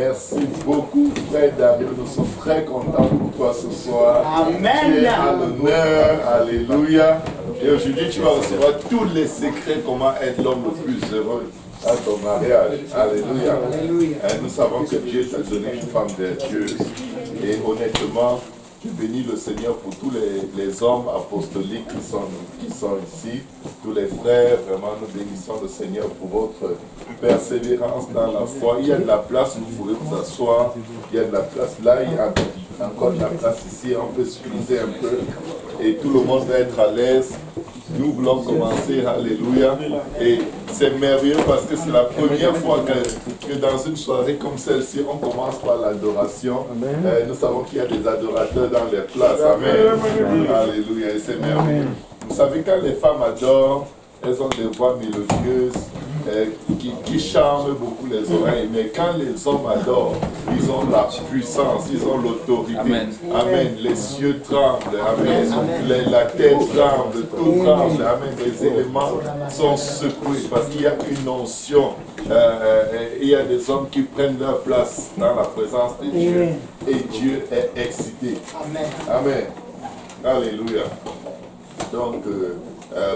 Merci beaucoup, frère David. Nous sommes très contents pour toi ce soir. Amen. Tu es à l'honneur. Alléluia. Et aujourd'hui, tu vas recevoir tous les secrets comment être l'homme le plus heureux à ton mariage. Alléluia. Nous savons que Dieu t'a donné une femme vertueuse. Et honnêtement, je bénis le Seigneur pour tous les hommes apostoliques qui sont ici, tous les frères. Vraiment, nous bénissons le Seigneur pour votre persévérance dans la foi. Il y a de la place, vous pouvez vous asseoir. Il y a de la place là, il y a encore de la place ici. On peut s'utiliser un peu et tout le monde va être à l'aise. Nous voulons commencer, alléluia. Et c'est merveilleux parce que c'est la première fois que dans une soirée comme celle-ci, on commence par l'adoration. Nous savons qu'il y a des adorateurs dans les places. Amen. Alléluia. Et c'est merveilleux. Vous savez, quand les femmes adorent, elles ont des voix mélodieuses qui charment beaucoup les oreilles. Mais quand les hommes adorent, ils ont la puissance, ils ont l'autorité. Amen. Amen. Les cieux tremblent. Amen. La terre tremble, tout tremble. Amen. Les éléments sont secoués parce qu'il y a une onction. Il y a des hommes qui prennent leur place dans la présence de Dieu. Et Dieu est excité. Amen. Amen. Alléluia. Donc,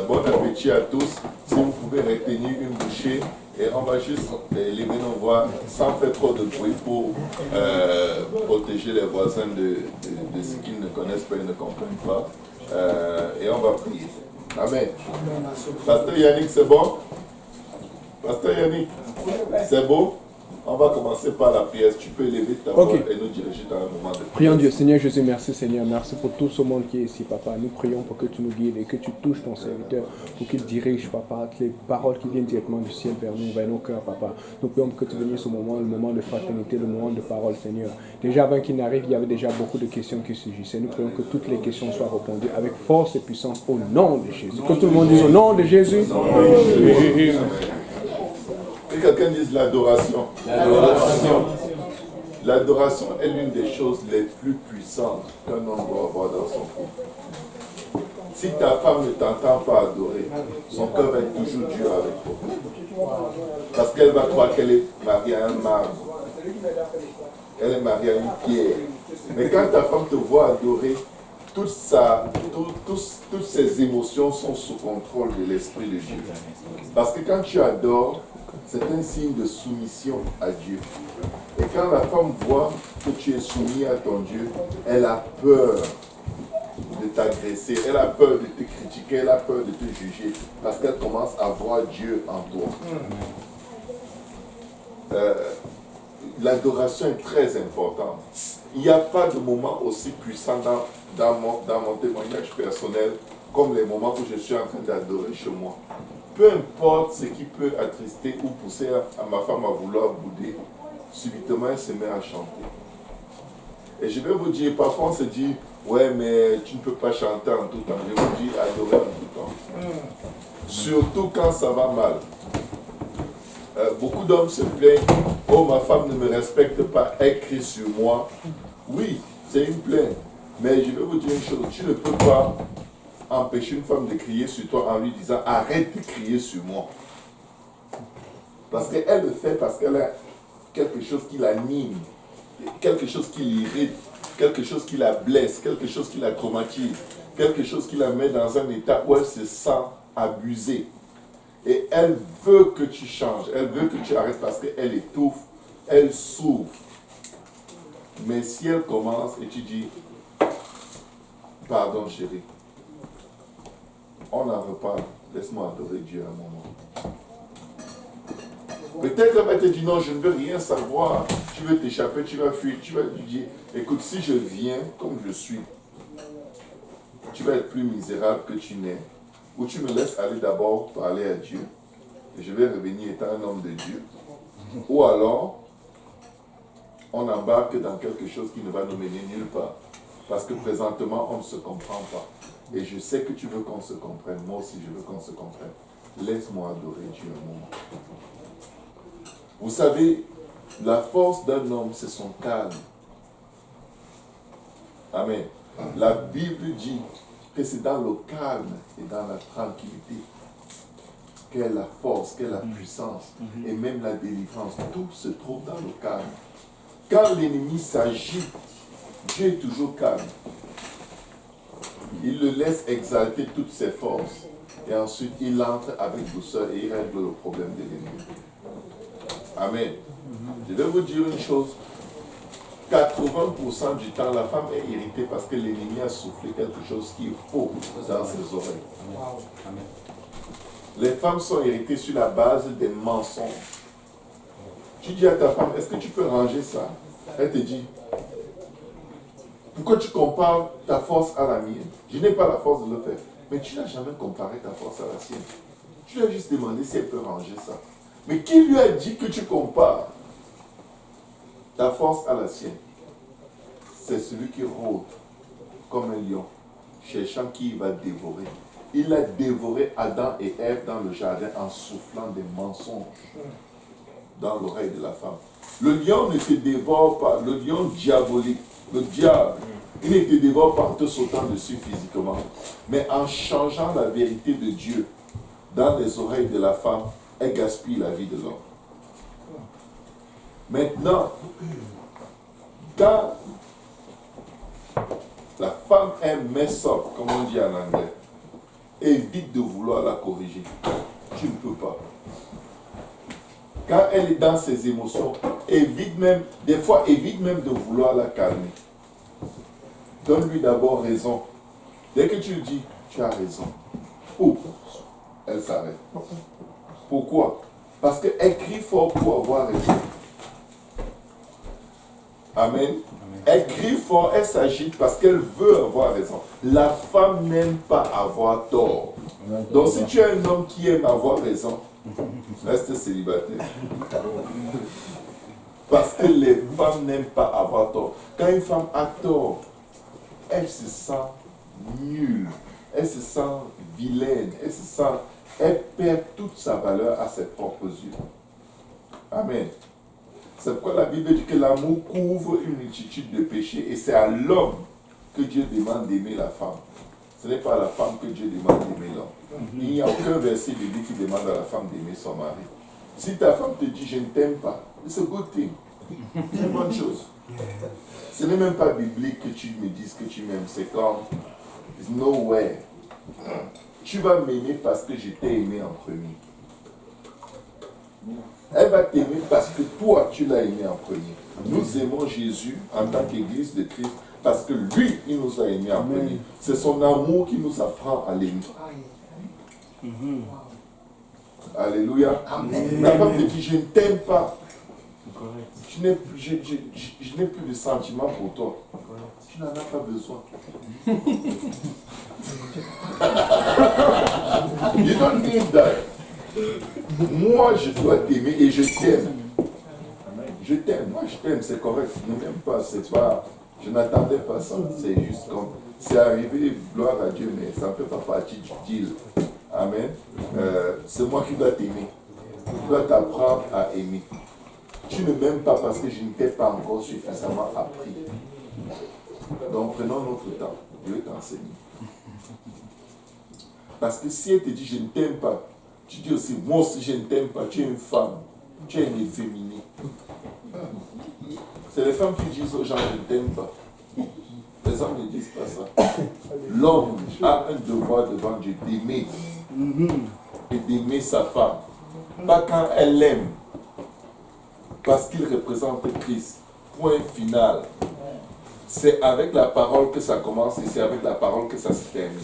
bon appétit à tous. Si vous pouvez retenir une bouchée, et on va juste lever nos voix sans faire trop de bruit pour protéger les voisins de ce qu'ils ne connaissent pas et ne comprennent pas. Et on va prier. Amen. Pasteur Yannick, c'est bon? Pasteur Yannick, c'est bon? On va commencer par la prière. Tu peux lever ta voix et nous diriger dans un moment de prière. Prions Dieu. Seigneur Jésus, merci Seigneur. Merci pour tout ce monde qui est ici, Papa. Nous prions pour que tu nous guides et que tu touches ton serviteur, pour qu'il dirige, Papa, les paroles qui viennent directement du ciel vers nous, vers nos cœurs, Papa. Nous prions que tu viennes ce moment, le moment de fraternité, le moment de parole, Seigneur. Déjà avant qu'il n'arrive, il y avait déjà beaucoup de questions qui surgissaient. Nous prions que toutes les questions soient répondues avec force et puissance au nom de Jésus. Que tout le monde dise au nom de Jésus. Que quelqu'un dise l'adoration. L'adoration. L'adoration est l'une des choses les plus puissantes qu'un homme doit avoir dans son couple. Si ta femme ne t'entend pas adorer, son cœur va être toujours dur avec toi. Parce qu'elle va croire qu'elle est mariée à un marbre. Elle est mariée à une pierre. Mais quand ta femme te voit adorer, toutes ses émotions sont sous contrôle de l'Esprit de Dieu. Parce que quand tu adores, c'est un signe de soumission à Dieu. Et quand la femme voit que tu es soumis à ton Dieu, elle a peur de t'agresser, elle a peur de te critiquer, elle a peur de te juger, parce qu'elle commence à voir Dieu en toi. L'adoration est très importante. Il n'y a pas de moment aussi puissant dans mon témoignage personnel comme les moments où je suis en train d'adorer chez moi. Peu importe ce qui peut attrister ou pousser à ma femme à vouloir bouder, subitement elle se met à chanter. Et je vais vous dire, parfois on se dit, ouais mais tu ne peux pas chanter en tout temps. Je vous dis, adorer en tout temps. Surtout quand ça va mal. Beaucoup d'hommes se plaignent, oh ma femme ne me respecte pas, elle crie sur moi. Oui, c'est une plainte. Mais je vais vous dire une chose, tu ne peux pas empêcher une femme de crier sur toi en lui disant arrête de crier sur moi. Parce qu'elle le fait parce qu'elle a quelque chose qui l'anime, quelque chose qui l'irrite, quelque chose qui la blesse, quelque chose qui la traumatise, quelque chose qui la met dans un état où elle se sent abusée. Et elle veut que tu changes, elle veut que tu arrêtes parce qu'elle étouffe, elle souffre. Mais si elle commence et tu dis pardon chérie, on en reparle, laisse-moi adorer Dieu un moment. Peut-être qu'elle va te dire non, je ne veux rien savoir, tu veux t'échapper, tu vas fuir, tu vas lui dire écoute, si je viens comme je suis, tu vas être plus misérable que tu n'es. Ou tu me laisses aller d'abord parler à Dieu, et je vais revenir étant un homme de Dieu. Ou alors, on embarque dans quelque chose qui ne va nous mener nulle part. Parce que présentement, on ne se comprend pas. Et je sais que tu veux qu'on se comprenne. Moi aussi, je veux qu'on se comprenne. Laisse-moi adorer Dieu un moment. Vous savez, la force d'un homme, c'est son calme. Amen. La Bible dit que c'est dans le calme et dans la tranquillité qu'est la force, qu'est la puissance et même la délivrance. Tout se trouve dans le calme. quand l'ennemi s'agite, Dieu est toujours calme. Il le laisse exalter toutes ses forces. Et ensuite, il entre avec douceur et il règle le problème de l'ennemi. Amen. Je vais vous dire une chose. 80% du temps, la femme est irritée parce que l'ennemi a soufflé quelque chose qui est faux dans ses oreilles. Les femmes sont irritées sur la base des mensonges. Tu dis à ta femme, est-ce que tu peux ranger ça? Elle te dit, pourquoi tu compares ta force à la mienne? Je n'ai pas la force de le faire. Mais tu n'as jamais comparé ta force à la sienne. Tu lui as juste demandé si elle peut ranger ça. Mais qui lui a dit que tu compares ta force à la sienne? C'est celui qui rôde comme un lion, cherchant qui il va dévorer. Il a dévoré Adam et Ève dans le jardin en soufflant des mensonges dans l'oreille de la femme. Le lion ne te dévore pas, le lion diabolique, le diable, il ne te dévore pas en te sautant dessus physiquement, mais en changeant la vérité de Dieu dans les oreilles de la femme, elle gaspille la vie de l'homme. Maintenant, quand la femme est mess up, comme on dit en anglais, évite de vouloir la corriger. Tu ne peux pas. Quand elle est dans ses émotions, évite même, des fois, évite même de vouloir la calmer. Donne-lui d'abord raison. Dès que tu lui dis, tu as raison, oups, elle s'arrête. Pourquoi? Parce qu'elle crie fort pour avoir raison. Amen. Elle crie fort, elle s'agite parce qu'elle veut avoir raison. La femme n'aime pas avoir tort. Donc si tu es un homme qui aime avoir raison, reste célibataire. Parce que les femmes n'aiment pas avoir tort. Quand une femme a tort, elle se sent nulle, elle se sent vilaine, elle perd toute sa valeur à ses propres yeux. Amen. C'est pourquoi la Bible dit que l'amour couvre une multitude de péchés et c'est à l'homme que Dieu demande d'aimer la femme. Ce n'est pas à la femme que Dieu demande d'aimer l'homme. Il n'y a aucun verset biblique qui demande à la femme d'aimer son mari. Si ta femme te dit je ne t'aime pas, c'est un good thing. C'est une bonne chose. Ce n'est même pas biblique que tu me dises que tu m'aimes. C'est comme, there's no way. Tu vas m'aimer parce que je t'ai aimé en premier. Elle va t'aimer parce que toi, tu l'as aimé en premier. Nous aimons Jésus en tant qu'Église de Christ parce que lui, il nous a aimés en premier. C'est son amour qui nous apprend à l'aimer. Alléluia. Amen. La femme te dit, je ne t'aime pas. Je n'ai plus de sentiments pour toi. Tu n'en as pas besoin. You don't need that. Moi, je dois t'aimer et je t'aime. Je t'aime, moi je t'aime, c'est correct. Je ne m'aime pas, c'est pas. Je n'attendais pas ça. C'est juste comme. C'est arrivé, gloire à Dieu, mais ça ne fait pas partie du deal. Amen. C'est moi qui dois t'aimer. Je dois t'apprendre à aimer. Tu ne m'aimes pas parce que je ne t'ai pas encore suffisamment appris. Donc prenons notre temps. Je vais t'enseigner. Parce que si elle te dit je ne t'aime pas, tu dis aussi moi aussi je ne t'aime pas, tu es une femme, tu es une efféminée. C'est les femmes qui disent aux gens je ne t'aime pas. Les hommes ne disent pas ça. L'homme a un devoir devant Dieu d'aimer et d'aimer sa femme. Pas quand elle l'aime, parce qu'il représente Christ. Point final. C'est avec la parole que ça commence et c'est avec la parole que ça se termine.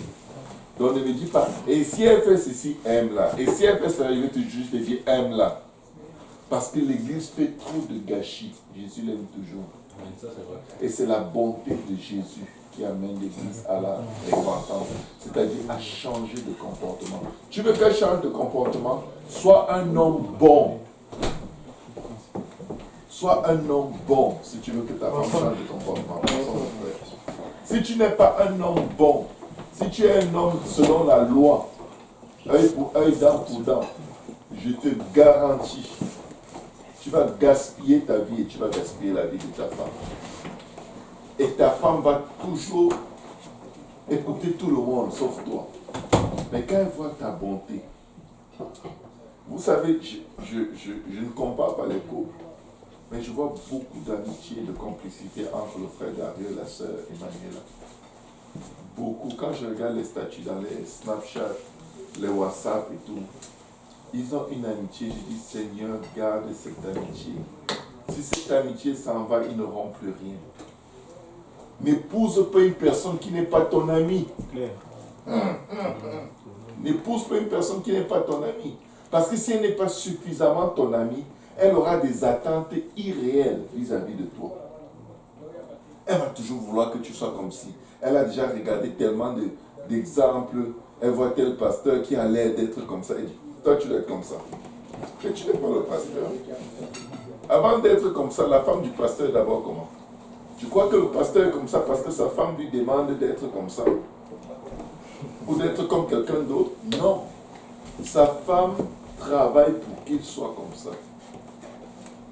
Donc ne me dis pas, et si elle fait ceci, aime-la. Et si elle fait ça, je vais te juste te dire, aime-la. Parce que l'Église fait trop de gâchis. Jésus l'aime toujours. Et c'est la bonté de Jésus qui amène l'Église à la repentance. C'est-à-dire à changer de comportement. Tu veux qu'elle change de comportement? Sois un homme bon. Sois un homme bon si tu veux que ta femme change de comportement. Si tu n'es pas un homme bon, si tu es un homme selon la loi, œil pour œil, dent pour dent, je te garantis, tu vas gaspiller ta vie et tu vas gaspiller la vie de ta femme. Et ta femme va toujours écouter tout le monde sauf toi. Mais quand elle voit ta bonté, vous savez, je ne compare pas les couples. Mais je vois beaucoup d'amitié et de complicité entre le frère Dario et la sœur Emmanuela. Beaucoup. Quand je regarde les statuts dans les Snapchat, les WhatsApp et tout, ils ont une amitié. Je dis, Seigneur, garde cette amitié. Si cette amitié s'en va, ils n'auront plus rien. N'épouse pas une personne qui n'est pas ton ami. N'épouse pas une personne qui n'est pas ton ami. Parce que si elle n'est pas suffisamment ton ami, elle aura des attentes irréelles vis-à-vis de toi. Elle va toujours vouloir que tu sois comme si. Elle a déjà regardé tellement d'exemples. Elle voit tel pasteur qui a l'air d'être comme ça. Elle dit, toi tu dois être comme ça. Mais tu n'es pas le pasteur. Avant d'être comme ça, la femme du pasteur est d'abord comment? Tu crois que le pasteur est comme ça parce que sa femme lui demande d'être comme ça? Ou d'être comme quelqu'un d'autre? Non. Sa femme travaille pour qu'il soit comme ça.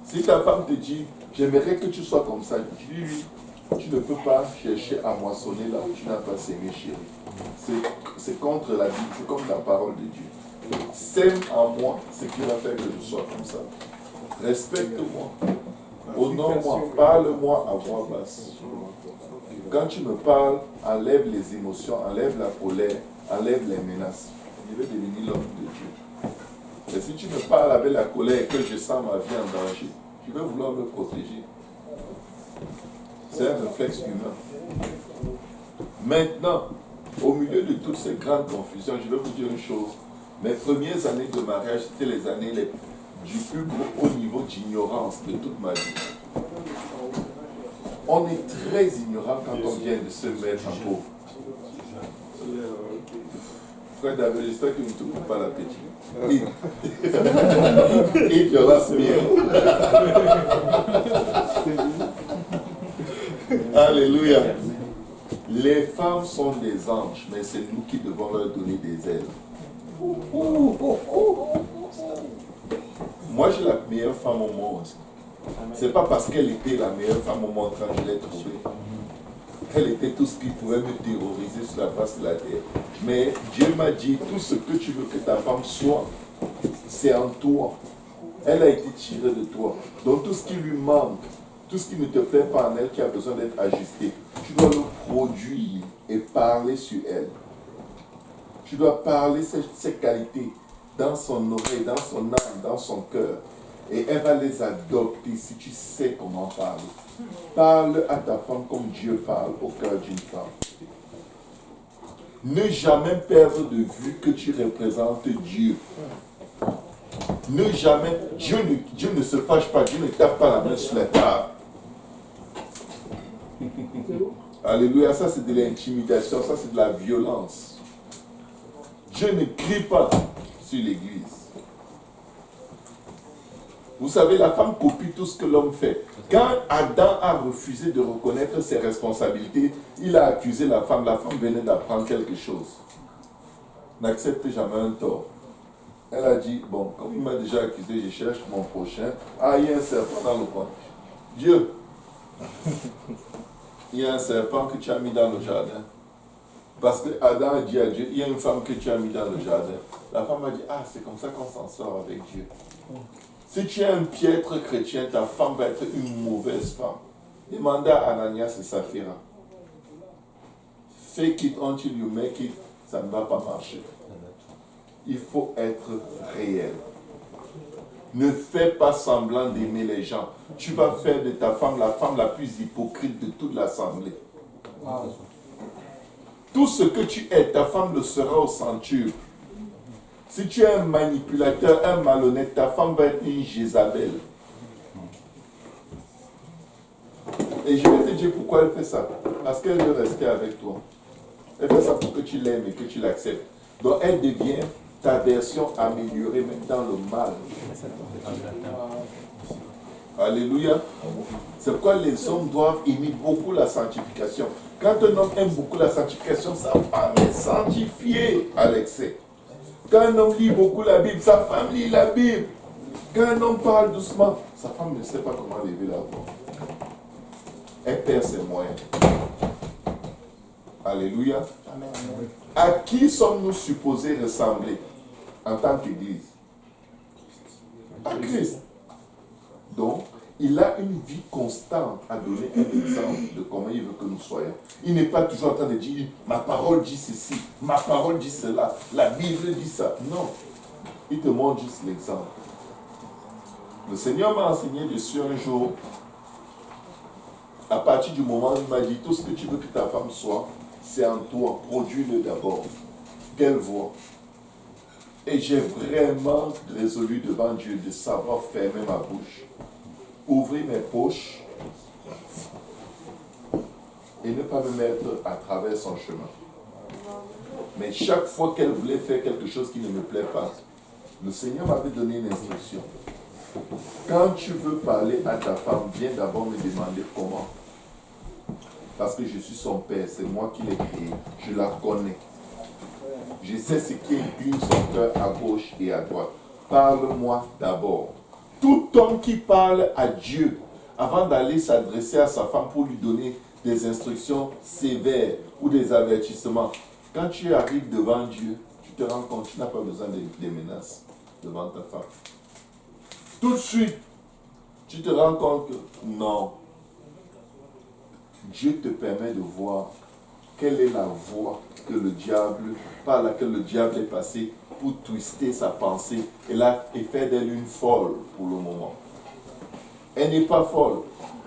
Si ta femme te dit, j'aimerais que tu sois comme ça, dis-lui, tu ne peux pas chercher à moissonner là où tu n'as pas sémé, chérie. C'est contre la Bible, c'est comme la parole de Dieu. Sème en moi ce qui va faire que je sois comme ça. Respecte-moi. Honore-moi. Parle-moi à voix basse. Quand tu me parles, enlève les émotions, enlève la colère, enlève les menaces. Je vais devenir l'homme de Dieu. Et si tu me parles avec la colère et que je sens ma vie en danger, je vais vouloir me protéger. C'est un réflexe humain. Maintenant, au milieu de toutes ces grandes confusions, je vais vous dire une chose. Mes premières années de mariage, c'était les années du plus haut niveau d'ignorance de toute ma vie. On est très ignorant quand on vient de se mettre en pauvre. Frère David, j'espère que vous ne te coupez pas l'appétit. Et violence bien. Alléluia. Les femmes sont des anges, mais c'est nous qui devons leur donner des ailes. Moi, j'ai la meilleure femme au monde. C'est pas parce qu'elle était la meilleure femme au monde quand je l'ai trouvée. Elle était tout ce qui pouvait me terroriser sur la face de la terre. Mais Dieu m'a dit, tout ce que tu veux que ta femme soit, c'est en toi. Elle a été tirée de toi. Donc tout ce qui lui manque, tout ce qui ne te plaît pas en elle, qui a besoin d'être ajusté, tu dois le produire et parler sur elle. Tu dois parler ses qualités dans son oreille, dans son âme, dans son cœur. Et elle va les adopter si tu sais comment parler. Parle à ta femme comme Dieu parle au cœur d'une femme. Ne jamais perdre de vue que tu représentes Dieu. Ne jamais, Dieu ne se fâche pas, Dieu ne tape pas la main sur la table. Alléluia, ça c'est de l'intimidation, ça c'est de la violence. Dieu ne crie pas sur l'église. Vous savez, la femme copie tout ce que l'homme fait. Quand Adam a refusé de reconnaître ses responsabilités, il a accusé la femme venait d'apprendre quelque chose. N'accepte jamais un tort. Elle a dit, bon, comme il m'a déjà accusé, je cherche mon prochain. Ah, il y a un serpent dans le coin. Dieu, il y a un serpent que tu as mis dans le jardin. Parce que Adam a dit à Dieu, il y a une femme que tu as mis dans le jardin. La femme a dit, ah, c'est comme ça qu'on s'en sort avec Dieu. Si tu es un piètre chrétien, ta femme va être une mauvaise femme. Demandez à Ananias et Saphira. Fake it until you make it, ça ne va pas marcher. Il faut être réel. Ne fais pas semblant d'aimer les gens. Tu vas faire de ta femme la plus hypocrite de toute l'assemblée. Tout ce que tu es, ta femme le sera au centuple. Si tu es un manipulateur, un malhonnête, ta femme va être une Jézabel. Et je vais te dire pourquoi elle fait ça. Parce qu'elle veut rester avec toi. Elle fait ça pour que tu l'aimes et que tu l'acceptes. Donc elle devient ta version améliorée, même dans le mal. Alléluia. C'est pourquoi les hommes doivent aimer beaucoup la sanctification. Quand un homme aime beaucoup la sanctification, sa femme est sanctifiée à l'excès. Quand un homme lit beaucoup la Bible, sa femme lit la Bible. Quand un homme parle doucement, sa femme ne sait pas comment lever la voix. Elle perd ses moyens. Alléluia. Amen. À qui sommes-nous supposés ressembler en tant qu'Église? À Christ. Donc, il a une vie constante à donner un exemple de comment il veut que nous soyons. Il n'est pas toujours en train de dire, ma parole dit ceci, ma parole dit cela, la Bible dit ça. Non, il te montre juste l'exemple. Le Seigneur m'a enseigné dessus un jour, à partir du moment où il m'a dit, tout ce que tu veux que ta femme soit, c'est en toi, produis-le d'abord. Qu'elle voit. Et j'ai vraiment résolu devant Dieu de savoir fermer ma bouche, ouvrir mes poches et ne pas me mettre à travers son chemin. Mais chaque fois qu'elle voulait faire quelque chose qui ne me plaît pas, le Seigneur m'avait donné une instruction. Quand tu veux parler à ta femme, viens d'abord me demander comment. Parce que je suis son père, c'est moi qui l'ai créé, je la connais. Je sais ce qui incline son cœur à gauche et à droite. Parle-moi d'abord. Tout homme qui parle à Dieu avant d'aller s'adresser à sa femme pour lui donner des instructions sévères ou des avertissements, quand tu arrives devant Dieu, tu te rends compte que tu n'as pas besoin des menaces devant ta femme. Tout de suite, tu te rends compte que non. Dieu te permet de voir quelle est la voie que le diable, par laquelle le diable est passé pour twister sa pensée et faire d'elle une folle pour le moment. Elle n'est pas folle,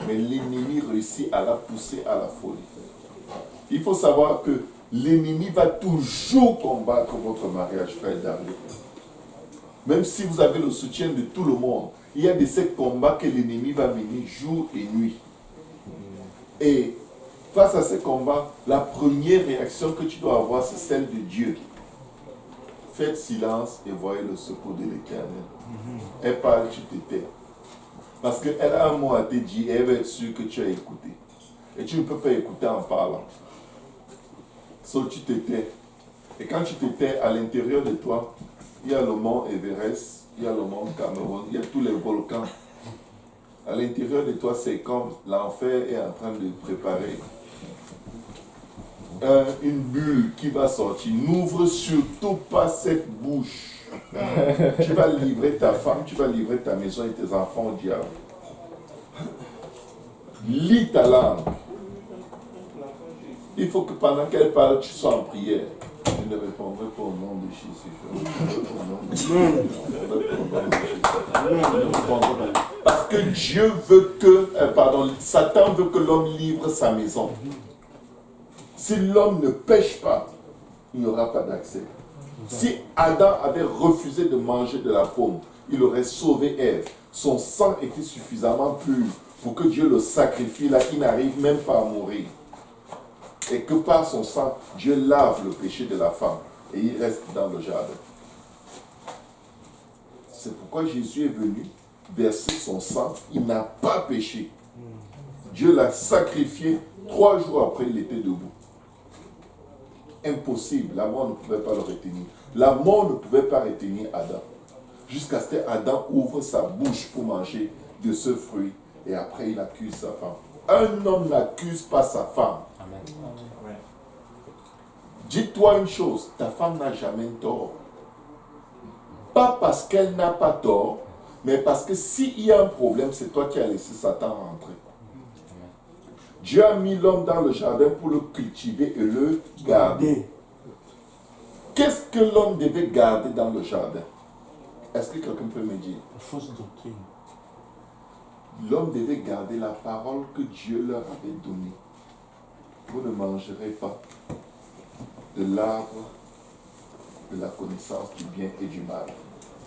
mais l'ennemi réussit à la pousser à la folie. Il faut savoir que l'ennemi va toujours combattre votre mariage, frère David. Même si vous avez le soutien de tout le monde, il y a de ces combats que l'ennemi va mener jour et nuit. Et face à ces combats, la première réaction que tu dois avoir, c'est celle de Dieu. Faites silence et voyez le secours de l'Éternel. Elle parle, tu te tais. Parce qu'elle a un mot à te dire et elle va être sûre que tu as écouté. Et tu ne peux pas écouter en parlant. Sauf tu te tais. Et quand tu te tais, à l'intérieur de toi, il y a le mont Everest, il y a le mont Cameroun, il y a tous les volcans. À l'intérieur de toi, c'est comme l'enfer est en train de préparer une bulle qui va sortir. N'ouvre surtout pas cette bouche. Tu vas livrer ta femme, tu vas livrer ta maison et tes enfants au diable. Lis ta langue. Il faut que pendant qu'elle parle, tu sois en prière. Je ne répondrai pas au nom de Jésus. Parce que Dieu veut que, Satan veut que l'homme livre sa maison. Si l'homme ne pêche pas, il n'y aura pas d'accès. Si Adam avait refusé de manger de la pomme, il aurait sauvé Ève. Son sang était suffisamment pur pour que Dieu le sacrifie là, il n'arrive même pas à mourir. Et que par son sang, Dieu lave le péché de la femme et il reste dans le jardin. C'est pourquoi Jésus est venu verser son sang. Il n'a pas péché. Dieu l'a sacrifié. 3 jours après, il était debout. Impossible. La mort ne pouvait pas le retenir. La mort ne pouvait pas retenir Adam. Jusqu'à ce qu'Adam ouvre sa bouche pour manger de ce fruit. Et après, il accuse sa femme. Un homme n'accuse pas sa femme. Amen. Dis-toi une chose, ta femme n'a jamais tort. Pas parce qu'elle n'a pas tort, mais parce que s'il y a un problème, c'est toi qui as laissé Satan rentrer. Dieu a mis l'homme dans le jardin pour le cultiver et le garder. Qu'est-ce que l'homme devait garder dans le jardin? Est-ce que quelqu'un peut me dire? Fausse doctrine. L'homme devait garder la parole que Dieu leur avait donnée. Vous ne mangerez pas de l'arbre de la connaissance du bien et du mal.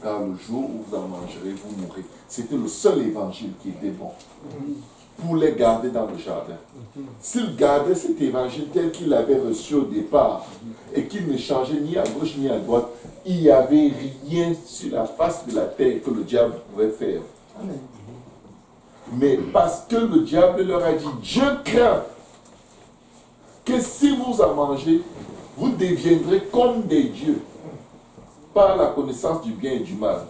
Car le jour où vous en mangerez, vous mourrez. C'était le seul évangile qui était bon. Pour les garder dans le jardin. S'il gardait cet évangile tel qu'il l'avait reçu au départ et qu'il ne changeait ni à gauche ni à droite, il n'y avait rien sur la face de la terre que le diable pouvait faire. Mais parce que le diable leur a dit, Dieu craint que si vous en mangez, vous deviendrez comme des dieux par la connaissance du bien et du mal.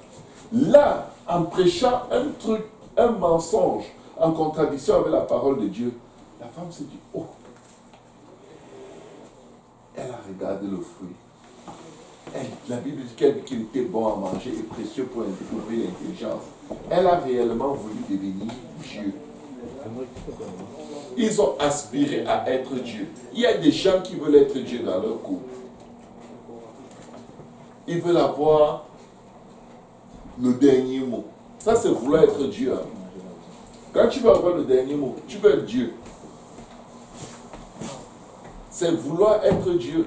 Là, en prêchant un truc, un mensonge, en contradiction avec la parole de Dieu, la femme s'est dit, oh, elle a regardé le fruit. La Bible dit qu'elle qu'il était bon à manger et précieux pour découvrir l'intelligence. Elle a réellement voulu devenir Dieu. Ils ont aspiré à être Dieu. Il y a des gens qui veulent être Dieu dans leur couple. Ils veulent avoir le dernier mot. Ça, c'est vouloir être Dieu. Hein. Quand tu veux avoir le dernier mot, tu veux être Dieu. C'est vouloir être Dieu.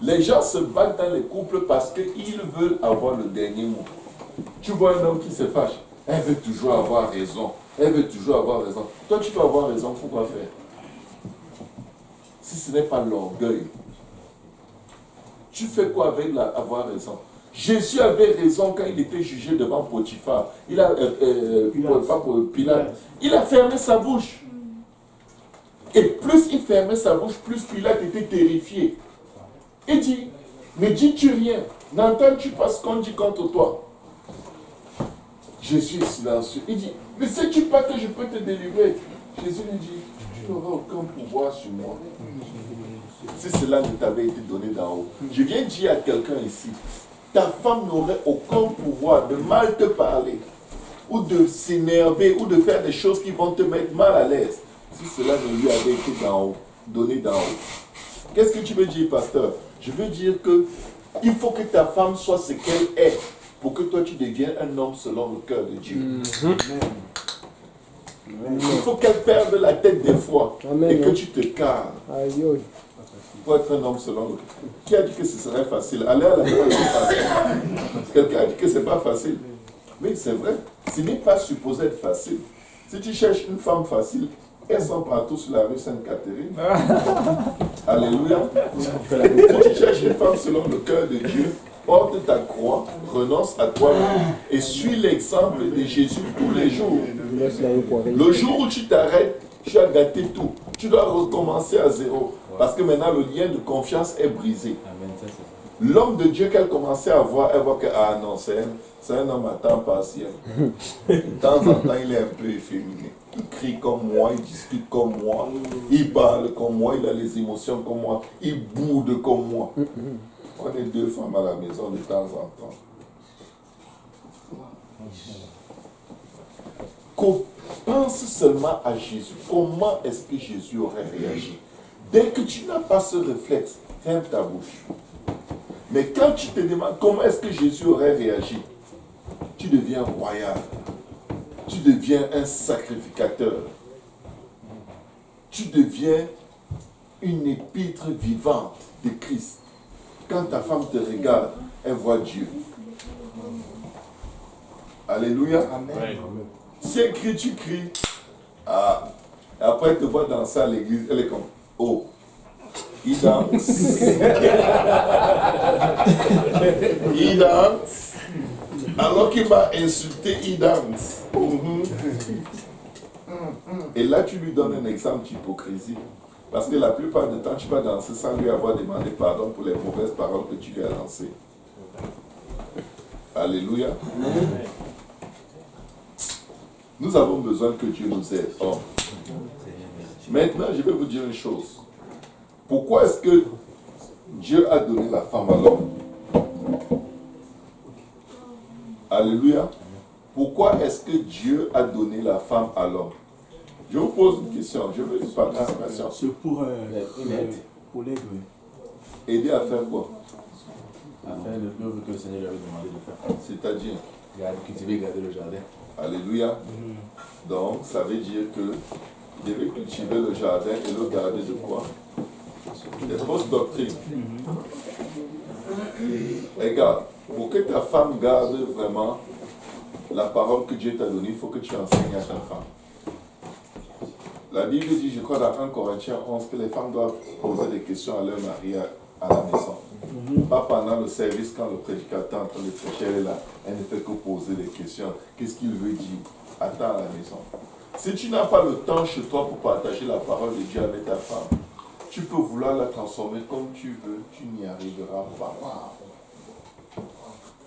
Les gens se battent dans les couples parce qu'ils veulent avoir le dernier mot. Tu vois un homme qui se fâche. Elle veut toujours avoir raison. Elle veut toujours avoir raison. Toi, tu peux avoir raison, il faut quoi faire? Si ce n'est pas l'orgueil, tu fais quoi avec avoir raison? Jésus avait raison quand il était jugé devant Potiphar. Pilate. Il a fermé sa bouche. Et plus il fermait sa bouche, plus Pilate était terrifié. Il dit, ne dis-tu rien? N'entends-tu pas ce qu'on dit contre toi? Jésus est silencieux. Il dit, ne sais-tu pas que je peux te délivrer? Jésus lui dit, tu n'auras aucun pouvoir sur moi. Si cela ne t'avait été donné d'en haut. Je viens dire à quelqu'un ici, ta femme n'aurait aucun pouvoir de mal te parler, ou de s'énerver, ou de faire des choses qui vont te mettre mal à l'aise, si cela ne lui avait été d'en haut, donné d'en haut. Qu'est-ce que tu veux dire, pasteur? Je veux dire que il faut que ta femme soit ce qu'elle est, pour que toi tu deviennes un homme selon le cœur de Dieu. Il faut qu'elle perde la tête des fois. Amen. Et que tu te calmes. Pour être un homme selon le cœur. Qui a dit que ce serait facile? Aller à la voie, c'est facile. Quelqu'un a dit que ce n'est pas facile. Oui, c'est vrai. Ce n'est pas supposé être facile. Si tu cherches une femme facile, elles sont partout sur la rue Sainte-Catherine. Alléluia. Si tu cherches une femme selon le cœur de Dieu, porte ta croix, renonce à toi-même et suis l'exemple de Jésus tous les jours. Le jour où tu t'arrêtes, tu as gâté tout. Tu dois recommencer à zéro. Parce que maintenant, le lien de confiance est brisé. L'homme de Dieu qu'elle commençait à voir, elle voit que, ah non, c'est un homme à temps partiel. De temps en temps, il est un peu efféminé. Il crie comme moi, il discute comme moi, il parle comme moi, il a les émotions comme moi, il boude comme moi. On est deux femmes à la maison de temps en temps. Pense seulement à Jésus. Comment est-ce que Jésus aurait réagi? Dès que tu n'as pas ce réflexe, ferme ta bouche. Mais quand tu te demandes comment est-ce que Jésus aurait réagi, tu deviens royal. Tu deviens un sacrificateur. Tu deviens une épître vivante de Christ. Quand ta femme te regarde, elle voit Dieu. Alléluia. Amen. Si elle crie, tu cries. Ah. Et après, elle te voit danser à l'église, elle est comme, oh, il danse. Il danse. Alors qu'il m'a insulté, il danse. Et là, tu lui donnes un exemple d'hypocrisie. Parce que la plupart du temps, tu vas danser sans lui avoir demandé pardon pour les mauvaises paroles que tu lui as lancées. Alléluia. Nous avons besoin que Dieu nous aide. Oh. Maintenant, je vais vous dire une chose. Pourquoi est-ce que Dieu a donné la femme à l'homme? Alléluia. Pourquoi est-ce que Dieu a donné la femme à l'homme? Je vous pose une question. Je veux une participation. C'est pour l'aide. Aider à faire quoi? À faire l'œuvre que le Seigneur lui avait demandé de faire. C'est-à-dire? Cultiver et garder le jardin. Alléluia. Donc, ça veut dire que il devait cultiver le jardin et le garder de quoi? Des fausses doctrines. Regarde, pour que ta femme garde vraiment la parole que Dieu t'a donnée, il faut que tu enseignes à ta femme. La Bible dit, je crois dans 1 Corinthiens 11, que les femmes doivent poser des questions à leur mari à la maison. Pas pendant le service, quand le prédicateur est en train de prêcher, elle est là, elle ne fait que poser des questions. Qu'est-ce qu'il veut dire? Attends à la maison. Si tu n'as pas le temps chez toi pour partager la parole de Dieu avec ta femme, tu peux vouloir la transformer comme tu veux, tu n'y arriveras pas.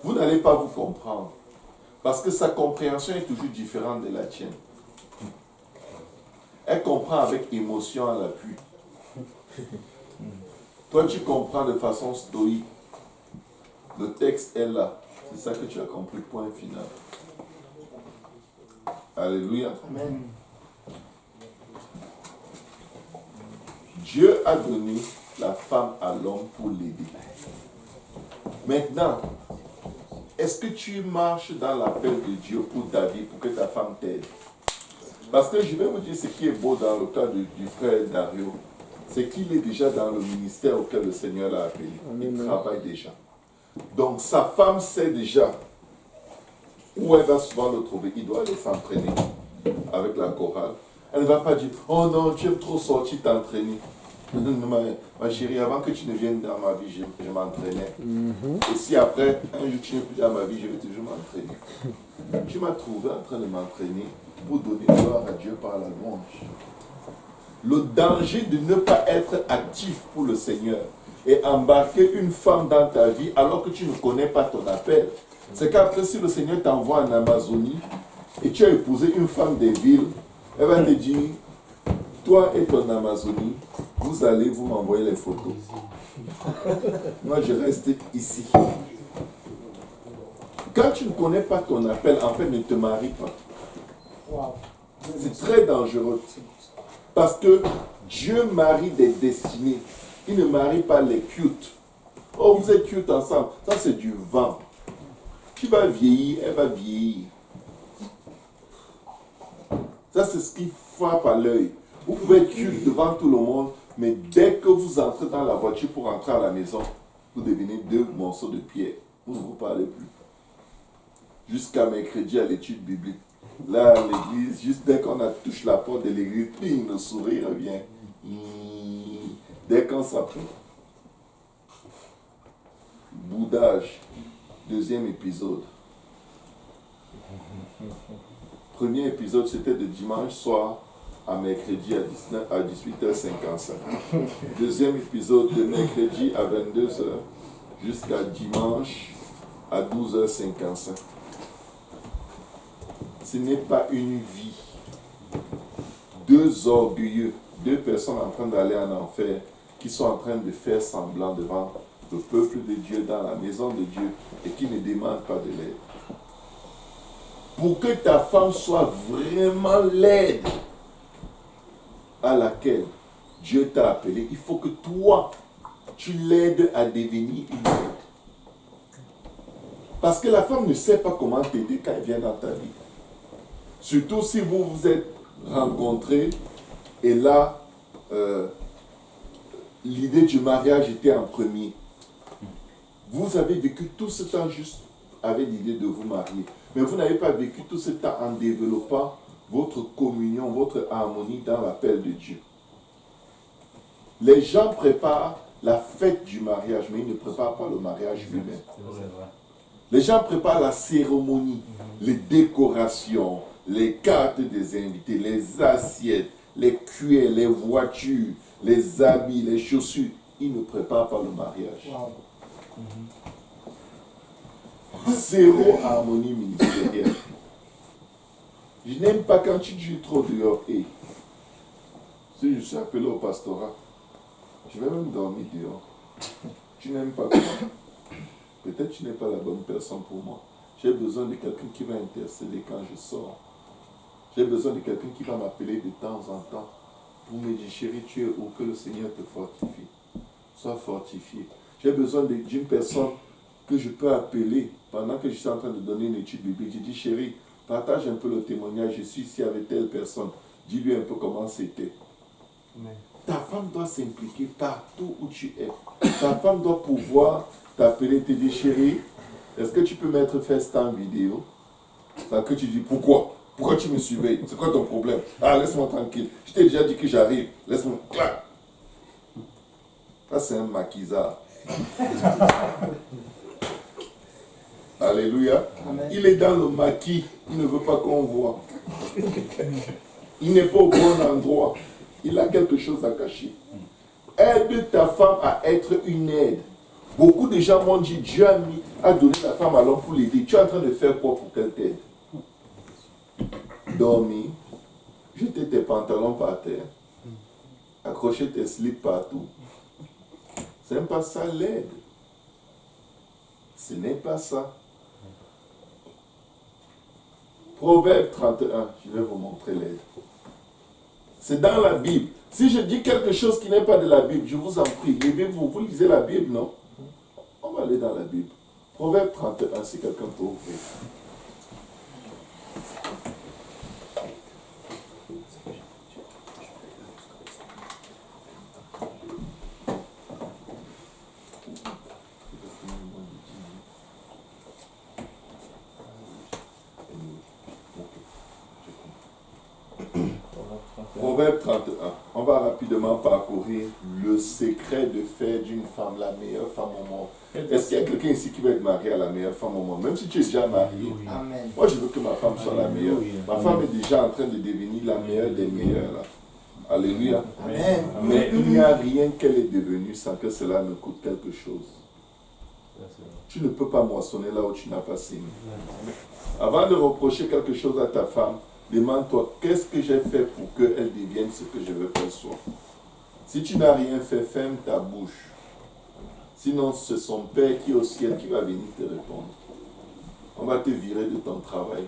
Vous n'allez pas vous comprendre. Parce que sa compréhension est toujours différente de la tienne. Elle comprend avec émotion à l'appui. Toi, tu comprends de façon stoïque. Le texte est là. C'est ça que tu as compris, point final. Alléluia. Amen. Dieu a donné la femme à l'homme pour l'aider. Maintenant, est-ce que tu marches dans l'appel de Dieu pour ta vie, pour que ta femme t'aide? Parce que je vais vous dire ce qui est beau dans le cas du frère Dario, c'est qu'il est déjà dans le ministère auquel le Seigneur l'a appelé. Il travaille déjà. Donc sa femme sait déjà où elle va souvent le trouver. Il doit aller s'entraîner avec la chorale. Elle ne va pas dire, oh non, tu aimes trop sortir t'entraîner. Ma chérie, avant que tu ne viennes dans ma vie, je m'entraînais. Et si après, un jour tu n'es plus dans ma vie, je vais toujours m'entraîner. Tu m'as trouvé en train de m'entraîner pour donner gloire à Dieu par la louange. Le danger de ne pas être actif pour le Seigneur et embarquer une femme dans ta vie alors que tu ne connais pas ton appel, c'est qu'après, si le Seigneur t'envoie en Amazonie et tu as épousé une femme des villes, elle va te dire, toi et ton Amazonie, vous allez vous m'envoyer les photos. Moi, je reste ici. Quand tu ne connais pas ton appel, en fait, ne te marie pas. C'est très dangereux. Parce que Dieu marie des destinées. Il ne marie pas les cute. Oh, vous êtes cute ensemble. Ça, c'est du vent. Tu vas vieillir, elle va vieillir. Ça, c'est ce qui frappe à l'œil. Vous pouvez être cute devant tout le monde, mais dès que vous entrez dans la voiture pour rentrer à la maison, vous devenez deux morceaux de pierre. Vous ne vous parlez plus. Jusqu'à mercredi à l'étude biblique. Là, à l'église, juste dès qu'on touche la porte de l'église, ping, le sourire revient. Dès qu'on s'apprête. Boudage. Deuxième épisode. Premier épisode, c'était de dimanche soir à mercredi à 18h55. Deuxième épisode de mercredi à 22h jusqu'à dimanche à 12h55. Ce n'est pas une vie. Deux orgueilleux, deux personnes en train d'aller en enfer, qui sont en train de faire semblant devant le peuple de Dieu, dans la maison de Dieu, et qui ne demandent pas de l'aide. Pour que ta femme soit vraiment l'aide à laquelle Dieu t'a appelé, il faut que toi, tu l'aides à devenir une aide. Parce que la femme ne sait pas comment t'aider quand elle vient dans ta vie. Surtout si vous vous êtes rencontrés et là, l'idée du mariage était en premier. Vous avez vécu tout ce temps juste avec l'idée de vous marier. Mais vous n'avez pas vécu tout ce temps en développant votre communion, votre harmonie dans l'appel de Dieu. Les gens préparent la fête du mariage, mais ils ne préparent pas le mariage lui-même. Les gens préparent la cérémonie, les décorations, les cartes des invités, les assiettes, les cuillères, les voitures, les habits, les chaussures. Ils ne préparent pas le mariage. Zéro harmonie ministérielle. Je n'aime pas quand tu dis trop dehors. Et si je suis appelé au pastorat, je vais même dormir dehors. Tu n'aimes pas quoi? Peut-être que tu n'es pas la bonne personne pour moi. J'ai besoin de quelqu'un qui va intercéder quand je sors. J'ai besoin de quelqu'un qui va m'appeler de temps en temps pour me dire, chérie, tu es où, que le Seigneur te fortifie. Sois fortifié. J'ai besoin d'une personne que je peux appeler pendant que je suis en train de donner une étude biblique. Je dis, chérie, partage un peu le témoignage. Je suis ici avec telle personne. Dis-lui un peu comment c'était. Ta femme doit s'impliquer partout où tu es. Ta femme doit pouvoir t'appeler, te dire, chérie, est-ce que tu peux mettre FaceTime vidéo? Ça que tu dis, pourquoi? Pourquoi tu me surveilles? C'est quoi ton problème? Ah, laisse-moi tranquille. Je t'ai déjà dit que j'arrive. Laisse-moi. Clac. Ça, c'est un maquisard. Alléluia. Amen. Il est dans le maquis. Il ne veut pas qu'on voit. Il n'est pas au bon endroit. Il a quelque chose à cacher. Aide ta femme à être une aide. Beaucoup de gens m'ont dit, Dieu a donné ta femme à l'homme pour l'aider. Tu es en train de faire quoi pour qu'elle t'aide? Dormir, jeter tes pantalons par terre, accrocher tes slips partout. C'est même pas ça l'aide. Ce n'est pas ça. Proverbe 31, je vais vous montrer l'aide. C'est dans la Bible. Si je dis quelque chose qui n'est pas de la Bible, je vous en prie, levez-vous, vous lisez la Bible, non? On va aller dans la Bible. Proverbe 31, si quelqu'un peut ouvrir. Proverbe 31. On va rapidement parcourir le secret de faire d'une femme la meilleure femme au monde. Est-ce qu'il y a quelqu'un ici qui veut être marié à la meilleure femme au monde? Même si tu es déjà marié. Amen. Moi, je veux que ma femme soit la meilleure. Ma femme est déjà en train de devenir la meilleure des meilleures. Là. Alléluia. Amen. Mais il n'y a rien qu'elle est devenue sans que cela ne coûte quelque chose. Tu ne peux pas moissonner là où tu n'as pas semé. Avant de reprocher quelque chose à ta femme, demande-toi, qu'est-ce que j'ai fait pour qu'elle devienne ce que je veux qu'elle soit? Si tu n'as rien fait, ferme ta bouche. Sinon, c'est son Père qui est au ciel qui va venir te répondre. On va te virer de ton travail.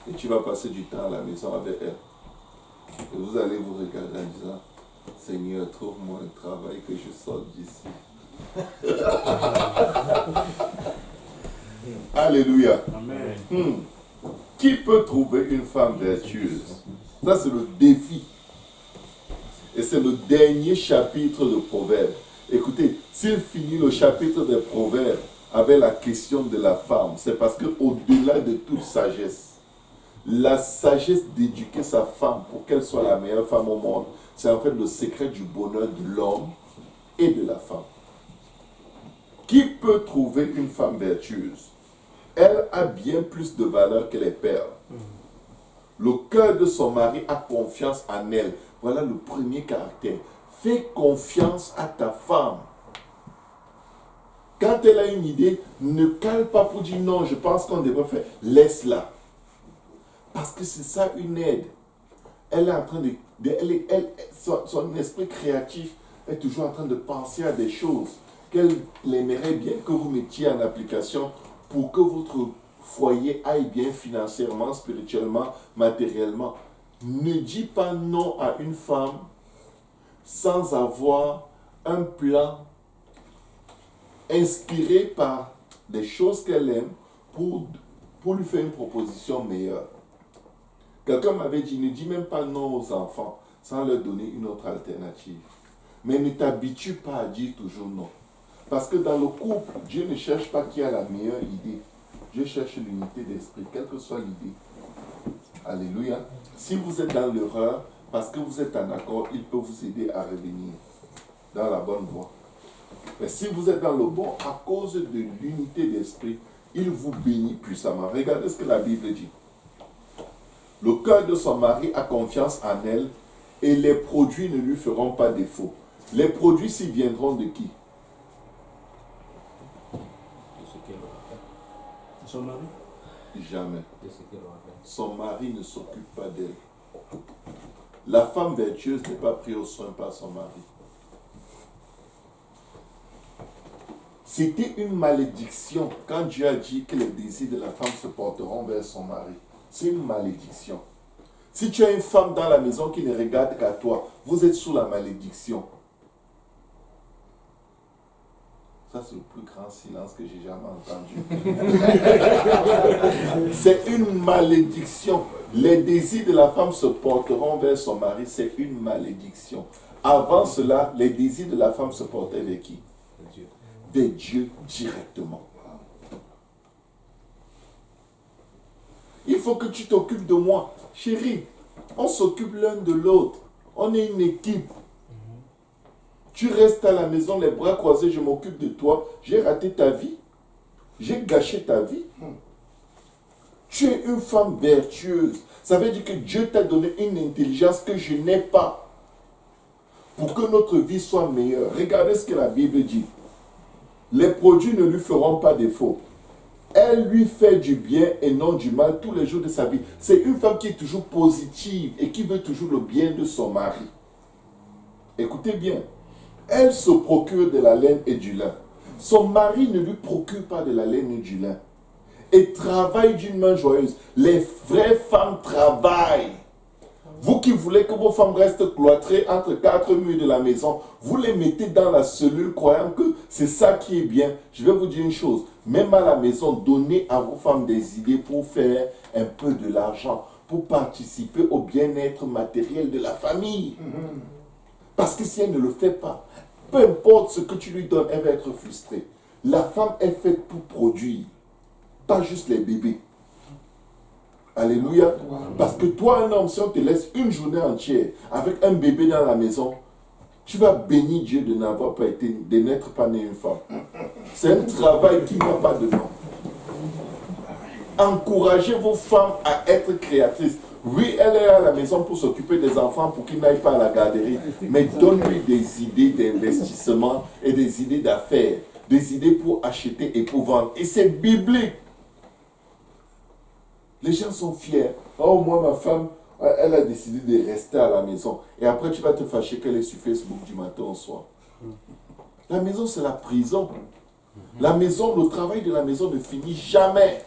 Et tu vas passer du temps à la maison avec elle. Et vous allez vous regarder en disant, Seigneur, trouve-moi un travail que je sorte d'ici. Alléluia. Amen. Qui peut trouver une femme vertueuse? Ça, c'est le défi. Et c'est le dernier chapitre de Proverbes. Écoutez, s'il finit le chapitre des Proverbes avec la question de la femme, c'est parce qu'au-delà de toute sagesse, la sagesse d'éduquer sa femme pour qu'elle soit la meilleure femme au monde, c'est en fait le secret du bonheur de l'homme et de la femme. Qui peut trouver une femme vertueuse? Elle a bien plus de valeur que les perles. Le cœur de son mari a confiance en elle. Voilà le premier caractère. Fais confiance à ta femme. Quand elle a une idée, ne cale pas pour dire non, je pense qu'on devrait faire. Laisse-la. Parce que c'est ça une aide. Elle est en train son esprit créatif est toujours en train de penser à des choses qu'elle aimerait bien que vous mettiez en application pour que votre foyer aille bien financièrement, spirituellement, matériellement. Ne dis pas non à une femme sans avoir un plan inspiré par des choses qu'elle aime pour lui faire une proposition meilleure. Quelqu'un m'avait dit, ne dis même pas non aux enfants sans leur donner une autre alternative. Mais ne t'habitue pas à dire toujours non. Parce que dans le couple, Dieu ne cherche pas qui a la meilleure idée. Dieu cherche l'unité d'esprit, quelle que soit l'idée. Alléluia. Si vous êtes dans l'erreur, parce que vous êtes en accord, il peut vous aider à revenir dans la bonne voie. Mais si vous êtes dans le bon, à cause de l'unité d'esprit, il vous bénit puissamment. Regardez ce que la Bible dit. Le cœur de son mari a confiance en elle et les produits ne lui feront pas défaut. Les produits s'y viendront de qui? Son mari? Jamais. Son mari ne s'occupe pas d'elle. La femme vertueuse n'est pas prise au soin par son mari. C'était une malédiction quand Dieu a dit que les désirs de la femme se porteront vers son mari. C'est une malédiction. Si tu as une femme dans la maison qui ne regarde qu'à toi, vous êtes sous la malédiction. Ça, c'est le plus grand silence que j'ai jamais entendu. C'est une malédiction. Les désirs de la femme se porteront vers son mari. C'est une malédiction. Avant cela, les désirs de la femme se portaient vers qui? Vers Dieu directement. Il faut que tu t'occupes de moi. Chérie, on s'occupe l'un de l'autre. On est une équipe. Tu restes à la maison, les bras croisés, je m'occupe de toi. J'ai raté ta vie. J'ai gâché ta vie. Tu es une femme vertueuse. Ça veut dire que Dieu t'a donné une intelligence que je n'ai pas. Pour que notre vie soit meilleure. Regardez ce que la Bible dit. Les produits ne lui feront pas défaut. Elle lui fait du bien et non du mal tous les jours de sa vie. C'est une femme qui est toujours positive et qui veut toujours le bien de son mari. Écoutez bien. Elle se procure de la laine et du lin. Son mari ne lui procure pas de la laine et du lin. Et travaille d'une main joyeuse. Les vraies femmes travaillent. Vous qui voulez que vos femmes restent cloîtrées entre quatre murs de la maison, vous les mettez dans la cellule croyant que c'est ça qui est bien. Je vais vous dire une chose, même à la maison, donnez à vos femmes des idées pour faire un peu de l'argent, pour participer au bien-être matériel de la famille. Parce que si elle ne le fait pas, peu importe ce que tu lui donnes, elle va être frustrée. La femme est faite pour produire, pas juste les bébés. Alléluia. Parce que toi, un homme, si on te laisse une journée entière avec un bébé dans la maison, tu vas bénir Dieu de n'avoir pas été, de n'être pas né une femme. C'est un travail qui n'a pas de nom. Encouragez vos femmes à être créatrices. Oui, elle est à la maison pour s'occuper des enfants pour qu'ils n'aillent pas à la garderie. Mais donne-lui des idées d'investissement et des idées d'affaires. Des idées pour acheter et pour vendre. Et c'est biblique. Les gens sont fiers. Oh, moi, ma femme, elle a décidé de rester à la maison. Et après, tu vas te fâcher qu'elle est sur Facebook du matin au soir. La maison, c'est la prison. La maison, le travail de la maison ne finit jamais.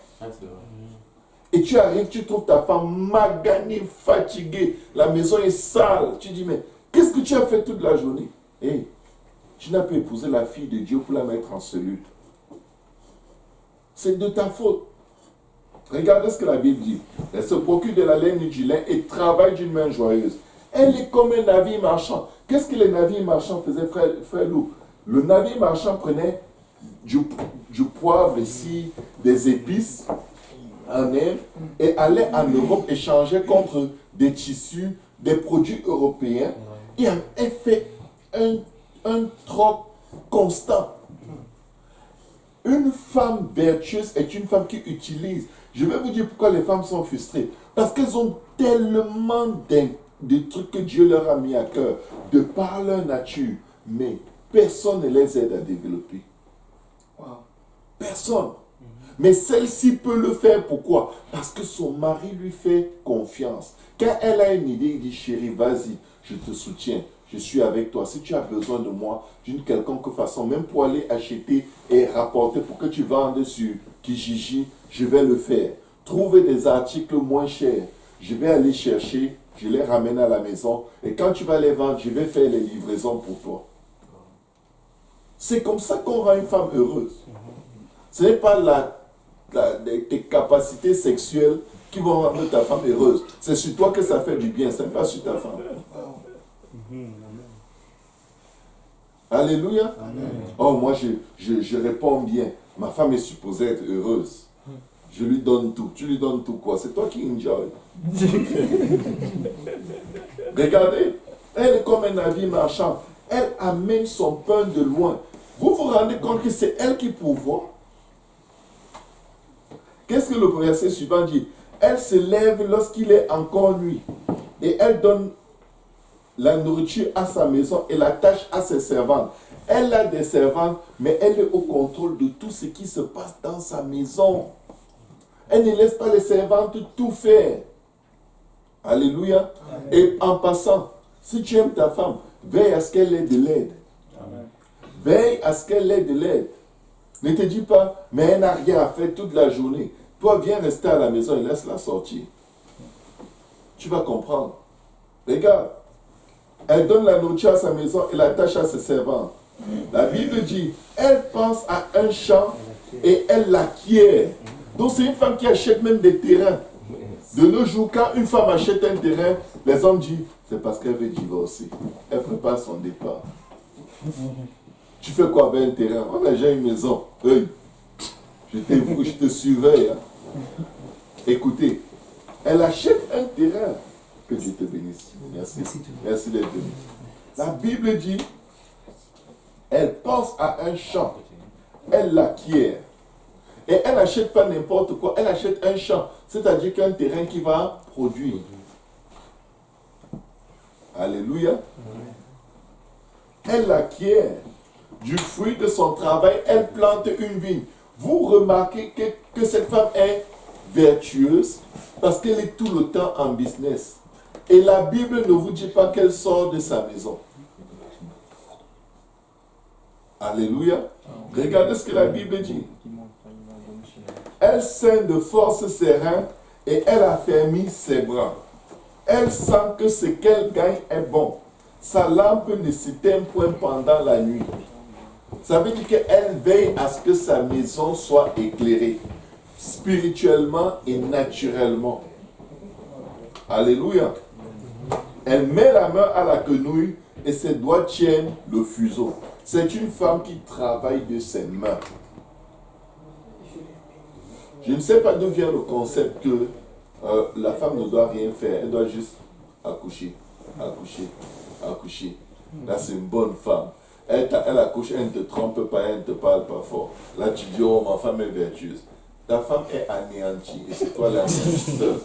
Et tu arrives, tu trouves ta femme maganée, fatiguée. La maison est sale. Tu dis, mais qu'est-ce que tu as fait toute la journée? Hey, tu n'as pas épousé la fille de Dieu pour la mettre en cellule. C'est de ta faute. Regardez ce que la Bible dit. Elle se procure de la laine et du lin et travaille d'une main joyeuse. Elle est comme un navire marchand. Qu'est-ce que les navires marchands faisaient, frère Lou? Le navire marchand prenait du poivre ici, des épices en Inde et allait en Europe échanger contre des tissus, des produits européens et elle fait un troc constant. Une femme vertueuse est une femme qui utilise. Je vais vous dire pourquoi les femmes sont frustrées. Parce qu'elles ont tellement de trucs que Dieu leur a mis à cœur, de par leur nature, mais personne ne les aide à développer. Personne. Mais celle-ci peut le faire. Pourquoi? Parce que son mari lui fait confiance. Quand elle a une idée, il dit, chérie, vas-y, je te soutiens. Je suis avec toi. Si tu as besoin de moi d'une quelconque façon, même pour aller acheter et rapporter pour que tu vendes sur Kijiji, je vais le faire. Trouver des articles moins chers, je vais aller chercher, je les ramène à la maison et quand tu vas les vendre, je vais faire les livraisons pour toi. C'est comme ça qu'on rend une femme heureuse. Ce n'est pas tes capacités sexuelles qui vont rendre ta femme heureuse. C'est sur toi que ça fait du bien, ce n'est pas sur ta femme. Alléluia. Amen. Oh, moi, je réponds bien. Ma femme est supposée être heureuse. Je lui donne tout. Tu lui donnes tout quoi? C'est toi qui enjoy. Regardez, elle est comme un navire marchand. Elle amène son pain de loin. Vous vous rendez compte que c'est elle qui pourvoit? Qu'est-ce que le verset suivant dit? Elle se lève lorsqu'il est encore nuit. Et elle donne la nourriture à sa maison et la tâche à ses servantes. Elle a des servantes, mais elle est au contrôle de tout ce qui se passe dans sa maison. Elle ne laisse pas les servantes tout faire. Alléluia. Amen. Et en passant, si tu aimes ta femme, veille à ce qu'elle ait de l'aide. Amen. Veille à ce qu'elle ait de l'aide. Ne te dis pas, mais elle n'a rien à faire toute la journée. Toi, viens rester à la maison et laisse-la sortir. Tu vas comprendre. Regarde. Elle donne la nourriture à sa maison et la tâche à ses servants. La Bible dit, elle pense à un champ et elle l'acquiert. Donc c'est une femme qui achète même des terrains. De nos jours, quand une femme achète un terrain, les hommes disent, c'est parce qu'elle veut divorcer. Elle prépare son départ. Tu fais quoi avec un terrain? On a déjà une maison. Hey, je te surveille. Hein. Écoutez, elle achète un terrain. Que Dieu te bénisse. Merci. Merci d'être venu. La Bible dit, elle pense à un champ. Elle l'acquiert. Et elle n'achète pas n'importe quoi. Elle achète un champ. C'est-à-dire qu'un terrain qui va produire. Alléluia. Elle acquiert du fruit de son travail. Elle plante une vigne. Vous remarquez que cette femme est vertueuse parce qu'elle est tout le temps en business. Et la Bible ne vous dit pas qu'elle sort de sa maison. Alléluia. Regardez ce que la Bible dit. Elle scinde de force ses reins et elle affermit ses bras. Elle sent que ce qu'elle gagne est bon. Sa lampe ne s'éteint point pendant la nuit. Ça veut dire qu'elle veille à ce que sa maison soit éclairée, spirituellement et naturellement. Alléluia. Elle met la main à la quenouille et ses doigts tiennent le fuseau. C'est une femme qui travaille de ses mains. Je ne sais pas d'où vient le concept que la femme ne doit rien faire, elle doit juste accoucher, accoucher, accoucher. Là, c'est une bonne femme. Elle accouche, elle ne te trompe pas, elle ne te parle pas fort. Là, tu dis, oh, ma femme est vertueuse. Ta femme est anéantie et c'est toi l'anéantisseur.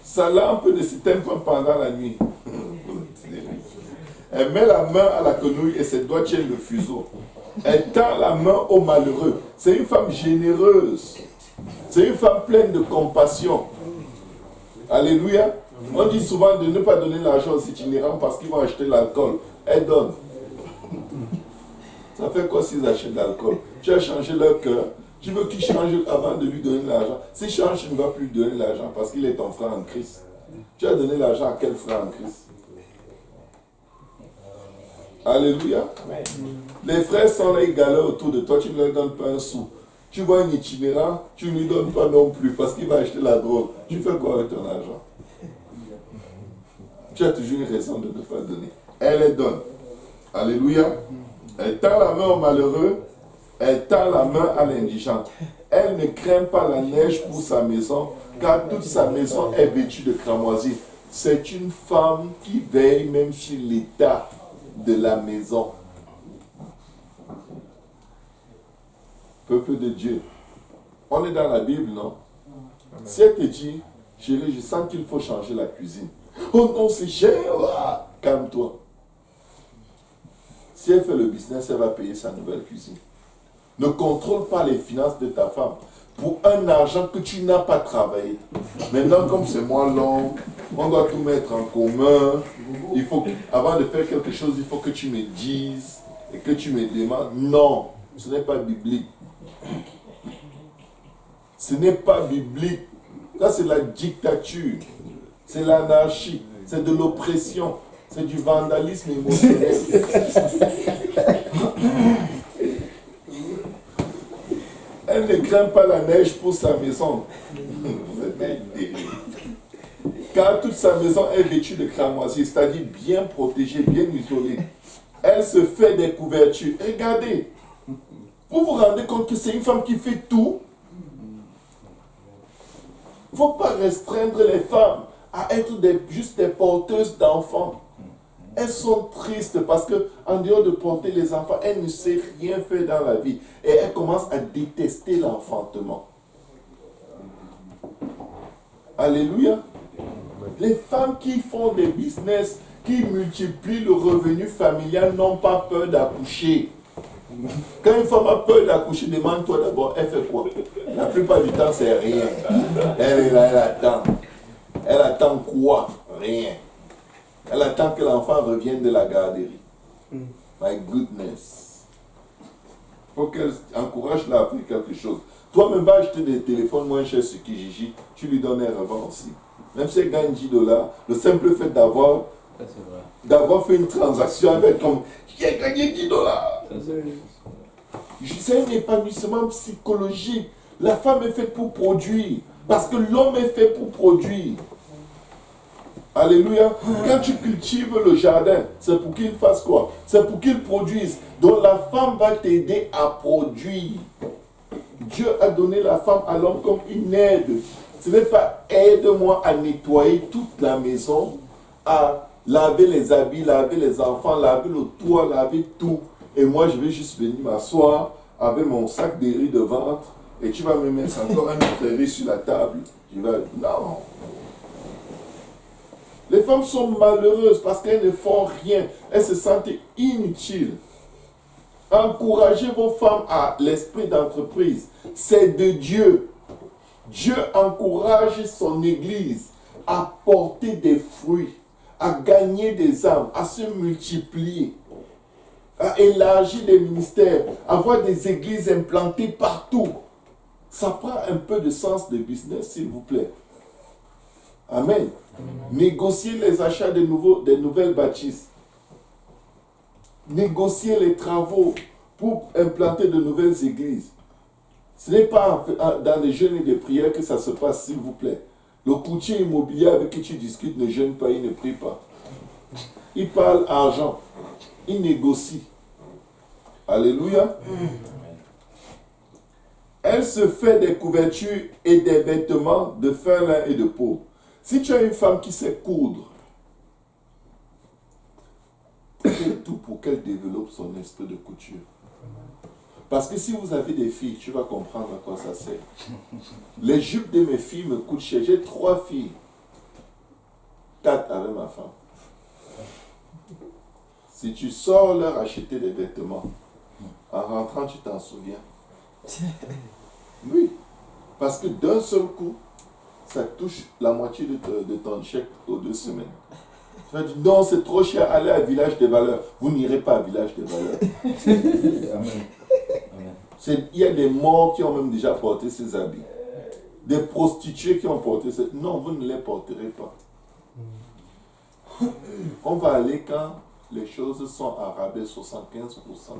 Sa lampe ne s'éteint pas pendant la nuit. Elle met la main à la quenouille et ses doigts tiennent le fuseau. Elle tend la main aux malheureux. C'est une femme généreuse. C'est une femme pleine de compassion. Alléluia. On dit souvent de ne pas donner l'argent aux itinérants parce qu'ils vont acheter l'alcool. Elle donne. Ça fait quoi s'ils achètent de l'alcool? Tu as changé leur cœur. Tu veux qu'ils changent avant de lui donner l'argent. S'il change, tu ne vas plus lui donner l'argent parce qu'il est ton frère en Christ. Tu as donné l'argent à quel frère en Christ? Alléluia. Les frères sont là, ils galèrent autour de toi, tu ne leur donnes pas un sou. Tu vois un itinérant, tu ne lui donnes pas non plus parce qu'il va acheter la drogue. Tu fais quoi avec ton argent? Tu as toujours une raison de ne pas donner. Elle les donne. Alléluia. Elle tend la main au malheureux, elle tend la main à l'indigente. Elle ne craint pas la neige pour sa maison, car toute sa maison est vêtue de cramoisie. C'est une femme qui veille même sur l'état de la maison. Peuple de Dieu, on est dans la Bible, non? Amen. Si elle te dit, chérie, je sens qu'il faut changer la cuisine. Oh non, c'est cher, calme-toi. Si elle fait le business, elle va payer sa nouvelle cuisine. Ne contrôle pas les finances de ta femme pour un argent que tu n'as pas travaillé. Maintenant, comme c'est moins long, on doit tout mettre en commun. Il faut avant de faire quelque chose, il faut que tu me dises et que tu me demandes. Non, ce n'est pas biblique. Ce n'est pas biblique. Là, c'est la dictature. C'est l'anarchie. C'est de l'oppression. C'est du vandalisme émotionnel. Elle ne craint pas la neige pour sa maison. Car toute sa maison est vêtue de cramoisie, c'est-à-dire bien protégée, bien isolée. Elle se fait des couvertures. Regardez. Vous vous rendez compte que c'est une femme qui fait tout? Il ne faut pas restreindre les femmes à être juste des porteuses d'enfants. Elles sont tristes parce qu'en dehors de porter les enfants, elles ne savent rien faire dans la vie. Et elles commencent à détester l'enfantement. Alléluia. Les femmes qui font des business, qui multiplient le revenu familial, n'ont pas peur d'accoucher. Quand une femme a peur d'accoucher, demande-toi d'abord, elle fait quoi? La plupart du temps, c'est rien. Elle est là, elle attend. Elle attend quoi? Rien. Elle attend que l'enfant revienne de la garderie. My goodness. Il faut qu'elle encourage-la à faire quelque chose. Toi-même, va acheter des téléphones moins chers sur Kijiji, tu lui donnes un revend aussi. Même si elle gagne $10, le simple fait d'avoir fait une transaction avec comme qui a gagné $10. C'est un épanouissement psychologique. La femme est faite pour produire. Parce que l'homme est fait pour produire. Alléluia. Quand tu cultives le jardin, c'est pour qu'il fasse quoi? C'est pour qu'il produise. Donc la femme va t'aider à produire. Dieu a donné la femme à l'homme comme une aide. Ce n'est pas aide-moi à nettoyer toute la maison, à laver les habits, laver les enfants, laver le toit, laver tout. Et moi, je vais juste venir m'asseoir avec mon sac de riz de ventre et tu vas me mettre encore un autre riz sur la table. Tu vas... Non. Les femmes sont malheureuses parce qu'elles ne font rien. Elles se sentent inutiles. Encouragez vos femmes à l'esprit d'entreprise. C'est de Dieu. Dieu encourage son Église à porter des fruits, à gagner des âmes, à se multiplier, à élargir les ministères, à avoir des églises implantées partout. Ça prend un peu de sens de business, s'il vous plaît. Amen. Négocier les achats des nouvelles bâtisses. Négocier les travaux pour implanter de nouvelles églises. Ce n'est pas dans les jeûnes et les prières que ça se passe, s'il vous plaît. Le courtier immobilier avec qui tu discutes ne jeûne pas, il ne prie pas. Il parle argent. Il négocie. Alléluia. Elle se fait des couvertures et des vêtements de fin lin et de peau. Si tu as une femme qui sait coudre, fais tout pour qu'elle développe son esprit de couture. Parce que si vous avez des filles, tu vas comprendre à quoi ça sert. Les jupes de mes filles me coûtent cher. J'ai 3 filles. 4 avec ma femme. Si tu sors leur acheter des vêtements, en rentrant, tu t'en souviens. Oui. Parce que d'un seul coup, ça touche la moitié de ton chèque aux 2 semaines. Tu vas dire, non, c'est trop cher, allez à Village des Valeurs. Vous n'irez pas à Village des Valeurs. Il y a des morts qui ont même déjà porté ces habits. Des prostituées qui ont porté ces... Non, vous ne les porterez pas. On va aller quand les choses sont à rabais 75%.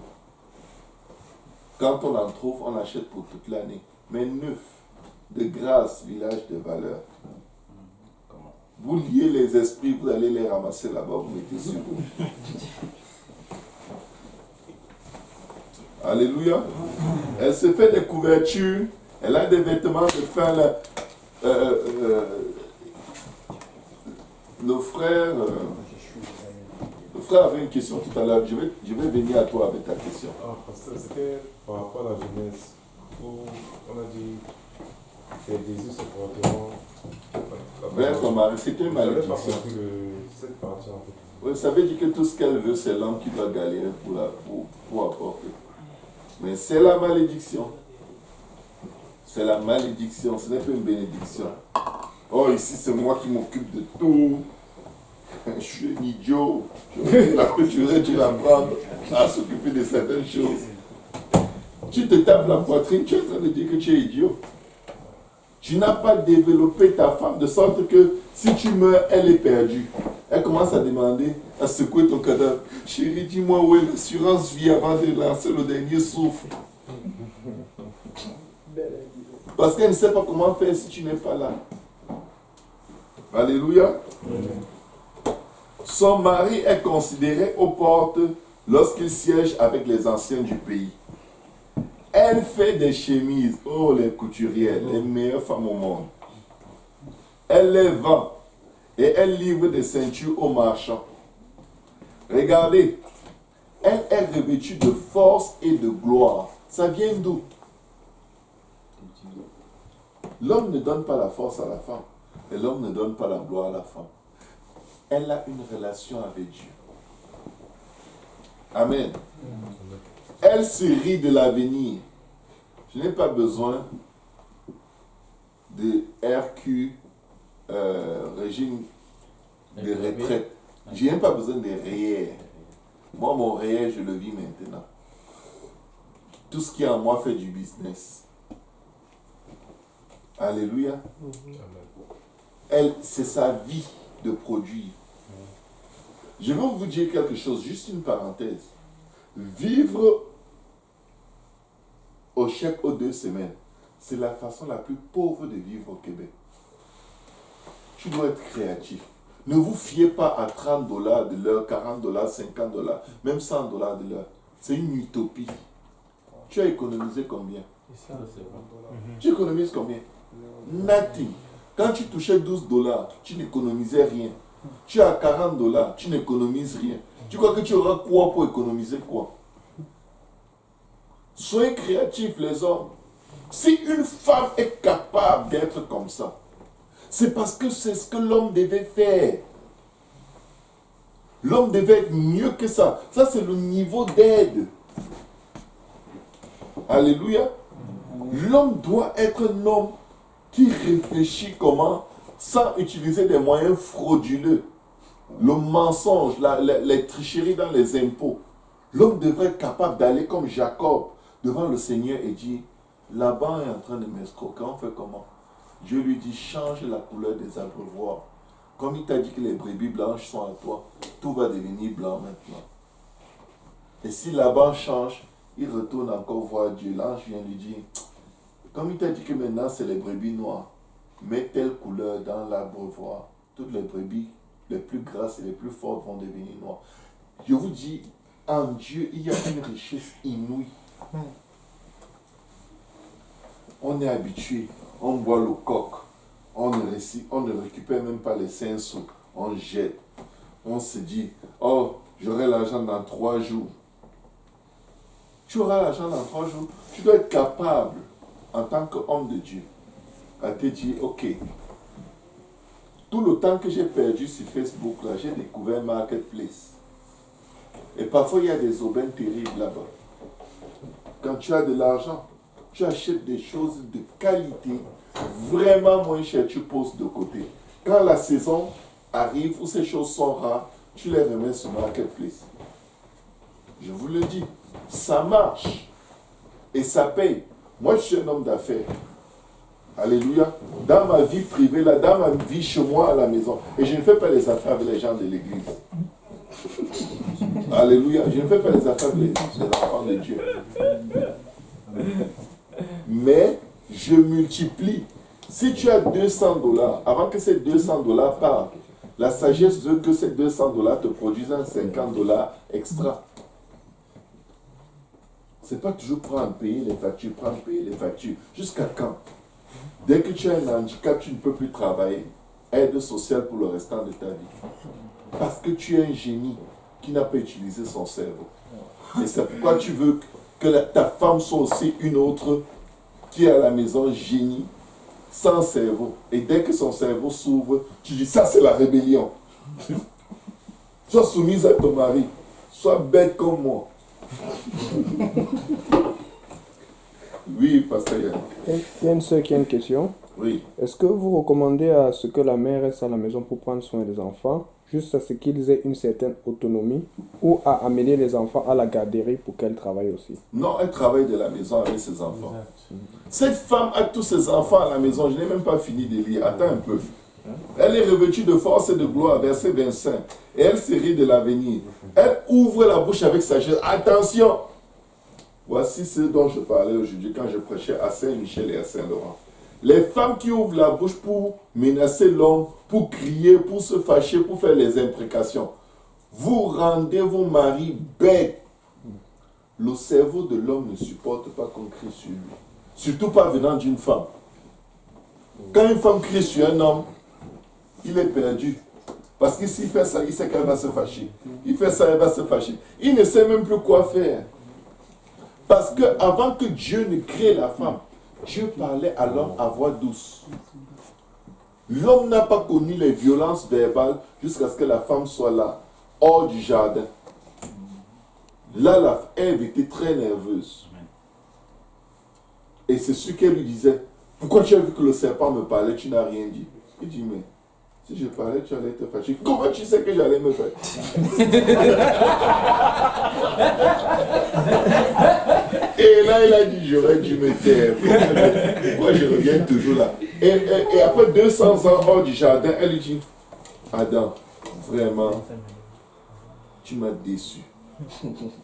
Quand on en trouve, on achète pour toute l'année. Mais neuf, de grâce, Village des Valeurs. Vous liez les esprits, vous allez les ramasser là-bas, vous mettez sur vous. Alléluia. Elle se fait des couvertures, elle a des vêtements de fin lin. Le frère avait une question tout à l'heure. Je vais venir à toi avec ta question. Pasteur, c'était par rapport à la jeunesse, où on a dit tes désirs se porteront vers ton mari. C'était une malédiction. Cette partie en fait. Oui, ça veut dire que tout ce qu'elle veut, c'est l'homme qui doit galérer pour apporter. Mais c'est la malédiction. C'est la malédiction, ce n'est pas une bénédiction. Oh, ici, c'est moi qui m'occupe de tout. Je suis un idiot. Tu aurais dû apprendre à s'occuper de certaines choses. Tu te tapes la poitrine, tu es en train de dire que tu es idiot. Tu n'as pas développé ta femme de sorte que si tu meurs, elle est perdue. Elle commence à demander, à secouer ton cadavre. Chérie, dis-moi où est l'assurance vie avant de lancer le dernier souffle. Parce qu'elle ne sait pas comment faire si tu n'es pas là. Alléluia. Son mari est considéré aux portes lorsqu'il siège avec les anciens du pays. Elle fait des chemises. Oh, les couturières, les meilleures femmes au monde. Elle les vend et elle livre des ceintures aux marchands. Regardez, elle est revêtue de force et de gloire. Ça vient d'où? L'homme ne donne pas la force à la femme et l'homme ne donne pas la gloire à la femme. Elle a une relation avec Dieu. Amen. Elle se rit de l'avenir. Je n'ai pas besoin de RQ, régime de retraite. Je n'ai pas besoin de REER. Moi, mon REER, je le vis maintenant. Tout ce qui est en moi fait du business. Alléluia. Elle, c'est sa vie de produire. Je vais vous dire quelque chose, juste une parenthèse. Vivre au chèque aux 2 semaines, c'est la façon la plus pauvre de vivre au Québec. Tu dois être créatif. Ne vous fiez pas à $30 de l'heure, $40, $50, même $100 de l'heure. C'est une utopie. Tu as économisé combien? Tu économises combien? Nothing. Quand tu touchais $12, tu n'économisais rien. Tu as $40, tu n'économises rien. Tu crois que tu auras quoi pour économiser quoi? Soyez créatifs les hommes. Si une femme est capable d'être comme ça, c'est parce que c'est ce que l'homme devait faire. L'homme devait être mieux que ça. Ça, c'est le niveau d'aide. Alléluia. L'homme doit être un homme qui réfléchit comment, sans utiliser des moyens frauduleux. le mensonge, les tricheries dans les impôts. L'homme devrait être capable d'aller comme Jacob devant le Seigneur et dire, Laban est en train de m'escroquer, on fait comment? Dieu lui dit, change la couleur des abreuvoirs. Comme il t'a dit que les brebis blanches sont à toi, tout va devenir blanc maintenant. Et si Laban change, il retourne encore voir Dieu. L'ange vient lui dire, comme il t'a dit que maintenant c'est les brebis noires, mets telle couleur dans l'abreuvoir. Toutes les brebis les plus grasses et les plus fortes vont devenir noires. Je vous dis, en Dieu, il y a une richesse inouïe. On est habitué, on voit le coq, on ne récupère même pas les 5 sous, on jette. On se dit, oh, j'aurai l'argent dans 3 jours. Tu auras l'argent dans 3 jours. Tu dois être capable, en tant qu'homme de Dieu, à te dire, ok, tout le temps que j'ai perdu sur Facebook, là, j'ai découvert Marketplace. Et parfois, il y a des aubaines terribles là-bas. Quand tu as de l'argent, tu achètes des choses de qualité, vraiment moins chères, tu poses de côté. Quand la saison arrive où ces choses sont rares, tu les remets sur Marketplace. Je vous le dis, ça marche. Et ça paye. Moi, je suis un homme d'affaires. Alléluia. Dans ma vie privée, là, dans ma vie chez moi à la maison. Et je ne fais pas les affaires avec les gens de l'église. Alléluia. Je ne fais pas les affaires avec les enfants de Dieu. Mais je multiplie. Si tu as $200, avant que ces $200 partent, la sagesse veut que ces $200 te produisent un $50 extra. C'est pas toujours prendre payer les factures. Jusqu'à quand? Dès que tu as un handicap, tu ne peux plus travailler. Aide sociale pour le restant de ta vie. Parce que tu es un génie qui n'a pas utilisé son cerveau. Et c'est pourquoi tu veux que ta femme soit aussi une autre qui est à la maison génie, sans cerveau. Et dès que son cerveau s'ouvre, tu dis, ça c'est la rébellion. Sois soumise à ton mari. Sois bête comme moi. Oui, pasteur Yann. Il y a une sœur qui a une question. Oui. Est-ce que vous recommandez à ce que la mère reste à la maison pour prendre soin des enfants, juste à ce qu'ils aient une certaine autonomie, ou à amener les enfants à la garderie pour qu'elle travaille aussi? Non, elle travaille de la maison avec ses enfants. Cette femme a tous ses enfants à la maison. Je n'ai même pas fini de lire. Attends un peu. Elle est revêtue de force et de gloire, verset 25. Et elle se rit de l'avenir. Elle ouvre la bouche avec sagesse. Attention! Voici ce dont je parlais aujourd'hui quand je prêchais à Saint-Michel et à Saint-Laurent. Les femmes qui ouvrent la bouche pour menacer l'homme, pour crier, pour se fâcher, pour faire les imprécations. Vous rendez vos maris bêtes. Le cerveau de l'homme ne supporte pas qu'on crie sur lui. Surtout pas venant d'une femme. Quand une femme crie sur un homme, il est perdu. Parce que s'il fait ça, il sait qu'elle va se fâcher. Il fait ça, elle va se fâcher. Il ne sait même plus quoi faire. Parce que avant que Dieu ne crée la femme, Dieu parlait à l'homme à voix douce. L'homme n'a pas connu les violences verbales jusqu'à ce que la femme soit là, hors du jardin. Là, la Ève était très nerveuse. Et c'est ce qu'elle lui disait. Pourquoi tu as vu que le serpent me parlait, tu n'as rien dit? Il dit, mais si je parlais, tu allais te fâcher. Comment tu sais que j'allais me faire? Et là, il a dit, j'aurais dû me taire. Pourquoi je reviens toujours là? Et après 200 ans hors du jardin, elle lui dit, Adam, vraiment, tu m'as déçu.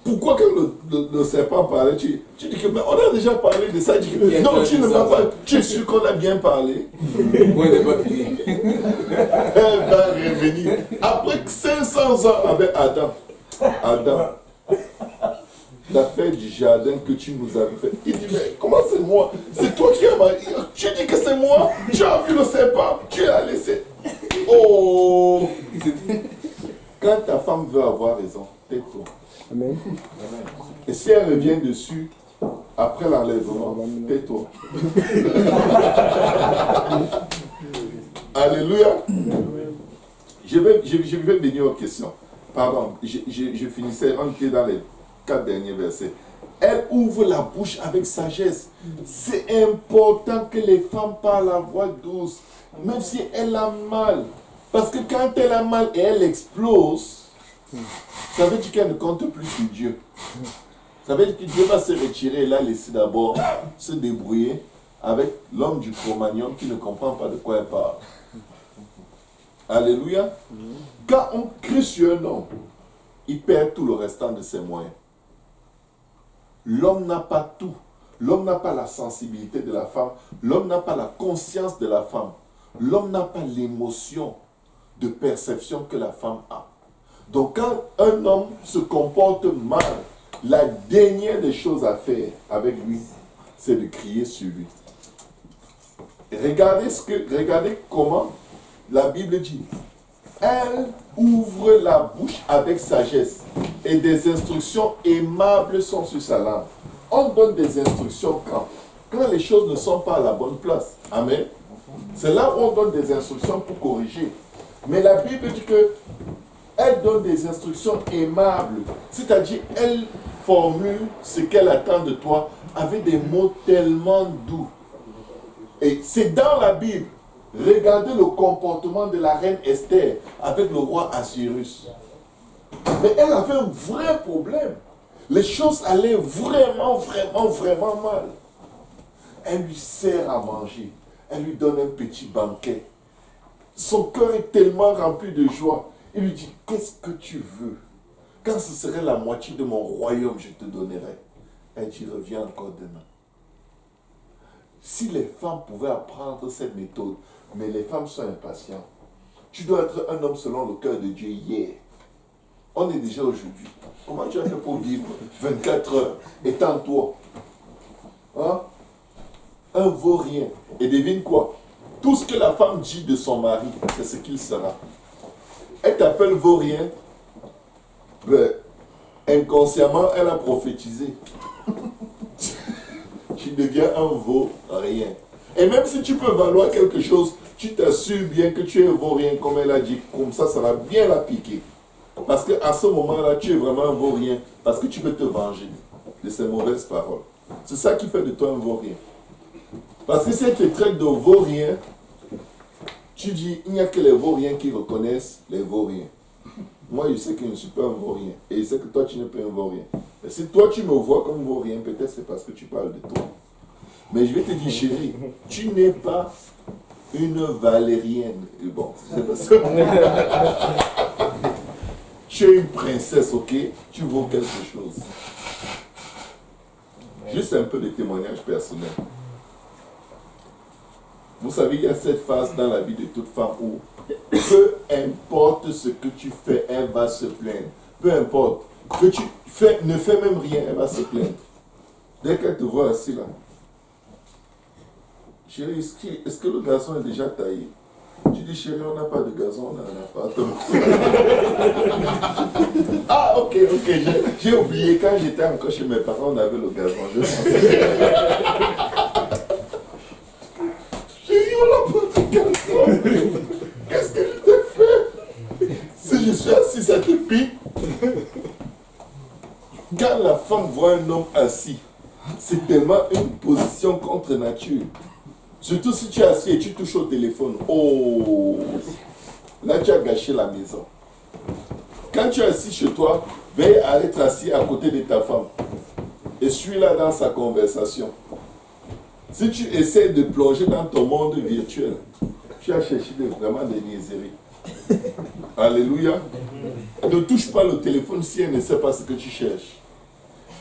Pourquoi quand le serpent parlait, tu dis que mais on a déjà parlé de ça. Non, tu ne m'as pas. Tu es sûr qu'on a bien parlé? Moi, il n'est pas fini. Elle va revenir. Après 500 ans avec Adam. Adam, l'affaire du jardin que tu nous avais fait. Il dit, mais comment c'est moi? C'est toi qui as marié. Tu dis que c'est moi? Tu as vu le serpent? Tu l'as laissé. Oh! Quand ta femme veut avoir raison, tais-toi. Amen. Et si elle revient dessus, après l'enlèvement, tais-toi. Alléluia. Je vais venir aux questions. Pardon, je finissais, on était dans les 4 derniers versets. Elle ouvre la bouche avec sagesse. C'est important que les femmes parlent à voix douce. Même si elle a mal, Parce que quand elle a mal et elle explose, ça veut dire qu'elle ne compte plus sur Dieu. Ça veut dire que Dieu va se retirer et la laisser d'abord se débrouiller avec l'homme du Cro-Magnon qui ne comprend pas de quoi elle parle. Alléluia. Quand on crie sur un homme, il perd tout le restant de ses moyens. L'homme n'a pas tout. L'homme n'a pas la sensibilité de la femme. L'homme n'a pas la conscience de la femme. L'homme n'a pas l'émotion de perception que la femme a. Donc quand un homme se comporte mal, la dernière des choses à faire avec lui, c'est de crier sur lui. Regardez comment la Bible dit. Elle ouvre la bouche avec sagesse et des instructions aimables sont sur sa langue. On donne des instructions quand les choses ne sont pas à la bonne place. Amen. C'est là où on donne des instructions pour corriger. Mais la Bible dit que elle donne des instructions aimables. C'est-à-dire, elle formule ce qu'elle attend de toi avec des mots tellement doux. Et c'est dans la Bible. Regardez le comportement de la reine Esther avec le roi Assyrus. Mais elle avait un vrai problème. Les choses allaient vraiment mal. Elle lui sert à manger. Elle lui donne un petit banquet. Son cœur est tellement rempli de joie. Il lui dit, qu'est-ce que tu veux? Quand ce serait la moitié de mon royaume, je te donnerai. Elle dit, reviens encore demain. Si les femmes pouvaient apprendre cette méthode, mais les femmes sont impatientes. Tu dois être un homme selon le cœur de Dieu hier. On est déjà aujourd'hui. Comment tu as fait pour vivre 24 heures étant toi? Hein? Un vaurien. Et devine quoi? Tout ce que la femme dit de son mari, c'est ce qu'il sera. Elle t'appelle vaurien. Ben, inconsciemment, elle a prophétisé. Tu deviens un vaurien. Et même si tu peux valoir quelque chose, tu t'assures bien que tu es un vaurien, comme elle a dit. Comme ça va bien la piquer. Parce qu'à ce moment-là, tu es vraiment un vaurien. Parce que tu peux te venger de ces mauvaises paroles. C'est ça qui fait de toi un vaurien. Parce que si elle te traite de vaurien, tu dis, il n'y a que les vauriens qui reconnaissent les vauriens. Moi, je sais que je ne suis pas un vaurien. Et je sais que toi, tu n'es pas un vaurien. Et si toi, tu me vois comme vaurien, peut-être c'est parce que tu parles de toi. Mais je vais te dire, chérie, tu n'es pas une valérienne. Et bon, c'est pas ça. Tu es une princesse, ok? Tu vaux quelque chose. Juste un peu de témoignage personnel. Vous savez, il y a cette phase dans la vie de toute femme où peu importe ce que tu fais, elle va se plaindre. Peu importe. Que tu fais, ne fais même rien, elle va se plaindre. Dès qu'elle te voit assis là. Chérie, est-ce que le gazon est déjà taillé? Tu dis, chérie, on n'a pas de gazon, on a un appartement. Ah, ok, j'ai oublié, quand j'étais encore chez mes parents, on avait le gazon. Chérie, on n'a pas de gazon. Qu'est-ce que je t'ai fait? Si je suis assis, ça te pique. Quand la femme voit un homme assis, c'est tellement une position contre nature. Surtout si tu es assis et tu touches au téléphone. Oh! Là, tu as gâché la maison. Quand tu es assis chez toi, veille à être assis à côté de ta femme. Et suis-la dans sa conversation. Si tu essaies de plonger dans ton monde virtuel, tu as cherché vraiment des niaiseries. Alléluia. Ne touche pas le téléphone si elle ne sait pas ce que tu cherches.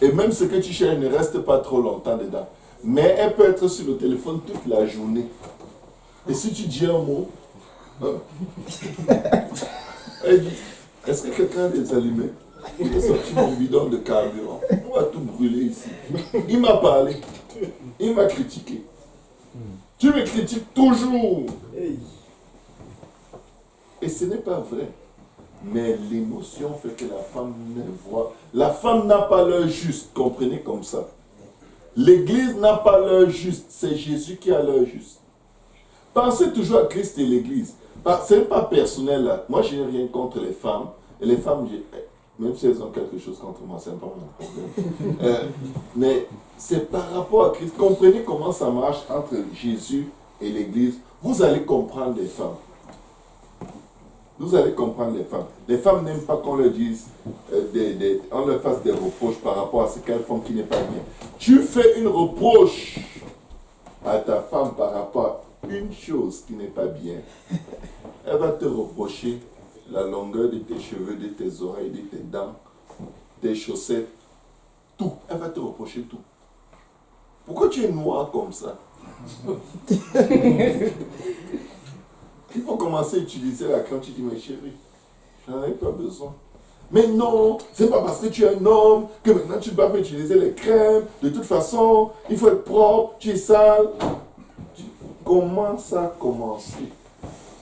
Et même ce que tu cherches ne reste pas trop longtemps dedans. Mais elle peut être sur le téléphone toute la journée. Et si tu dis un mot, elle dit, est-ce que quelqu'un a des allumés? Il est sorti mon bidon de carburant. On va tout brûler ici. Il m'a parlé. Il m'a critiqué. Tu me critiques toujours. Et ce n'est pas vrai. Mais l'émotion fait que la femme ne voit. La femme n'a pas l'heure juste. Comprenez comme ça. L'église n'a pas l'heure juste. C'est Jésus qui a l'heure juste. Pensez toujours à Christ et l'église. Ce n'est pas personnel là. Moi, je n'ai rien contre les femmes. Et les femmes, même si elles ont quelque chose contre moi, c'est pas mon problème. Mais c'est par rapport à Christ. Comprenez comment ça marche entre Jésus et l'église. Vous allez comprendre les femmes. Vous allez comprendre les femmes. Les femmes n'aiment pas qu'on leur dise, on leur fasse des reproches par rapport à ce qu'elles font qui n'est pas bien. Tu fais une reproche à ta femme par rapport à une chose qui n'est pas bien. Elle va te reprocher la longueur de tes cheveux, de tes oreilles, de tes dents, tes chaussettes, tout. Elle va te reprocher tout. Pourquoi tu es noir comme ça? Il faut commencer à utiliser la crème. Tu dis, mais chérie, je n'en ai pas besoin. Mais non, c'est pas parce que tu es un homme que maintenant tu ne vas pas utiliser les crèmes. De toute façon, il faut être propre, tu es sale. Comment ça a commencé?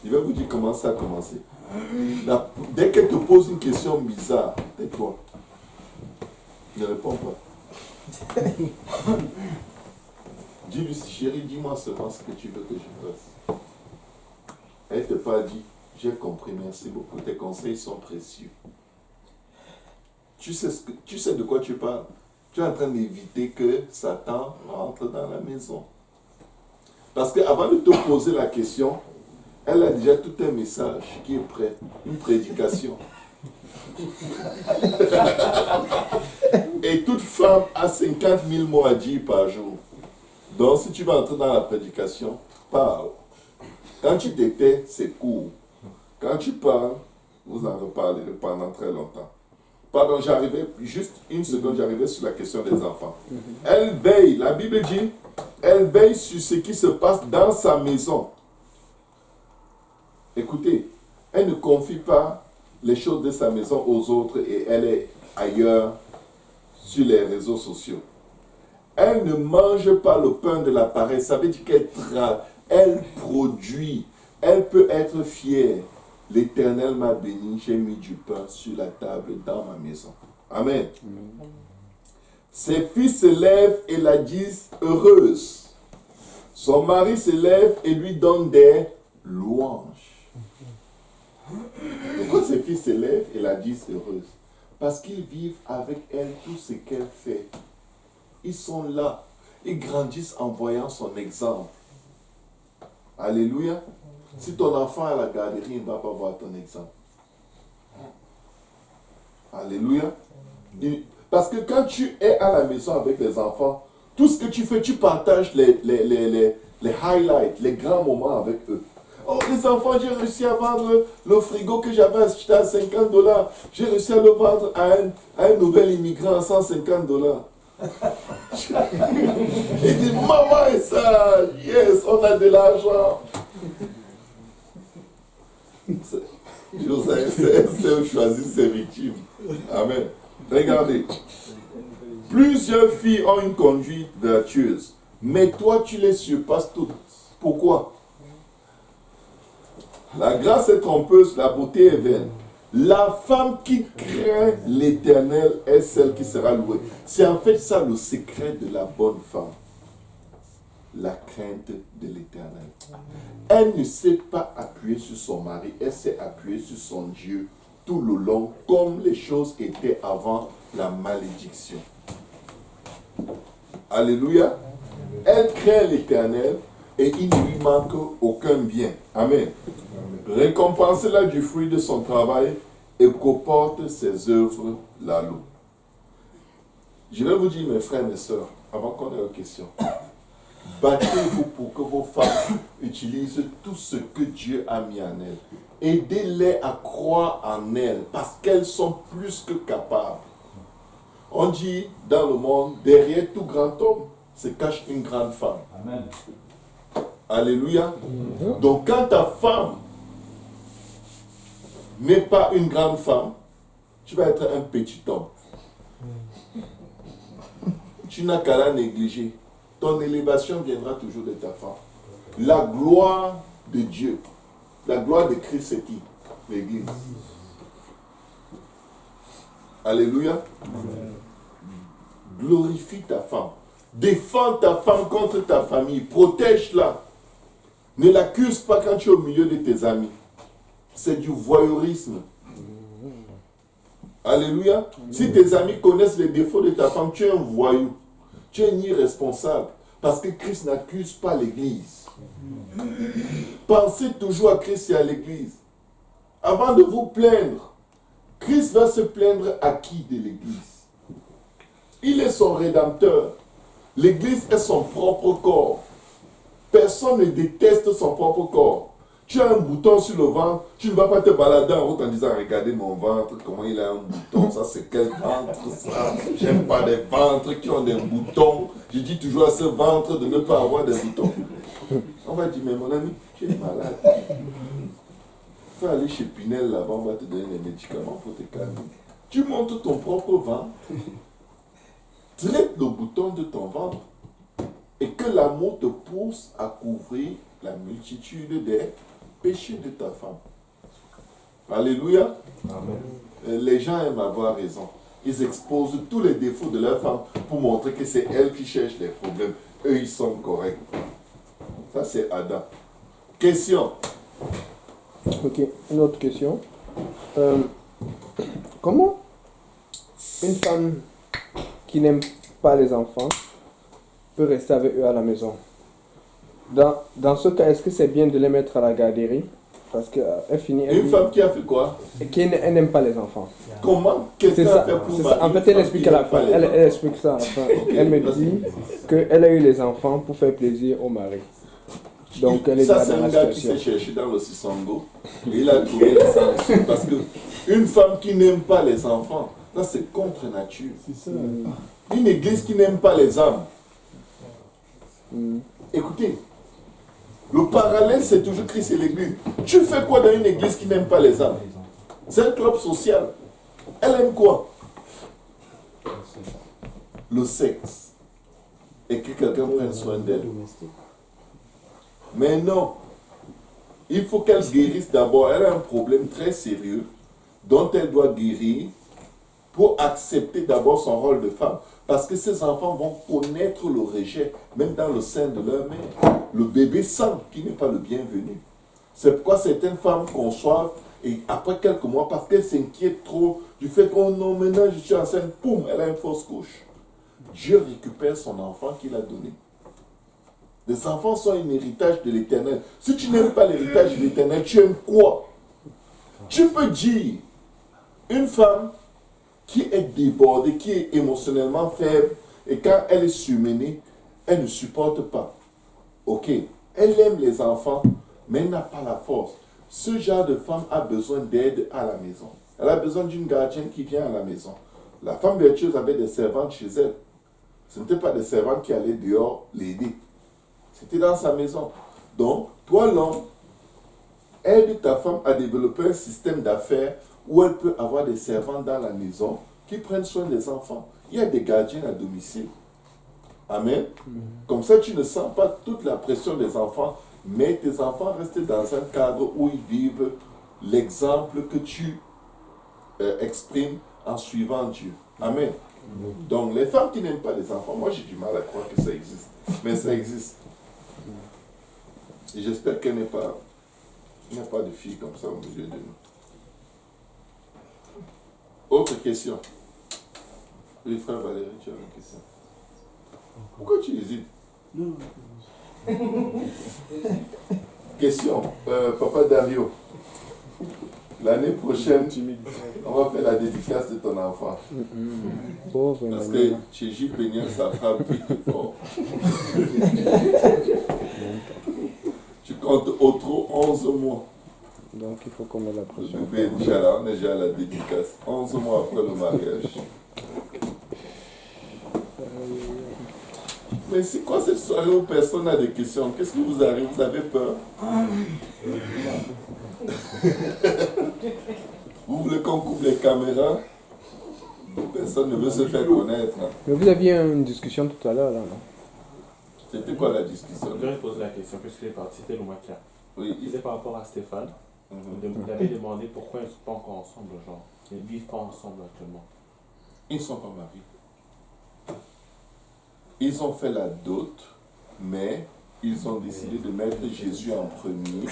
Je vais vous dire comment ça a commencé. Dès qu'elle te pose une question bizarre, tais-toi. Ne réponds pas. Dis-lui, chérie, dis-moi seulement ce que tu veux que je fasse. Elle ne t'a pas dit, j'ai compris, merci beaucoup, tes conseils sont précieux. Tu sais de quoi tu parles. Tu es en train d'éviter que Satan rentre dans la maison. Parce qu'avant de te poser la question, elle a déjà tout un message qui est prêt, une prédication. Et toute femme a 50 000 mots à dire par jour. Donc si tu vas entrer dans la prédication, parle. Quand tu t'étais, c'est court. Quand tu parles, vous en reparlerez pendant très longtemps. Pardon, j'arrivais, juste une seconde, j'arrivais sur la question des enfants. Elle veille, la Bible dit, elle veille sur ce qui se passe dans sa maison. Écoutez, elle ne confie pas les choses de sa maison aux autres et elle est ailleurs sur les réseaux sociaux. Elle ne mange pas le pain de la paresse. Ça veut dire qu'elle produit. Elle peut être fière. L'Éternel m'a béni, j'ai mis du pain sur la table dans ma maison. Amen. Ses fils se lèvent et la disent heureuse. Son mari se lève et lui donne des louanges. Pourquoi ses fils se lèvent et la disent heureuse? Parce qu'ils vivent avec elle tout ce qu'elle fait. Ils sont là. Ils grandissent en voyant son exemple. Alléluia. Si ton enfant est à la garderie, il ne va pas voir ton exemple. Alléluia. Parce que quand tu es à la maison avec les enfants, tout ce que tu fais, tu partages les highlights, les grands moments avec eux. Oh, les enfants, j'ai réussi à vendre le frigo que j'avais acheté à 50 $. J'ai réussi à le vendre à un nouvel immigrant à 150 $. Il dit, maman et ça, yes, on a de l'argent. Joseph sait choisir ses victimes. Amen. Regardez. Plusieurs filles ont une conduite vertueuse, mais toi tu les surpasses toutes. Pourquoi? La grâce est trompeuse, la beauté est vaine. La femme qui craint l'Éternel est celle qui sera louée. C'est en fait ça le secret de la bonne femme. La crainte de l'Éternel. Elle ne s'est pas appuyée sur son mari, elle s'est appuyée sur son Dieu tout le long, comme les choses étaient avant la malédiction. Alléluia. Elle craint l'Éternel et il ne lui manque aucun bien. Amen. Récompensez-la du fruit de son travail et qu'opporte ses œuvres la loue. Je vais vous dire, mes frères et mes sœurs, avant qu'on ait aux questions, battez-vous pour que vos femmes utilisent tout ce que Dieu a mis en elles. Aidez-les à croire en elles parce qu'elles sont plus que capables. On dit dans le monde, derrière tout grand homme se cache une grande femme. Amen. Alléluia. Donc quand ta femme n'est pas une grande femme, tu vas être un petit homme. Tu n'as qu'à la négliger. Ton élévation viendra toujours de ta femme. La gloire de Dieu, la gloire de Christ, c'est qui? L'Église. Alléluia. Amen. Glorifie ta femme. Défends ta femme contre ta famille. Protège-la. Ne l'accuse pas quand tu es au milieu de tes amis. C'est du voyeurisme. Alléluia. Si tes amis connaissent les défauts de ta femme, tu es un voyou. Tu es un irresponsable. Parce que Christ n'accuse pas l'Église. Pensez toujours à Christ et à l'Église. avant de vous plaindre, Christ va se plaindre à qui de l'Église? Il est son rédempteur. L'Église est son propre corps. Personne ne déteste son propre corps. Tu as un bouton sur le ventre, tu ne vas pas te balader en route en disant regardez mon ventre, comment il a un bouton, ça c'est quel ventre ça? J'aime pas les ventres qui ont des boutons. Je dis toujours à ce ventre de ne pas avoir des boutons. On va dire mais mon ami, tu es malade. Tu vas aller chez Pinel là-bas, on va te donner des médicaments pour te calmer. Tu montes ton propre ventre, traite le bouton de ton ventre et que l'amour te pousse à couvrir la multitude des péchés de ta femme. Alléluia. Amen. Les gens aiment avoir raison. Ils exposent tous les défauts de leur femme pour montrer que c'est elle qui cherche les problèmes. Eux, ils sont corrects. Ça, c'est Adam. Question. Ok, une autre question. Comment une femme qui n'aime pas les enfants peut rester avec eux à la maison? Dans ce cas, est-ce que c'est bien de les mettre à la garderie? Parce qu'elle finit... Une femme qui a fait quoi? Elle n'aime pas les enfants. Comment? Qu'est-ce C'est qu'elle ça. a fait pour C'est marier ça. En une fait, elle femme explique qui à la n'aime pas fin. les Elle enfants? explique ça à la fin. Elle me dit qu'elle a eu les enfants pour faire plaisir au mari. Donc elle est Ça, dans c'est un la gars qui situation. s'est cherché dans le Sissango. Et il a trouvé les sanctions. Parce qu'une femme qui n'aime pas les enfants, ça c'est contre nature. C'est ça. Une église qui n'aime pas les âmes. Écoutez, le parallèle c'est toujours Christ et l'église. Tu fais quoi dans une église qui n'aime pas les âmes? C'est un club social. Elle aime quoi? Le sexe. Et que quelqu'un prenne soin d'elle. Mais non. Il faut qu'elle guérisse d'abord. Elle a un problème très sérieux dont elle doit guérir pour accepter d'abord son rôle de femme. Parce que ces enfants vont connaître le rejet, même dans le sein de leur mère. Le bébé sent qu'il n'est pas le bienvenu. C'est pourquoi certaines femmes conçoivent et après quelques mois, parce qu'elles s'inquiètent trop du fait que oh non, maintenant je suis enceinte, poum, elle a une fausse couche. Dieu récupère son enfant qu'il a donné. Les enfants sont un héritage de l'Éternel. Si tu n'aimes pas l'héritage de l'Éternel, tu aimes quoi? Tu peux dire, une femme qui est débordée, qui est émotionnellement faible, et quand elle est surmenée, elle ne supporte pas. Ok, elle aime les enfants, mais elle n'a pas la force. Ce genre de femme a besoin d'aide à la maison. Elle a besoin d'une gardienne qui vient à la maison. La femme vertueuse avait des servantes chez elle. Ce n'était pas des servantes qui allaient dehors l'aider. C'était dans sa maison. Donc, toi l'homme, aide ta femme à développer un système d'affaires où elle peut avoir des servantes dans la maison qui prennent soin des enfants. Il y a des gardiens à domicile. Amen. Comme ça, tu ne sens pas toute la pression des enfants, mais tes enfants restent dans un cadre où ils vivent l'exemple que tu exprimes en suivant Dieu. Amen. Donc, les femmes qui n'aiment pas les enfants, moi j'ai du mal à croire que ça existe. Mais ça existe. Et j'espère qu'il n'y a pas de filles comme ça au milieu de nous. Autre question. Oui, frère Valérie, tu as une question. Pourquoi tu hésites? Non. Question. Papa Dario. L'année prochaine, on va faire la dédicace de ton enfant. Pauvre Parce Emmanuel. que chez J. Péniel, sa femme est fort. Tu comptes au trop 11 mois. Donc il faut qu'on mette la Le pression. bébé est déjà là, on est déjà à la dédicace. 11 mois après le mariage. Mais c'est quoi cette soirée où personne n'a des questions? Qu'est-ce qui vous arrive? Vous avez peur? Vous voulez qu'on coupe les caméras? Personne ne veut se faire connaître. Hein. Mais vous aviez une discussion tout à l'heure là, non? C'était quoi la discussion? Je voudrais poser la question, puisqu'il est parti, c'était le Makia. Oui. C'était par rapport à Stéphane. Mhm. Vous avez demandé pourquoi ils ne sont pas encore ensemble, genre. Ils ne vivent pas ensemble actuellement. Ils ne sont pas mariés. Ils ont fait la dot, mais ils ont décidé de mettre Jésus en premier.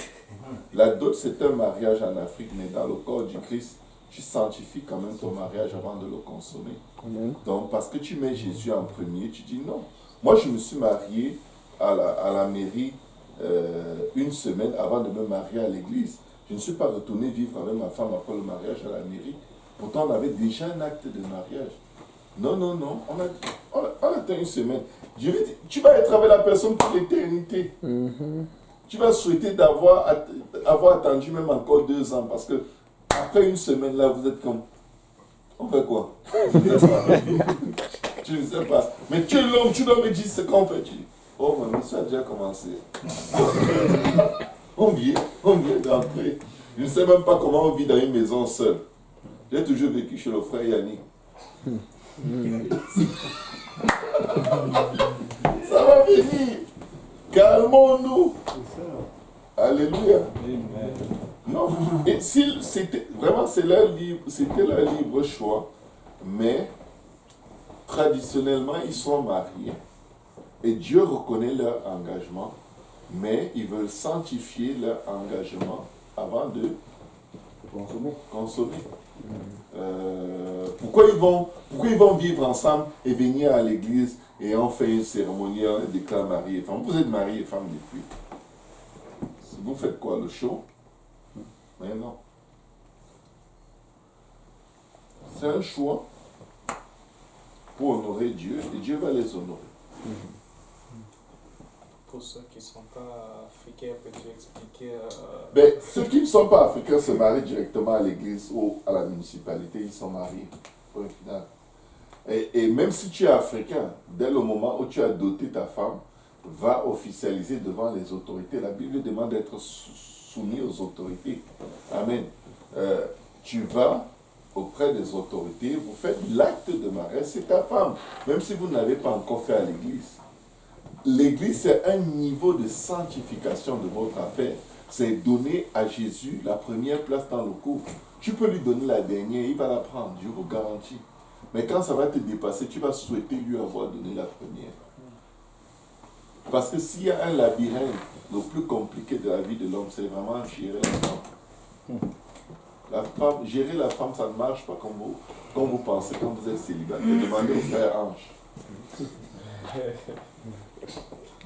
La dot, c'est un mariage en Afrique, mais dans le corps du Christ, tu sanctifies quand même ton mariage avant de le consommer. Amen. Donc, parce que tu mets Jésus en premier, tu dis non. Moi, je me suis marié à la mairie une semaine avant de me marier à l'église. Je ne suis pas retourné vivre avec ma femme après le mariage à la mairie. Pourtant, on avait déjà un acte de mariage. Non, non, non. On attend une semaine. Je vais dire, tu vas être avec la personne pour l'éternité. Tu vas souhaiter avoir attendu même encore 2 ans. Parce que après une semaine, là, vous êtes comme... On fait quoi? Je ne sais pas. Tu ne sais pas. Mais tu es l'homme, tu dois me dire ce qu'on fait. Tu dis, oh, mais ça a déjà commencé. On vient d'entrer. Je ne sais même pas comment on vit dans une maison seule. J'ai toujours vécu chez le frère Yannick. Ça va venir. Calmons-nous. Alléluia. Non. Et c'était vraiment, c'était leur libre choix. Mais traditionnellement, ils sont mariés. Et Dieu reconnaît leur engagement. Mais ils veulent sanctifier leur engagement avant de consommer. Pourquoi ils vont vivre ensemble et venir à l'église et on fait une cérémonie, on déclare marié et femme? Vous êtes marié et femme depuis. Vous faites quoi, le show? Mais non. C'est un choix pour honorer Dieu et Dieu va les honorer. Pour ceux qui ne sont pas africains, peux-tu expliquer Ben, ceux qui ne sont pas africains se marient directement à l'église ou à la municipalité, ils sont mariés. Au final. Et même si tu es africain, dès le moment où tu as doté ta femme, va officialiser devant les autorités. La Bible demande d'être soumis aux autorités. Amen. Tu vas auprès des autorités, vous faites l'acte de mariage, c'est ta femme, même si vous ne l'avez pas encore fait à l'église. L'église, c'est un niveau de sanctification de votre affaire. C'est donner à Jésus la première place dans le couple. Tu peux lui donner la dernière, il va la prendre, je vous garantis. Mais quand ça va te dépasser, tu vas souhaiter lui avoir donné la première. Parce que s'il y a un labyrinthe, le plus compliqué de la vie de l'homme, c'est vraiment gérer la femme. Gérer la femme, ça ne marche pas comme vous pensez quand vous êtes célibataire. Demandez au frère Ange.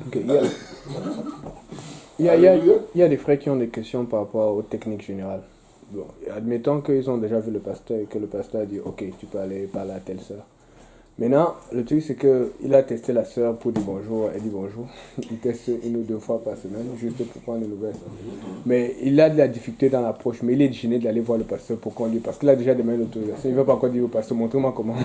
Okay. Il y a des frères qui ont des questions par rapport aux techniques générales. Bon, admettons qu'ils ont déjà vu le pasteur et que le pasteur a dit ok, tu peux aller parler à telle sœur. Maintenant, le truc c'est qu'il a testé la sœur pour dire bonjour, elle dit bonjour. Il teste 1 ou 2 fois par semaine juste pour prendre des nouvelles. Mais il a de la difficulté dans l'approche, mais il est gêné d'aller voir le pasteur pour qu'on lui, parce qu'il a déjà demandé l'autorisation. Il ne veut pas encore dire au pasteur, montre-moi comment.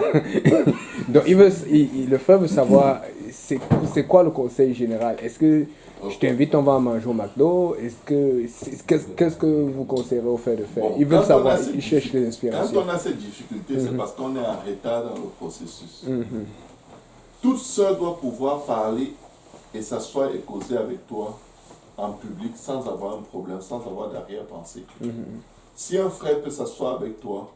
Donc le frère veut savoir c'est quoi le conseil général. Est-ce que je t'invite, on va manger au McDo? Qu'est-ce que vous conseillerez au frère de faire? Bon, il veut savoir, il cherche les inspirations. Quand on a cette difficulté, c'est parce qu'on est en retard dans le processus. Toute sœur doit pouvoir parler et s'asseoir et causer avec toi en public sans avoir un problème, sans avoir d'arrière-pensée. Si un frère peut s'asseoir avec toi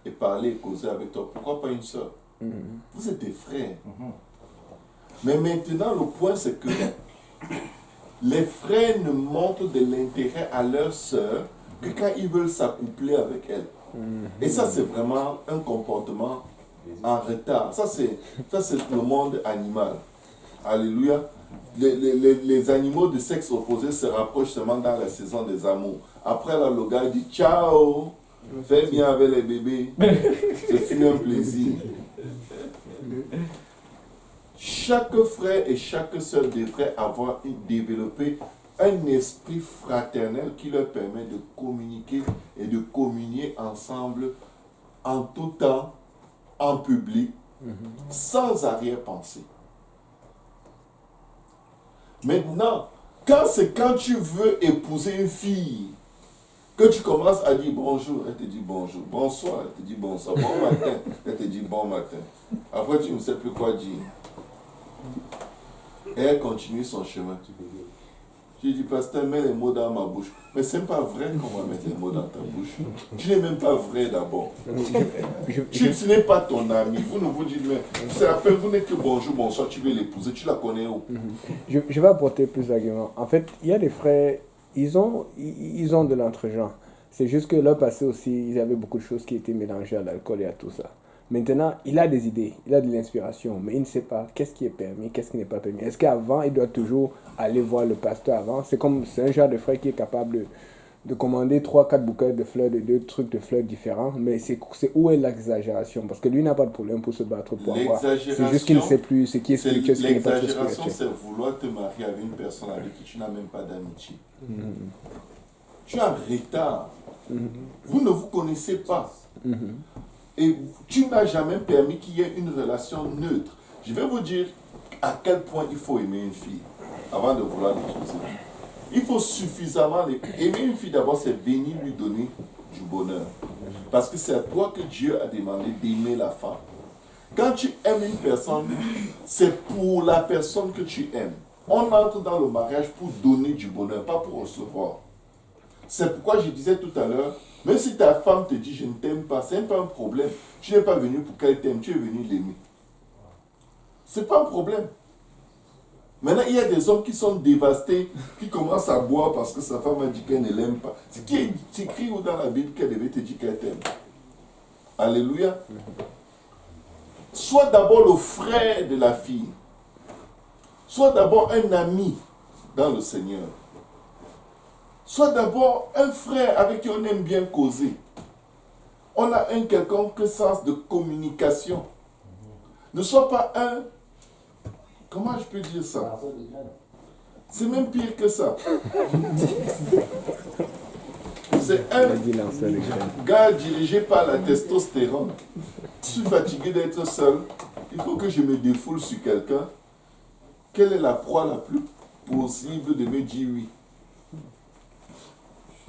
et parler et causer avec toi, pourquoi pas une sœur? Vous êtes des frères. Mais maintenant, le point, c'est que les frères ne montrent de l'intérêt à leur sœur que quand ils veulent s'accoupler avec elle. Et ça, c'est vraiment un comportement en retard. Ça, c'est le monde animal. Alléluia. Les animaux de sexe opposé se rapprochent seulement dans la saison des amours. Après, là, le gars dit ciao, fais bien avec les bébés. Ce fut un plaisir. Chaque frère et chaque sœur devrait avoir développé un esprit fraternel qui leur permet de communiquer et de communier ensemble en tout temps, en public, sans arrière-pensée. Maintenant, quand tu veux épouser une fille, que tu commences à dire bonjour, elle te dit bonjour, bonsoir, elle te dit bonsoir, bon matin, elle te dit bon matin. Après, tu ne sais plus quoi dire. Et elle continue son chemin. Tu dis, pasteur, mets les mots dans ma bouche. Mais ce n'est pas vrai qu'on va mettre les mots dans ta bouche. Tu n'es même pas vrai d'abord. Ce n'est pas ton ami. Vous ne vous dites, mais c'est la peine, vous n'êtes que bonjour, bonsoir, tu veux l'épouser, tu la connais où? Je vais apporter plus d'arguments. En fait, il y a des frères, ils ont de l'entre-gens. C'est juste que leur passé aussi, ils avaient beaucoup de choses qui étaient mélangées à l'alcool et à tout ça. Maintenant, il a des idées, il a de l'inspiration, mais il ne sait pas qu'est-ce qui est permis, qu'est-ce qui n'est pas permis. Est-ce qu'avant, il doit toujours aller voir le pasteur avant? C'est un genre de frère qui est capable de commander 3-4 bouquets de fleurs, de 2 trucs de fleurs différents, mais c'est où est l'exagération? Parce que lui n'a pas de problème pour se battre pour avoir. C'est juste qu'il ne sait plus ce qui est spirituel, ce qui n'est pas très L'exagération, spirituel. c'est vouloir te marier avec une personne avec qui tu n'as même pas d'amitié. Tu es en retard. Vous ne vous connaissez pas. Et tu n'as jamais permis qu'il y ait une relation neutre. Je vais vous dire à quel point il faut aimer une fille avant de vouloir l'épouser. Il faut suffisamment aimer une fille d'abord, c'est venir lui donner du bonheur. Parce que c'est à toi que Dieu a demandé d'aimer la femme. Quand tu aimes une personne, c'est pour la personne que tu aimes. On entre dans le mariage pour donner du bonheur, pas pour recevoir. C'est pourquoi je disais tout à l'heure, même si ta femme te dit je ne t'aime pas, c'est pas un problème. Tu n'es pas venu pour qu'elle t'aime, tu es venu l'aimer. C'est pas un problème. Maintenant, il y a des hommes qui sont dévastés, qui commencent à boire parce que sa femme a dit qu'elle ne l'aime pas. C'est qui est écrit dans la Bible qu'elle devait te dire qu'elle t'aime. Alléluia. Sois d'abord le frère de la fille. Sois d'abord un ami dans le Seigneur. Sois d'abord un frère avec qui on aime bien causer. On a un quelconque sens de communication. Ne sois pas un... Comment je peux dire ça? C'est même pire que ça. C'est un gars dirigé par la testostérone. Je suis fatigué d'être seul. Il faut que je me défoule sur quelqu'un. Quelle est la proie la plus possible de me dire oui?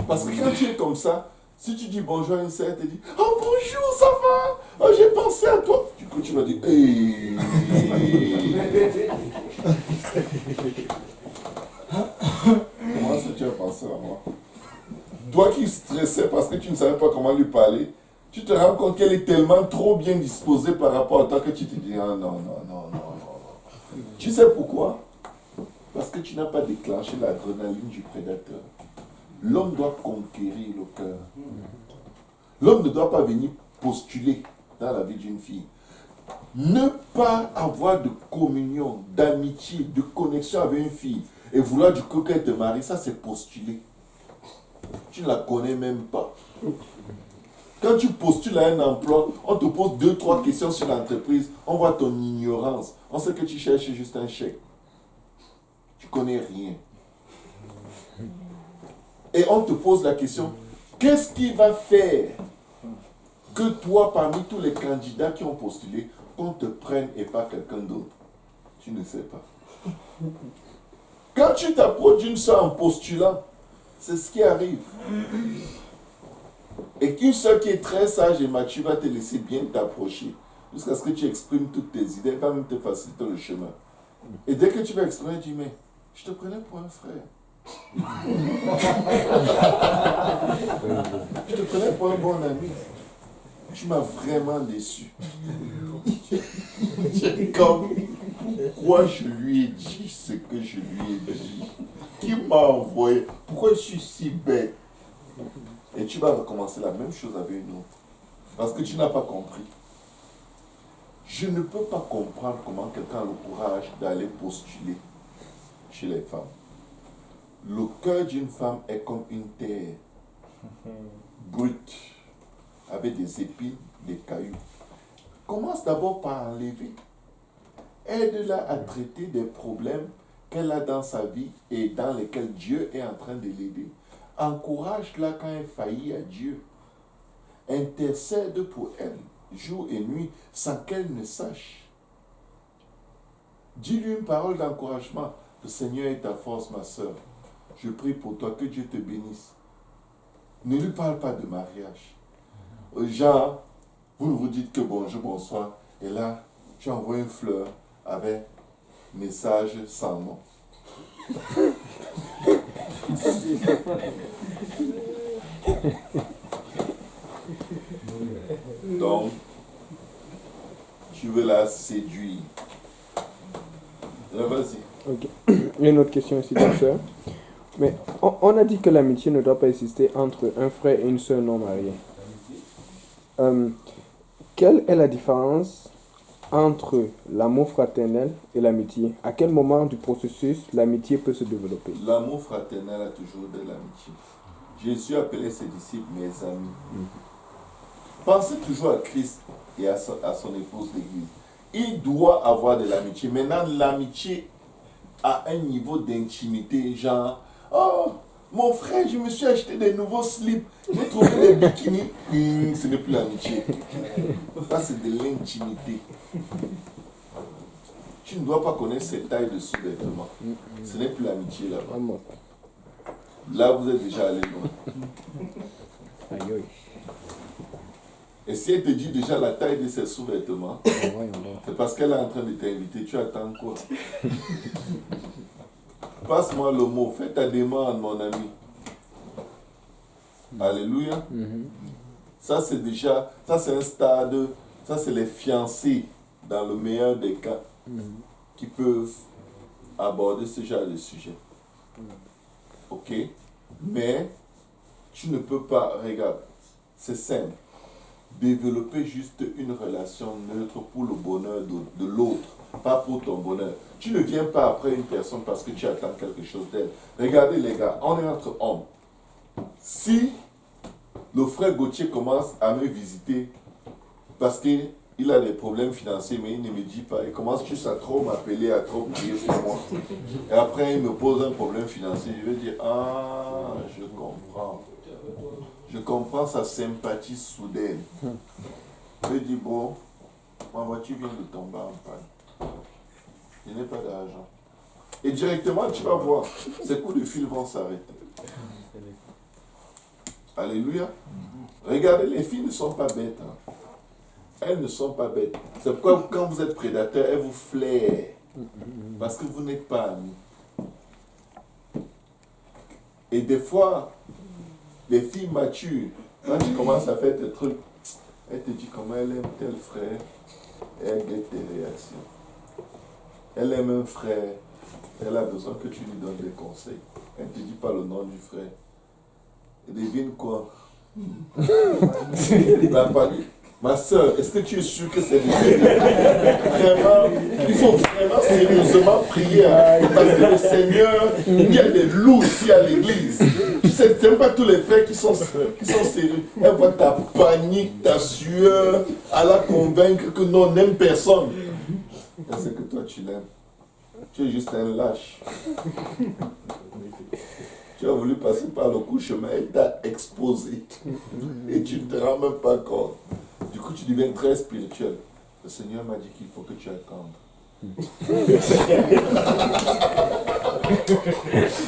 Parce que quand tu es comme ça, si tu dis bonjour à une sœur, elle te dit « Oh bonjour, ça va? Oh j'ai pensé à toi. » Du coup tu vas dire « Hey !» Comment ça tu as pensé à moi? Toi qui stressais parce que tu ne savais pas comment lui parler, tu te rends compte qu'elle est tellement trop bien disposée par rapport à toi que tu te dis « Ah non, non, non, non, non. » Tu sais pourquoi? Parce que tu n'as pas déclenché l'adrénaline du prédateur. L'homme doit conquérir le cœur. L'homme ne doit pas venir postuler dans la vie d'une fille. Ne pas avoir de communion, d'amitié, de connexion avec une fille et vouloir du coup qu'elle te marie, ça c'est postuler. Tu ne la connais même pas. Quand tu postules à un emploi, on te pose 2-3 questions sur l'entreprise, on voit ton ignorance. On sait que tu cherches juste un chèque. Tu connais rien. Et on te pose la question, qu'est-ce qui va faire que toi, parmi tous les candidats qui ont postulé, qu'on te prenne et pas quelqu'un d'autre? Tu ne sais pas. Quand tu t'approches d'une soeur en postulant, c'est ce qui arrive. Et qu'une soeur qui est très sage et mature va te laisser bien t'approcher, jusqu'à ce que tu exprimes toutes tes idées, elle va même te faciliter le chemin. Et dès que tu vas exprimer, tu dis, mais je te prenais pour un frère. Je te prenais pour un bon ami. Tu m'as vraiment déçu. Comme, pourquoi je lui ai dit ce que je lui ai dit? Qui m'a envoyé? Pourquoi je suis si bête? Et tu vas recommencer la même chose avec une autre. Parce que tu n'as pas compris. Je ne peux pas comprendre comment quelqu'un a le courage d'aller postuler chez les femmes. Le cœur d'une femme est comme une terre brute, avec des épines, des cailloux. Commence d'abord par enlever. Aide-la à traiter des problèmes qu'elle a dans sa vie et dans lesquels Dieu est en train de l'aider. Encourage-la quand elle faillit à Dieu. Intercède pour elle, jour et nuit, sans qu'elle ne sache. Dis-lui une parole d'encouragement. Le Seigneur est ta force, ma soeur. Je prie pour toi, que Dieu te bénisse. Ne lui parle pas de mariage. Genre, vous vous dites que bonjour, bonsoir, et là, tu envoies une fleur avec message sans nom. Donc, tu veux la séduire. Là, vas-y. Ok. Une autre question ici, ma soeur. Mais on a dit que l'amitié ne doit pas exister entre un frère et une soeur non mariée. Quelle est la différence entre l'amour fraternel et l'amitié? À quel moment du processus l'amitié peut se développer? L'amour fraternel a toujours de l'amitié. Jésus appelait ses disciples mes amis. Pensez toujours à Christ et à son épouse l'Église. Il doit avoir de l'amitié. Maintenant, l'amitié a un niveau d'intimité, genre, oh, mon frère, je me suis acheté des nouveaux slips, j'ai trouvé des bikinis. Ce n'est plus l'amitié. Ça, c'est de l'intimité. Tu ne dois pas connaître ses tailles de sous-vêtements. Ce n'est plus l'amitié là-bas. Là, vous êtes déjà allé loin. Aïe, aïe. Et si elle te dit déjà la taille de ses sous-vêtements, c'est parce qu'elle est en train de t'inviter. Tu attends quoi? Passe-moi le mot. Fais ta demande, mon ami. Alléluia. Ça, c'est déjà, ça, c'est un stade, ça, c'est les fiancés, dans le meilleur des cas, qui peuvent aborder ce genre de sujet. Ok? Mais, tu ne peux pas, regarde, c'est simple. Développer juste une relation neutre pour le bonheur de l'autre, pas pour ton bonheur. Tu ne viens pas après une personne parce que tu attends quelque chose d'elle. Regardez les gars, on est entre hommes. Si le frère Gauthier commence à me visiter parce qu'il a des problèmes financiers, mais il ne me dit pas, il commence juste à trop m'appeler, à trop prier pour moi. Et après, il me pose un problème financier, je vais dire, ah, je comprends. Je comprends sa sympathie soudaine. Je dis, bon, ma voiture vient de tomber en panne. Je n'ai pas d'argent. Et directement, tu vas voir, ces coups de fil vont s'arrêter. Alléluia. Regardez, les filles ne sont pas bêtes. Hein. Elles ne sont pas bêtes. C'est pourquoi quand vous êtes prédateur, elles vous flairent. Parce que vous n'êtes pas amis. Et des fois, les filles matures, quand tu commences à faire tes trucs, elle te dit comment elle aime tel frère, et elle guette tes réactions. Elle aime un frère, elle a besoin que tu lui donnes des conseils. Elle ne te dit pas le nom du frère. Et devine quoi? Ma soeur, est-ce que tu es sûr que c'est vraiment, il faut vraiment sérieusement prier, hein, parce que le Seigneur, il y a des loups ici à l'église. Tu sais, c'est pas tous les frères qui sont sérieux. Elle voit ta panique, ta sueur, à la convaincre que non, on n'aime personne. C'est que toi tu l'aimes. Tu es juste un lâche. Tu as voulu passer par le coup chemin, elle t'a exposé. Et tu ne te rends même pas compte. Du coup, tu deviens très spirituel. Le Seigneur m'a dit qu'il faut que tu attendes.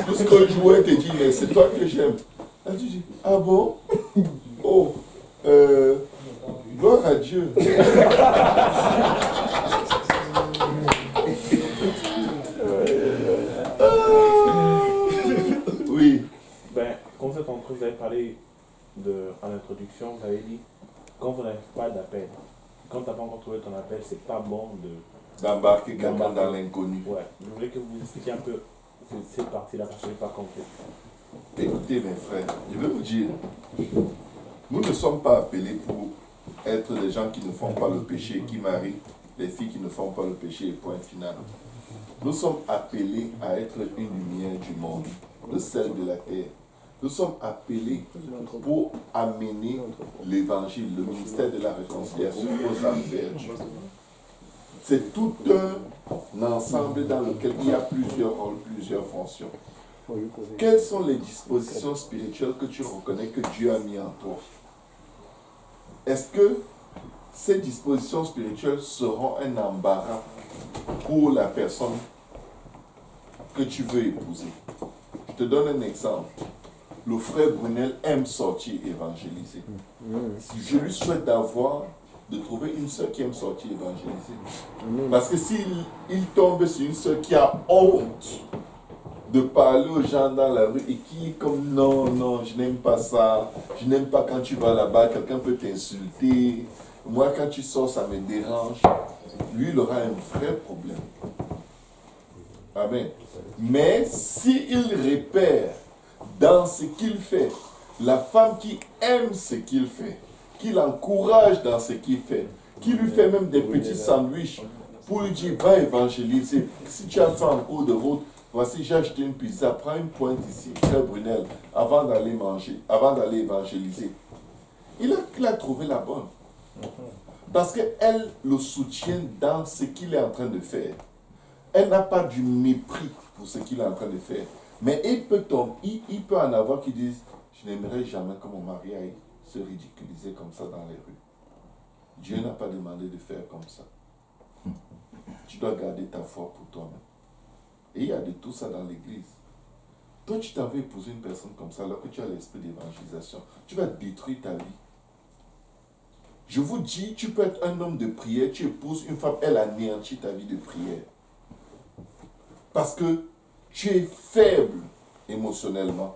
Tout ce que je jouais te dit, mais c'est toi que j'aime. Elle dit, ah bon? Oh, gloire à Dieu. Oui. Ben, comme cette entreprise, vous avez parlé en introduction, vous avez dit, quand vous n'avez pas d'appel, quand tu n'as pas encore trouvé ton appel, c'est pas bon d'embarquer quelqu'un dans l'inconnu. Ouais, je voulais que vous expliquiez un peu cette partie-là, parce que je n'ai pas compris. Écoutez mes frères, je vais vous dire, nous ne sommes pas appelés pour être des gens qui ne font pas le péché, qui marient les filles qui ne font pas le péché, et point final. Nous sommes appelés à être une lumière du monde, le sel de la terre. Nous sommes appelés pour amener l'évangile, le ministère de la réconciliation aux âmes perdues. C'est tout un ensemble dans lequel il y a plusieurs rôles, plusieurs fonctions. Quelles sont les dispositions spirituelles que tu reconnais que Dieu a mis en toi? Est-ce que ces dispositions spirituelles seront un embarras pour la personne que tu veux épouser? Je te donne un exemple. Le frère Brunel aime sortir évangéliser. Je lui souhaite de trouver une sœur qui aime sortir évangéliser. Parce que s'il tombe sur une sœur qui a honte de parler aux gens dans la rue et qui est comme non, je n'aime pas ça, je n'aime pas quand tu vas là-bas, quelqu'un peut t'insulter, moi quand tu sors ça me dérange, lui il aura un vrai problème. Amen. Mais s'il repère dans ce qu'il fait, la femme qui aime ce qu'il fait, qui l'encourage dans ce qu'il fait, qui lui fait même des petits sandwichs pour lui dire va évangéliser. Si tu as fait en cours de route, voici, j'ai acheté une pizza, prends une pointe ici, frère Brunel, avant d'aller manger, avant d'aller évangéliser. Il a trouvé la bonne. Parce qu'elle le soutient dans ce qu'il est en train de faire. Elle n'a pas du mépris pour ce qu'il est en train de faire. Mais il peut en avoir qui disent, je n'aimerais jamais que mon mari aille se ridiculiser comme ça dans les rues. Dieu n'a pas demandé de faire comme ça. Tu dois garder ta foi pour toi-même. Et il y a de tout ça dans l'église. Toi, tu t'en veux épouser une personne comme ça, alors que tu as l'esprit d'évangélisation. Tu vas détruire ta vie. Je vous dis, tu peux être un homme de prière, tu épouses une femme, elle anéantit ta vie de prière. Parce que tu es faible émotionnellement.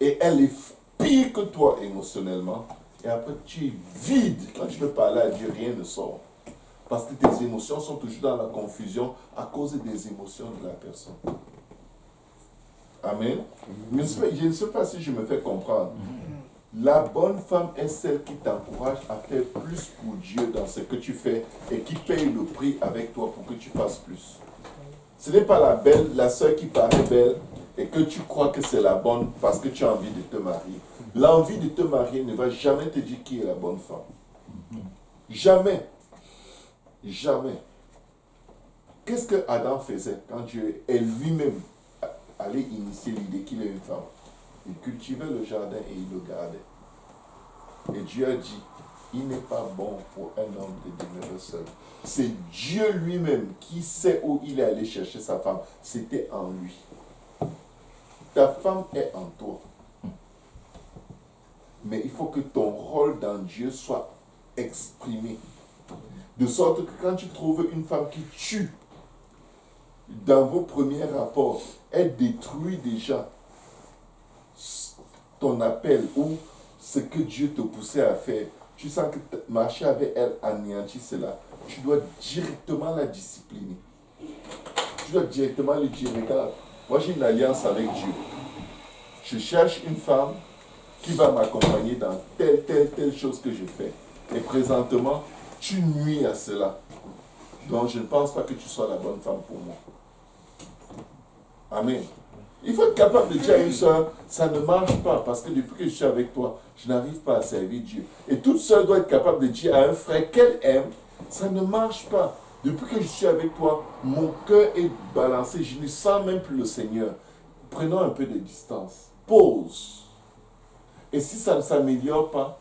Et elle est pire que toi émotionnellement. Et après, tu es vide. Quand tu veux parler à Dieu, rien ne sort. Parce que tes émotions sont toujours dans la confusion à cause des émotions de la personne. Amen. Je ne sais pas si je me fais comprendre. La bonne femme est celle qui t'encourage à faire plus pour Dieu dans ce que tu fais et qui paye le prix avec toi pour que tu fasses plus. Ce n'est pas la sœur qui paraît belle et que tu crois que c'est la bonne parce que tu as envie de te marier. L'envie de te marier ne va jamais te dire qui est la bonne femme. Jamais. Jamais. Qu'est-ce que Adam faisait quand Dieu est lui-même allé initier l'idée qu'il est une femme? Il cultivait le jardin et il le gardait. Et Dieu a dit, il n'est pas bon pour un homme de demeurer seul. C'est Dieu lui-même qui sait où il est allé chercher sa femme. C'était en lui. Ta femme est en toi. Mais il faut que ton rôle dans Dieu soit exprimé. De sorte que quand tu trouves une femme qui tue, dans vos premiers rapports, elle détruit déjà ton appel ou ce que Dieu te poussait à faire. Tu sens que marcher avec elle anéantit cela. Tu dois directement la discipliner. Tu dois directement lui dire, regarde, moi j'ai une alliance avec Dieu. Je cherche une femme qui va m'accompagner dans telle chose que je fais. Et présentement, tu nuis à cela. Donc je ne pense pas que tu sois la bonne femme pour moi. Amen. Il faut être capable de dire à une soeur, ça ne marche pas parce que depuis que je suis avec toi, je n'arrive pas à servir Dieu. Et toute soeur doit être capable de dire à un frère qu'elle aime, ça ne marche pas. Depuis que je suis avec toi, mon cœur est balancé, je ne sens même plus le Seigneur. Prenons un peu de distance. Pause. Et si ça ne s'améliore pas,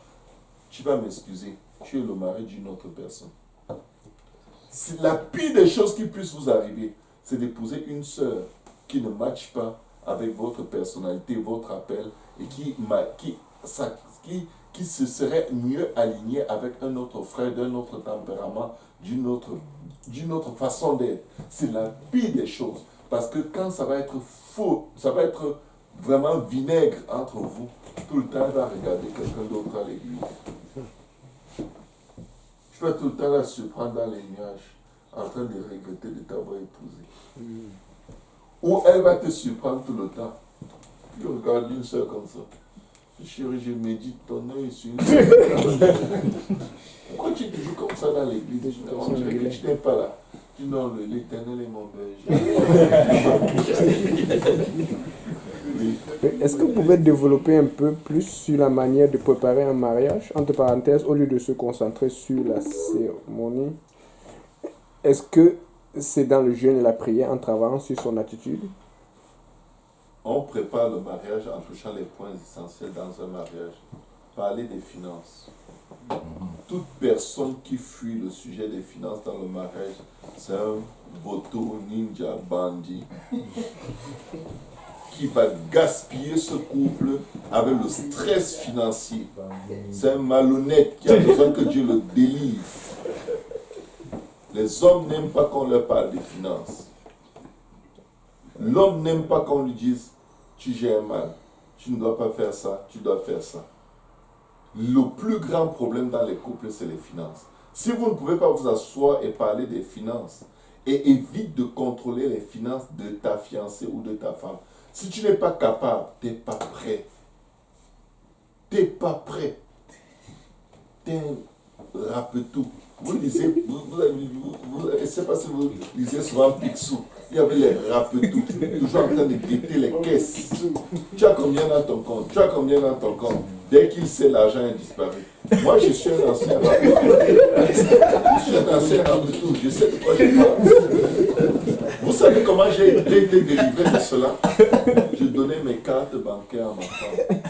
tu vas m'excuser. Tu es le mari d'une autre personne. C'est la pire des choses qui puisse vous arriver, c'est d'épouser une sœur qui ne matche pas avec votre personnalité, votre appel, et qui se serait mieux aligné avec un autre frère, d'un autre tempérament, d'une autre façon d'être. C'est la pire des choses. Parce que quand ça va être faux, ça va être vraiment vinaigre entre vous, tout le temps, elle va regarder quelqu'un d'autre à l'église. Tu vas tout le temps la surprendre dans les nuages, en train de regretter de t'avoir épousé. Ou elle va te surprendre tout le temps. Tu regardes une soeur comme ça. Chérie, je médite ton œil sur une soeur. Pourquoi tu es toujours comme ça dans l'église? On dirait que tu n'es pas là. Tu dis non, l'Éternel est mon berger. Est-ce que vous pouvez développer un peu plus sur la manière de préparer un mariage, entre parenthèses, au lieu de se concentrer sur la cérémonie? Est-ce que c'est dans le jeûne et la prière en travaillant sur son attitude? On prépare le mariage en touchant les points essentiels dans un mariage. Parler des finances. Toute personne qui fuit le sujet des finances dans le mariage, c'est un voto, ninja, bandit qui va gaspiller ce couple avec le stress financier. C'est un malhonnête qui a besoin que Dieu le délivre. Les hommes n'aiment pas qu'on leur parle des finances. L'homme n'aime pas qu'on lui dise tu gères mal, tu ne dois pas faire ça, tu dois faire ça. Le plus grand problème dans les couples, c'est les finances. Si vous ne pouvez pas vous asseoir et parler des finances, et évite de contrôler les finances de ta fiancée ou de ta femme, si tu n'es pas capable, tu n'es pas prêt. Tu n'es pas prêt. Tu es un rapetou. Vous lisez, je ne sais pas si vous lisez souvent Picsou. Il y avait les rapetous, toujours en train de guetter les caisses. Tu as combien dans ton compte? Tu as combien dans ton compte? Dès qu'il sait, l'argent est disparu. Moi, je suis un ancien rapetou. Je suis un ancien rapetou. Je sais de quoi je parle. Vous savez comment j'ai été délivré de cela? Je donnais mes cartes bancaires à ma femme.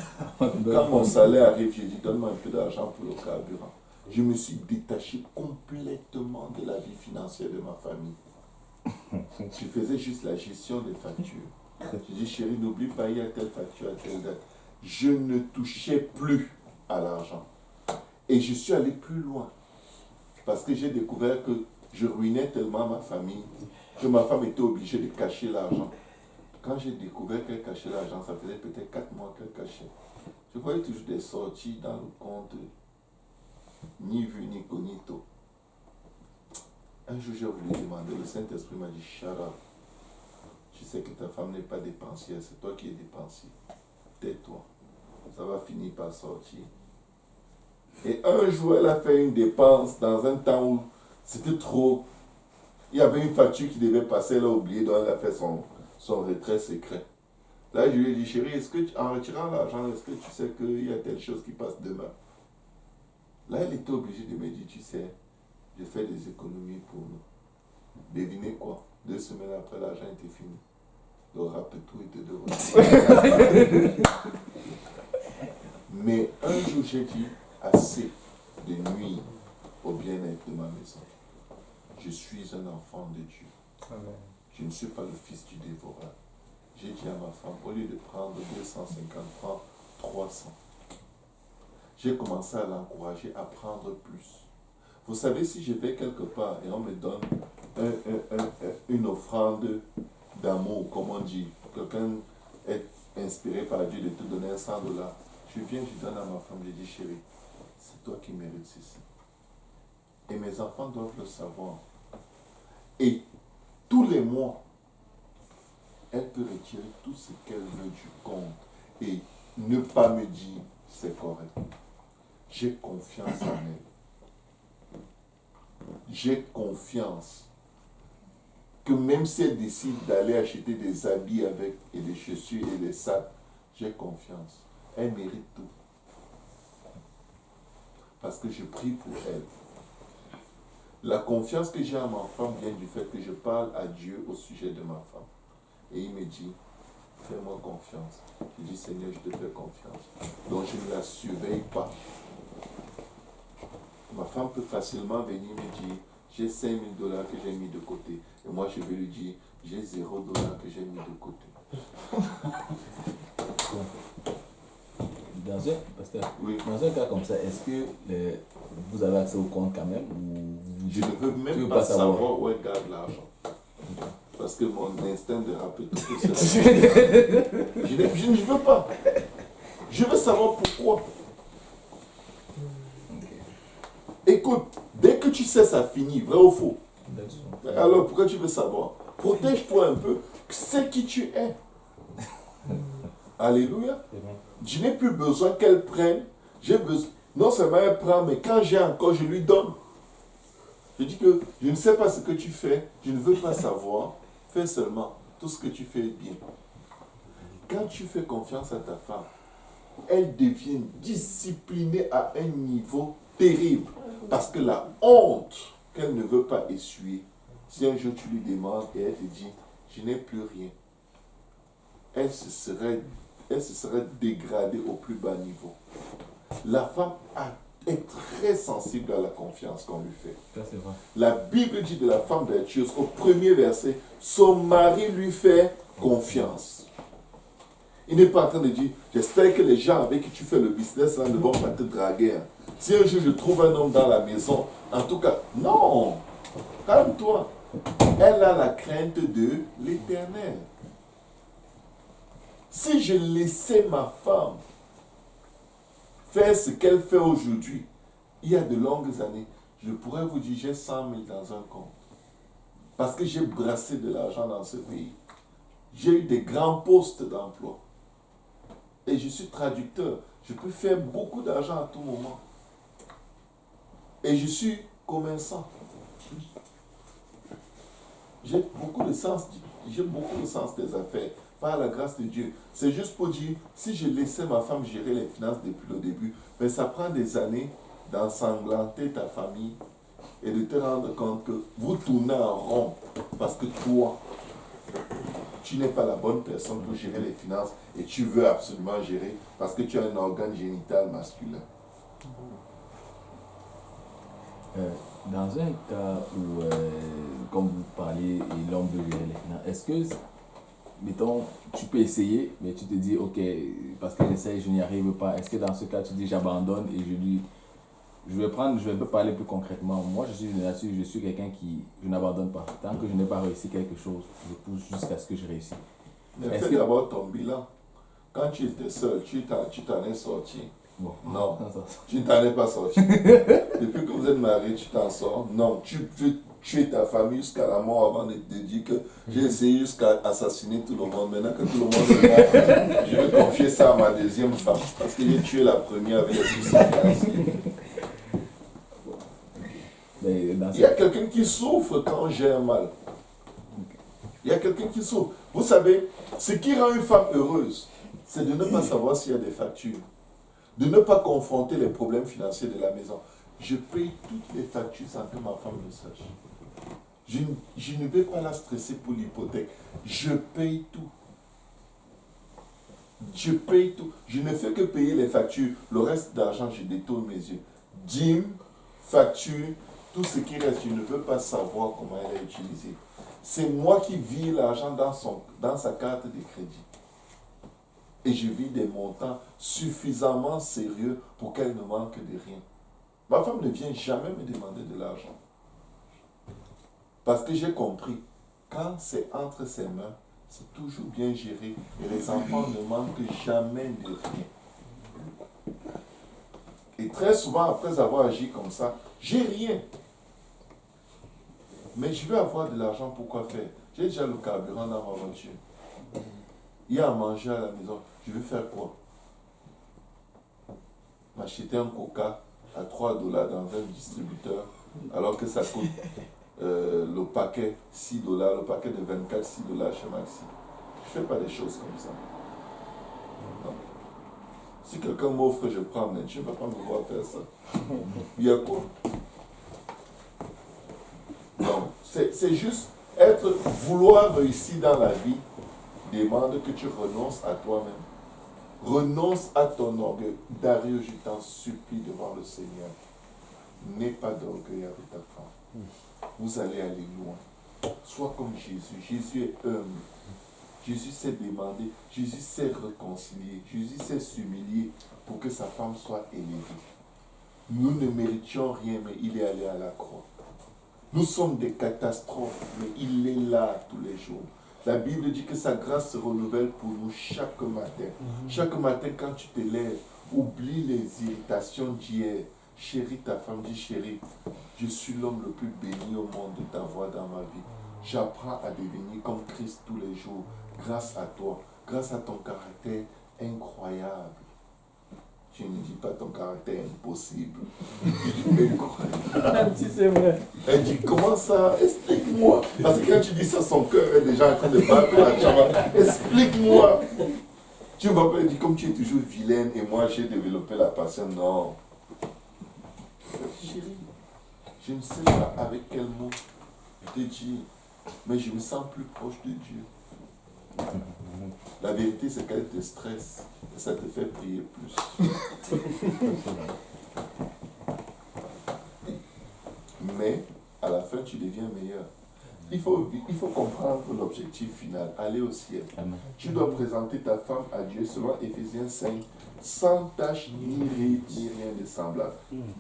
Quand mon salaire arrive, j'ai dit, donne-moi un peu d'argent pour le carburant. Je me suis détaché complètement de la vie financière de ma famille. Je faisais juste la gestion des factures. Je dis, chérie, n'oublie pas, il y a telle facture à telle date. Je ne touchais plus à l'argent. Et je suis allé plus loin. Parce que j'ai découvert que je ruinais tellement ma famille que ma femme était obligée de cacher l'argent. Quand j'ai découvert qu'elle cachait l'argent, ça faisait peut-être 4 mois qu'elle cachait. Je voyais toujours des sorties dans le compte, ni vu ni cognito. Un jour, j'ai voulu demander, le Saint-Esprit m'a dit, shut up. Je sais que ta femme n'est pas dépensière, c'est toi qui es dépensier. Tais-toi. Ça va finir par sortir. Et un jour, elle a fait une dépense dans un temps où c'était trop. Il y avait une facture qui devait passer, elle a oublié, donc elle a fait son retrait secret. Là, je lui ai dit, chérie, est-ce que en retirant l'argent, est-ce que tu sais qu'il y a telle chose qui passe demain? Là, elle était obligée de me dire, tu sais, je fais des économies pour nous. Devinez quoi? 2 semaines après, l'argent était fini. Le rapetou était de retour. Mais un jour, j'ai dit, assez de nuire au bien-être de ma maison. Je suis un enfant de Dieu. Amen. Je ne suis pas le fils du dévoreur. J'ai dit à ma femme, au lieu de prendre 250 francs, 300. J'ai commencé à l'encourager à prendre plus. Vous savez, si je vais quelque part et on me donne une offrande d'amour, comme on dit, quelqu'un est inspiré par Dieu de te donner 100 $, je viens, je donne à ma femme, je dis, chérie, c'est toi qui mérites ceci. Et mes enfants doivent le savoir. Et tous les mois, elle peut retirer tout ce qu'elle veut du compte et ne pas me dire c'est correct. J'ai confiance en elle. J'ai confiance que même si elle décide d'aller acheter des habits avec et des chaussures et des sacs, j'ai confiance. Elle mérite tout. Parce que je prie pour elle. La confiance que j'ai en ma femme vient du fait que je parle à Dieu au sujet de ma femme. Et il me dit, fais-moi confiance. Je dis, Seigneur, je te fais confiance. Donc je ne la surveille pas. Ma femme peut facilement venir me dire, j'ai 5 000 $ que j'ai mis de côté. Et moi, je vais lui dire, j'ai 0 $ que j'ai mis de côté. Dans un cas comme ça, est-ce que vous avez accès au compte quand même ou je ne veux même pas savoir où elle garde l'argent. Parce que mon instinct de rappeler tout ça. Je ne veux pas. Je veux savoir pourquoi. Écoute, dès que tu sais, ça finit, vrai ou faux? Alors pourquoi tu veux savoir? Protège-toi un peu, sais qui tu es. Alléluia. Je n'ai plus besoin qu'elle prenne. J'ai besoin. Non seulement elle prend, mais quand j'ai encore, je lui donne. Je dis que je ne sais pas ce que tu fais, je ne veux pas savoir. Fais seulement tout ce que tu fais bien. Quand tu fais confiance à ta femme, elle devient disciplinée à un niveau terrible. Parce que la honte qu'elle ne veut pas essuyer, si un jour tu lui demandes et elle te dit, je n'ai plus rien, elle se serait dégradée au plus bas niveau. La femme est très sensible à la confiance qu'on lui fait. Ça, c'est vrai. La Bible dit de la femme vertueuse, au premier verset, son mari lui fait confiance. Il n'est pas en train de dire, j'espère que les gens avec qui tu fais le business là ne vont pas te draguer. Hein. Si un jour je trouve un homme dans la maison, en tout cas, non, calme-toi. Elle a la crainte de l'Éternel. Si je laissais ma femme faire ce qu'elle fait aujourd'hui, il y a de longues années, je pourrais vous dire, j'ai 100 000 dans un compte. Parce que j'ai brassé de l'argent dans ce pays. J'ai eu des grands postes d'emploi. Et je suis traducteur. Je peux faire beaucoup d'argent à tout moment. Et je suis commerçant. J'ai beaucoup de sens des affaires, par la grâce de Dieu. C'est juste pour dire, si je laissais ma femme gérer les finances depuis le début, mais ça prend des années d'ensanglanter ta famille et de te rendre compte que vous tournez en rond parce que toi, tu n'es pas la bonne personne pour gérer les finances et tu veux absolument gérer parce que tu as un organe génital masculin. Dans un cas où, comme vous parlez, et l'homme veut gérer les finances, est-ce que, mettons, tu peux essayer, mais tu te dis, ok, parce que j'essaie, je n'y arrive pas. Est-ce que dans ce cas, tu dis, j'abandonne et je vais parler plus concrètement. Moi, je suis de nature, je suis quelqu'un je n'abandonne pas. Tant que je n'ai pas réussi quelque chose, je pousse jusqu'à ce que je réussisse. Mais fais d'abord ton bilan. Quand tu étais seul, tu t'en es sorti. Bon. Non, tu ne t'en es pas sorti. Depuis que vous êtes mariés, tu t'en sors. Non, tu tuer ta famille jusqu'à la mort avant de te dire que j'ai essayé jusqu'à assassiner tout le monde. Maintenant que tout le monde est mort, je vais confier ça à ma deuxième femme. Parce que j'ai tué la première avec les soucis financiers. Il y a quelqu'un qui souffre quand on gère mal. Il y a quelqu'un qui souffre. Vous savez, ce qui rend une femme heureuse, c'est de ne pas savoir s'il y a des factures. De ne pas confronter les problèmes financiers de la maison. Je paye toutes les factures sans que ma femme le sache. Je ne vais pas la stresser pour l'hypothèque. Je paye tout. Je paye tout. Je ne fais que payer les factures. Le reste d'argent, je détourne mes yeux. Dîme, facture, tout ce qui reste, je ne veux pas savoir comment elle est utilisée. C'est moi qui vire l'argent dans sa carte de crédit. Et je vis des montants suffisamment sérieux pour qu'elle ne manque de rien. Ma femme ne vient jamais me demander de l'argent. Parce que j'ai compris, quand c'est entre ses mains, c'est toujours bien géré et les enfants ne manquent jamais de rien. Et très souvent, après avoir agi comme ça, j'ai rien. Mais je veux avoir de l'argent pour quoi faire? J'ai déjà le carburant dans ma voiture. Il y a à manger à la maison. Je vais faire quoi? M'acheter un coca à $3 dans un distributeur, alors que ça coûte le paquet $6, le paquet de 24, $6 chez Maxi. Je ne fais pas des choses comme ça. Non. Si quelqu'un m'offre, je prends, mais tu ne vas pas me voir faire ça. Il y a quoi? Non, c'est juste vouloir réussir dans la vie demande que tu renonces à toi-même. Renonce à ton orgueil. Darius, je t'en supplie devant le Seigneur. N'aie pas d'orgueil avec ta femme. Vous allez aller loin. Sois comme Jésus. Jésus est humble. Jésus sait demander. Jésus sait réconcilier. Jésus sait s'humilier pour que sa femme soit élevée. Nous ne méritions rien, mais il est allé à la croix. Nous sommes des catastrophes, mais il est là tous les jours. La Bible dit que sa grâce se renouvelle pour nous chaque matin. Chaque matin, quand tu te lèves, oublie les irritations d'hier. Chérie, ta femme dit, chérie, je suis l'homme le plus béni au monde de t'avoir dans ma vie. J'apprends à devenir comme Christ tous les jours, grâce à toi, grâce à ton caractère incroyable. Je ne dis pas ton caractère impossible. Même si c'est vrai. Elle dit, comment ça? Explique-moi. Parce que quand tu dis ça, son cœur est déjà en train de battre la chambre. Explique-moi. Tu ne vas pas dire, comme tu es toujours vilaine et moi j'ai développé la passion. Non. Chérie, je ne sais pas avec quel mot te dire, mais je me sens plus proche de Dieu. La vérité, c'est qu'elle te stresse et ça te fait prier plus. Mais à la fin, tu deviens meilleur. Il faut comprendre l'objectif final, aller au ciel. Amen. Tu dois présenter ta femme à Dieu selon Éphésiens 5, sans tache ni ride ni rien de semblable.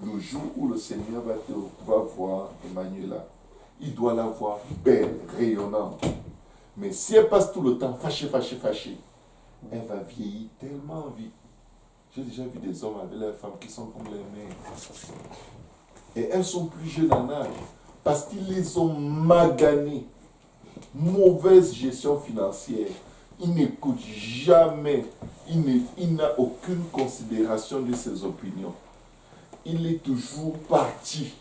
Le jour où le Seigneur va voir Emmanuela, il doit la voir belle, rayonnante. Mais si elle passe tout le temps fâchée, elle va vieillir tellement vite. J'ai déjà vu des hommes avec leurs femmes qui sont comme les mères. Et elles sont plus jeunes en âge. Parce qu'ils les ont maganées. Mauvaise gestion financière. Il n'écoute jamais. Il n'a aucune considération de ses opinions. Il est toujours parti.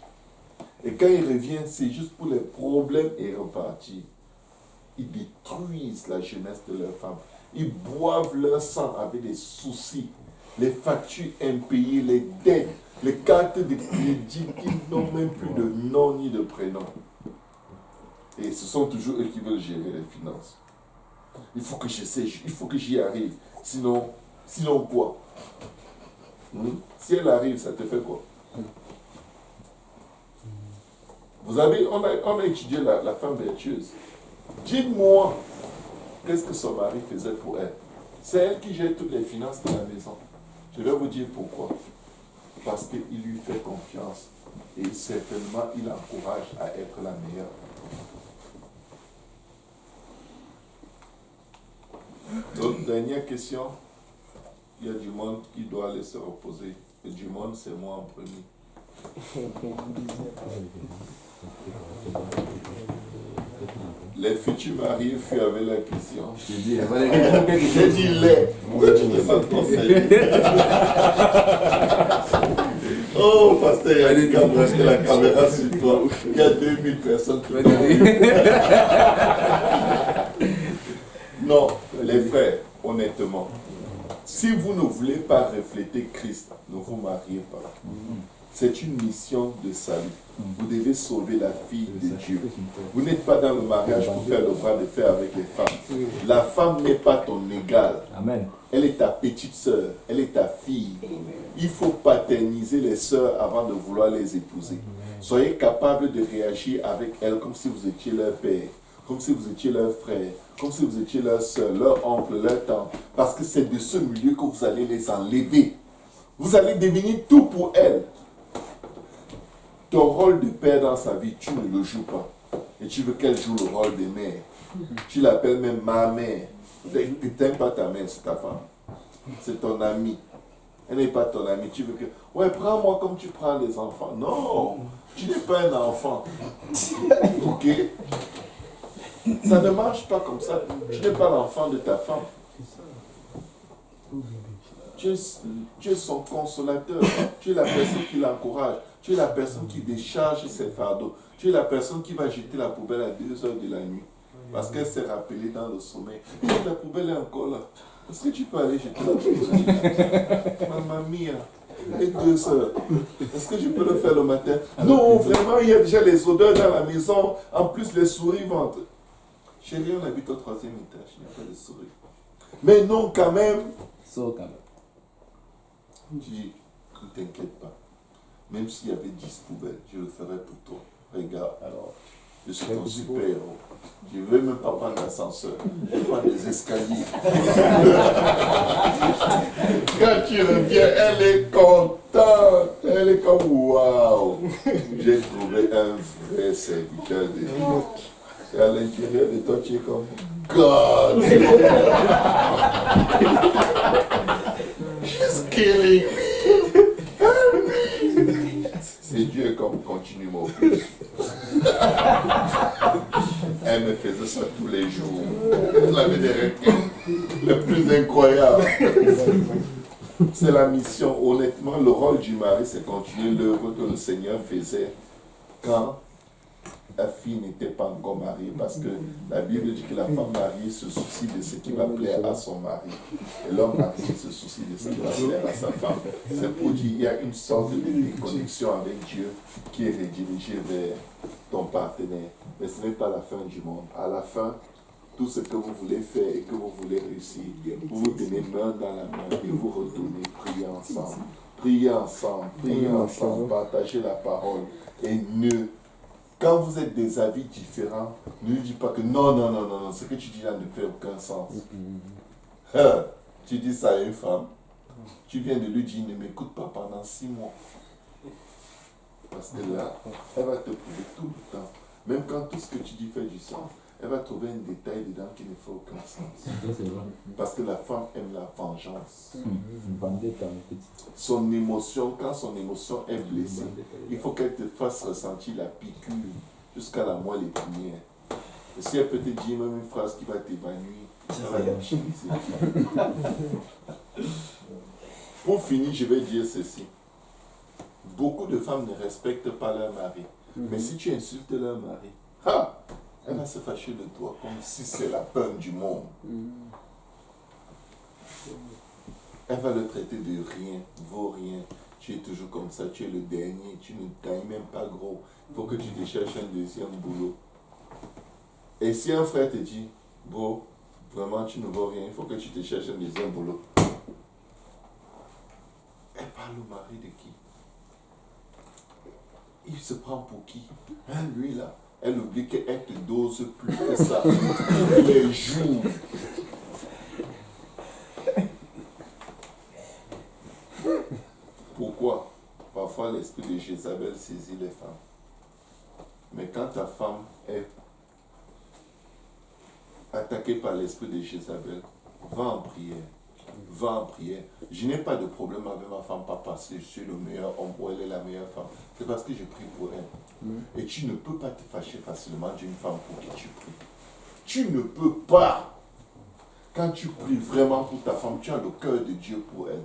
Et quand il revient, c'est juste pour les problèmes et repartir. Ils détruisent la jeunesse de leurs femmes. Ils boivent leur sang avec des soucis, les factures impayées, les dettes, les cartes de crédit qui n'ont même plus de nom ni de prénom. Et ce sont toujours eux qui veulent gérer les finances. Il faut que j'essaie, il faut que j'y arrive. Sinon quoi? Si elle arrive, ça te fait quoi? On a étudié la femme vertueuse. Dites-moi, qu'est-ce que son mari faisait pour elle? C'est elle qui gère toutes les finances de la maison. Je vais vous dire pourquoi. Parce qu'il lui fait confiance. Et certainement, il encourage à être la meilleure. Donc, dernière question. Il y a du monde qui doit aller se reposer. Et du monde, c'est moi en premier. Les futurs mariés furent avec la question. J'ai dit les. Pourquoi tu me sens conseiller? Oh, pasteur, il y a des gars qui la caméra sur toi. Il y a 2000 personnes qui Non, les frères, honnêtement, si vous ne voulez pas refléter Christ, ne vous mariez pas. C'est une mission de salut. Vous devez sauver la fille de Dieu. Vous n'êtes pas dans le mariage pour faire le bras de fer avec les femmes. La femme n'est pas ton égale. Amen. Elle est ta petite sœur. Elle est ta fille. Il faut paterniser les sœurs avant de vouloir les épouser. Soyez capable de réagir avec elles comme si vous étiez leur père, comme si vous étiez leur frère, comme si vous étiez leur sœur, leur oncle, leur tante. Parce que c'est de ce milieu que vous allez les enlever. Vous allez devenir tout pour elles. Ton rôle de père dans sa vie, tu ne le joues pas. Et tu veux qu'elle joue le rôle de mère. Tu l'appelles même ma mère. Tu n'aimes pas ta mère, c'est ta femme. C'est ton amie. Elle n'est pas ton amie. Tu veux que... Ouais, prends-moi comme tu prends les enfants. Non, tu n'es pas un enfant. Ok? Ça ne marche pas comme ça. Tu n'es pas l'enfant de ta femme. Tu es son consolateur. Tu es la personne qui l'encourage. Tu es la personne qui décharge ses fardeaux. Tu es la personne qui va jeter la poubelle à 2 heures de la nuit. Parce qu'elle s'est rappelée dans le sommeil. Et la poubelle est encore là. Est-ce que tu peux aller jeter la poubelle? Mamma mia. Et 2 heures. Est-ce que je peux le faire le matin? Non, vraiment, il y a déjà les odeurs dans la maison. En plus, les souris ventent. Chérie, on habite au 3e étage. Il n'y a pas de souris. Mais non, quand même. So, quand même. Je dis, ne t'inquiète pas. Même s'il y avait 10 poubelles, je le ferais pour toi. Regarde, alors, je suis ton super-héros. Je ne veux même pas prendre l'ascenseur. Je vais prendre les escaliers. Quand tu reviens, elle est contente. Elle est comme waouh. J'ai trouvé un vrai serviteur de Dieu. Et à l'intérieur de toi, tu es comme God. She's killing me. C'est Dieu comme continue mon fils. Elle me faisait ça tous les jours. Elle avait des requêtes les plus incroyables. C'est la mission. Honnêtement, le rôle du mari, c'est continuer l'œuvre que le Seigneur faisait quand la fille n'était pas encore mariée, parce que la Bible dit que la femme mariée se soucie de ce qui va plaire à son mari et l'homme marié se soucie de ce qui va plaire à sa femme. C'est pour dire qu'il y a une sorte de connexion avec Dieu qui est redirigée vers ton partenaire. Mais ce n'est pas la fin du monde. À la fin, tout ce que vous voulez faire et que vous voulez réussir, vous vous tenez main dans la main et vous retournez prier ensemble. Priez ensemble, priez ensemble, partagez la parole et quand vous êtes des avis différents, ne lui dites pas que non, ce que tu dis là ne fait aucun sens. Tu dis ça à une femme, tu viens de lui dire ne m'écoute pas pendant 6 mois. Parce que là, elle va te prouver tout le temps. Même quand tout ce que tu dis fait du sens, elle va trouver un détail dedans qui ne fait aucun sens. Parce que la femme aime la vengeance. Son émotion, quand son émotion est blessée, il faut qu'elle te fasse ressentir la piqûre jusqu'à la moelle épinière. Et si elle peut te dire même une phrase qui va t'évanouir, elle va l'utiliser. Pour finir, je vais dire ceci. Beaucoup de femmes ne respectent pas leur mari Mais si tu insultes leur mari, ha, elle va se fâcher de toi comme si c'est la peine du monde. Elle va le traiter de rien, vaut rien. Tu es toujours comme ça, tu es le dernier, tu ne gagnes même pas gros. Il faut que tu te cherches un deuxième boulot. Et si un frère te dit, bro, vraiment tu ne vaux rien, il faut que tu te cherches un deuxième boulot. Elle parle au mari de qui? Il se prend pour qui? Hein, lui là, elle oublie qu'elle te dose plus que ça tous les jours. Pourquoi? Parfois l'esprit de Jézabel saisit les femmes. Mais quand ta femme est attaquée par l'esprit de Jézabel, va en prière. Va en prière. Je n'ai pas de problème avec ma femme, pas parce que je suis le meilleur homme ou elle est la meilleure femme. C'est parce que je prie pour elle. Et tu ne peux pas te fâcher facilement d'une femme pour qui tu pries. Tu ne peux pas. Quand tu pries vraiment pour ta femme, tu as le cœur de Dieu pour elle.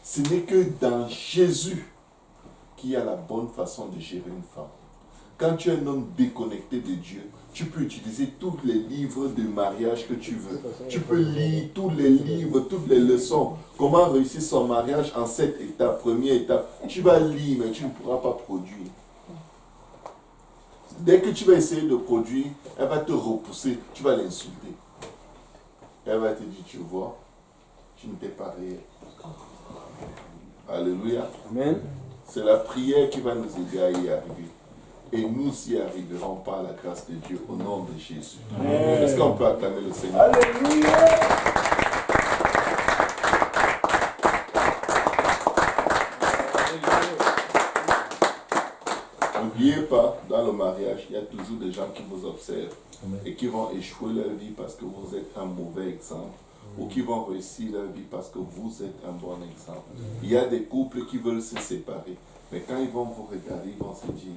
Ce n'est que dans Jésus qu'il y a la bonne façon de gérer une femme. Quand tu es un homme déconnecté de Dieu, tu peux utiliser tous les livres de mariage que tu veux. Tu peux lire tous les livres, toutes les leçons. Comment réussir son mariage en 7 étapes. Première étape, tu vas lire, mais tu ne pourras pas produire. Dès que tu vas essayer de produire, elle va te repousser, tu vas l'insulter. Elle va te dire, tu vois, tu n'étais pas réel. Alléluia. Amen. C'est la prière qui va nous aider à y arriver. Et nous y arriverons par la grâce de Dieu au nom de Jésus. Est-ce qu'on peut acclamer le Seigneur? Alléluia. N'oubliez pas, dans le mariage, il y a toujours des gens qui vous observent. Amen. Et qui vont échouer leur vie parce que vous êtes un mauvais exemple. Ou qui vont réussir leur vie parce que vous êtes un bon exemple. Il y a des couples qui veulent se séparer. Mais quand ils vont vous regarder, ils vont se dire,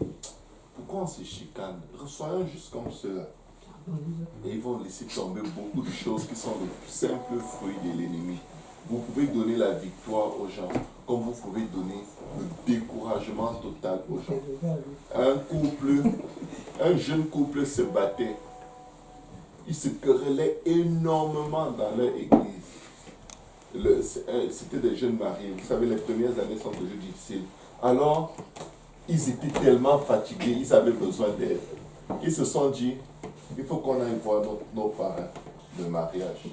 pourquoi on se chicane? Soyons juste comme cela. Et ils vont laisser tomber beaucoup de choses qui sont les plus simples fruits de l'ennemi. Vous pouvez donner la victoire aux gens, comme vous pouvez donner le découragement total aux gens. Un jeune couple se battait. Ils se querellaient énormément dans leur église. C'était des jeunes mariés. Vous savez, les premières années sont toujours difficiles. Alors, ils étaient tellement fatigués, ils avaient besoin d'aide. Ils se sont dit, il faut qu'on aille voir nos parents de mariage.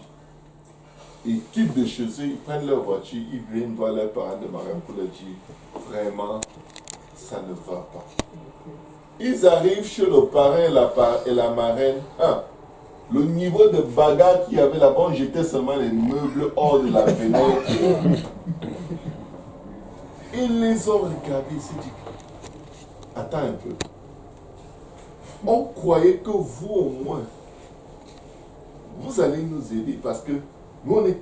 Ils quittent de chez eux, ils prennent leur voiture, ils viennent voir leurs parents de mariage pour leur dire, vraiment, ça ne va pas. Ils arrivent chez le parrain et la marraine. Le niveau de bagarre qu'il y avait là-bas, on jetait seulement les meubles hors de la fenêtre. Ils les ont regardés, ils se disent, attends un peu. On croyait que vous au moins, vous allez nous aider parce que nous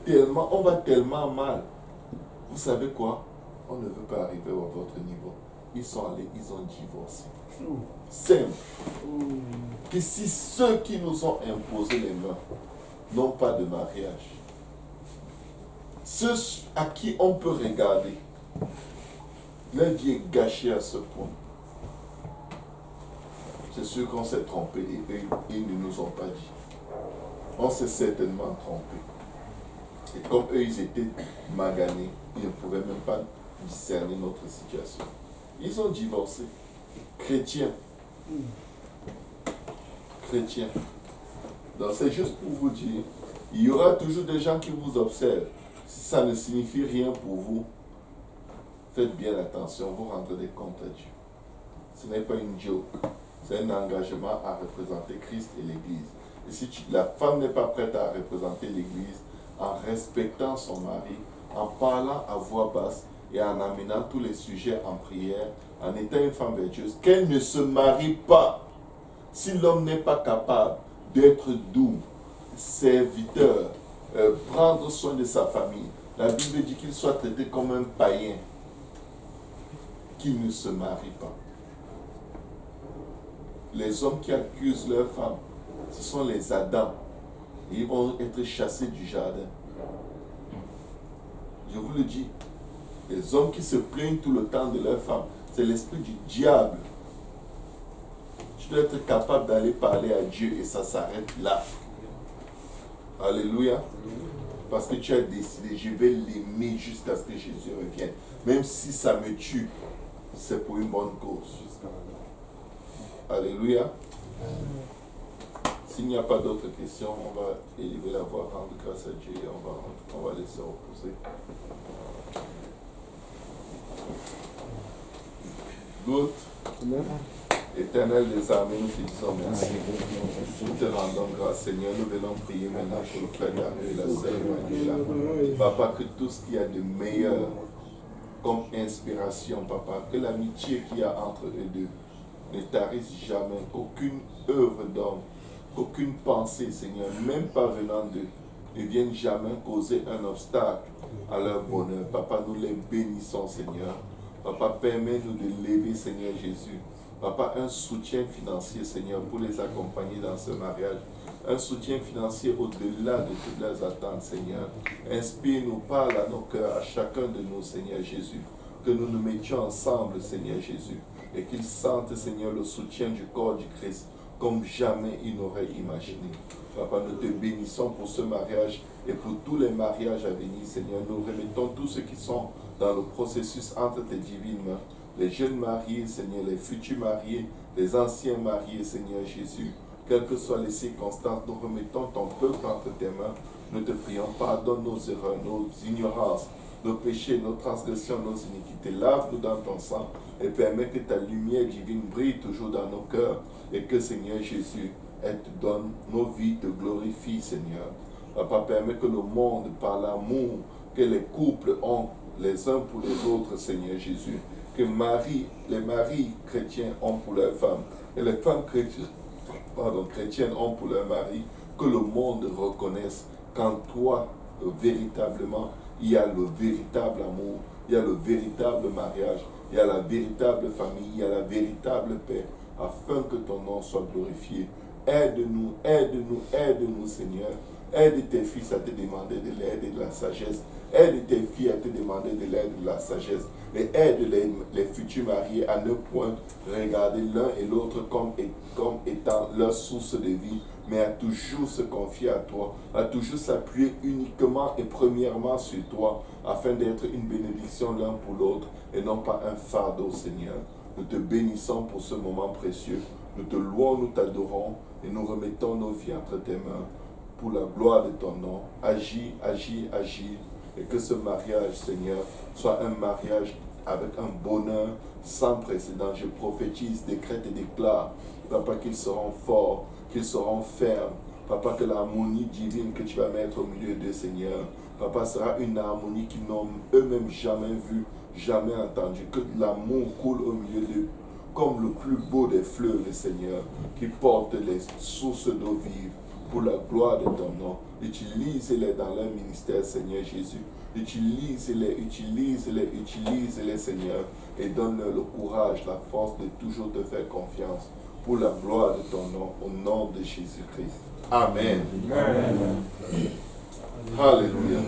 on va tellement mal. Vous savez quoi? On ne veut pas arriver à votre niveau. Ils sont allés, ils ont divorcé. Simple. Que si ceux qui nous ont imposé les mains n'ont pas de mariage, ceux à qui on peut regarder, leur vie est gâchée à ce point. C'est sûr qu'on s'est trompé et ils ne nous ont pas dit. On s'est certainement trompé. Et comme eux, ils étaient maganés, ils ne pouvaient même pas discerner notre situation. Ils ont divorcé. Chrétiens. Chrétiens. Donc c'est juste pour vous dire, il y aura toujours des gens qui vous observent. Si ça ne signifie rien pour vous, faites bien attention, vous rendrez compte à Dieu. Ce n'est pas une joke. C'est un engagement à représenter Christ et l'Église. Et si la femme n'est pas prête à représenter l'Église, en respectant son mari, en parlant à voix basse et en amenant tous les sujets en prière, en étant une femme vertueuse, qu'elle ne se marie pas. Si l'homme n'est pas capable d'être doux, serviteur, prendre soin de sa famille, la Bible dit qu'il soit traité comme un païen, qu'il ne se marie pas. Les hommes qui accusent leurs femmes, ce sont les Adams. Et ils vont être chassés du jardin. Je vous le dis, les hommes qui se plaignent tout le temps de leurs femmes, c'est l'esprit du diable Tu dois être capable d'aller parler à Dieu et ça s'arrête là. Alléluia. Parce que tu as décidé, je vais l'aimer jusqu'à ce que Jésus revienne. Même si ça me tue, c'est pour une bonne cause. Alléluia. S'il n'y a pas d'autres questions, on va élever la voix, rendre grâce à Dieu et on va laisser reposer. Good. Éternel des armées, nous te disons merci. Nous te rendons grâce, Seigneur. Nous venons prier maintenant pour le frère Dario et la sœur Manuela. Papa, que tout ce qu'il y a de meilleur comme inspiration, Papa, que l'amitié qu'il y a entre eux deux ne tarisse jamais, qu'aucune œuvre d'homme, qu'aucune pensée, Seigneur, même pas venant d'eux, ne vienne jamais causer un obstacle à leur bonheur. Papa, nous les bénissons, Seigneur. Papa, permets-nous de lever, Seigneur Jésus. Papa, un soutien financier, Seigneur, pour les accompagner dans ce mariage. Un soutien financier au-delà de toutes leurs attentes, Seigneur. Inspire-nous, parle à nos cœurs, à chacun de nous, Seigneur Jésus. Que nous nous mettions ensemble, Seigneur Jésus. Et qu'ils sentent, Seigneur, le soutien du corps du Christ, comme jamais ils n'auraient imaginé. Papa, nous te bénissons pour ce mariage et pour tous les mariages à venir, Seigneur. Nous remettons tous ceux qui sont dans le processus entre tes divines mains. Les jeunes mariés, Seigneur, les futurs mariés, les anciens mariés, Seigneur Jésus. Quelles que soient les circonstances, nous remettons ton peuple entre tes mains. Nous te prions, pardonne nos erreurs, nos ignorances, nos péchés, nos transgressions, nos iniquités. Lave-nous dans ton sang et permets que ta lumière divine brille toujours dans nos cœurs et que, Seigneur Jésus, elle te donne nos vies, te glorifie, Seigneur. Papa, permet que le monde, par l'amour que les couples ont les uns pour les autres, Seigneur Jésus, que les maris chrétiens ont pour leurs femmes et les femmes chrétiennes ont pour leurs maris, que le monde reconnaisse qu'en toi, véritablement, il y a le véritable amour, il y a le véritable mariage, il y a la véritable famille, il y a la véritable paix, afin que ton nom soit glorifié. Aide-nous, aide-nous, aide-nous, Seigneur. Aide tes fils à te demander de l'aide et de la sagesse. Aide tes filles à te demander de l'aide et de la sagesse. Et aide les futurs mariés à ne point regarder l'un et l'autre comme étant leur source de vie, mais à toujours se confier à toi, à toujours s'appuyer uniquement et premièrement sur toi, afin d'être une bénédiction l'un pour l'autre et non pas un fardeau, Seigneur. Nous te bénissons pour ce moment précieux. Nous te louons, nous t'adorons et nous remettons nos vies entre tes mains pour la gloire de ton nom. Agis, agis, agis. Et que ce mariage, Seigneur, soit un mariage avec un bonheur sans précédent. Je prophétise, décrète et déclare, Papa, qu'ils seront forts, qu'ils seront fermes. Papa, que l'harmonie divine que tu vas mettre au milieu d'eux, Seigneur, Papa, sera une harmonie qu'ils n'ont eux-mêmes jamais vue, jamais entendue. Que l'amour coule au milieu d'eux comme le plus beau des fleuves, Seigneur, qui porte les sources d'eau vive pour la gloire de ton nom. Utilise-les dans leur ministère, Seigneur Jésus. Utilise-les, utilise-les, utilise-les, Seigneur, et donne-leur le courage, la force de toujours te faire confiance pour la gloire de ton nom, au nom de Jésus-Christ. Amen. Amen. Alléluia.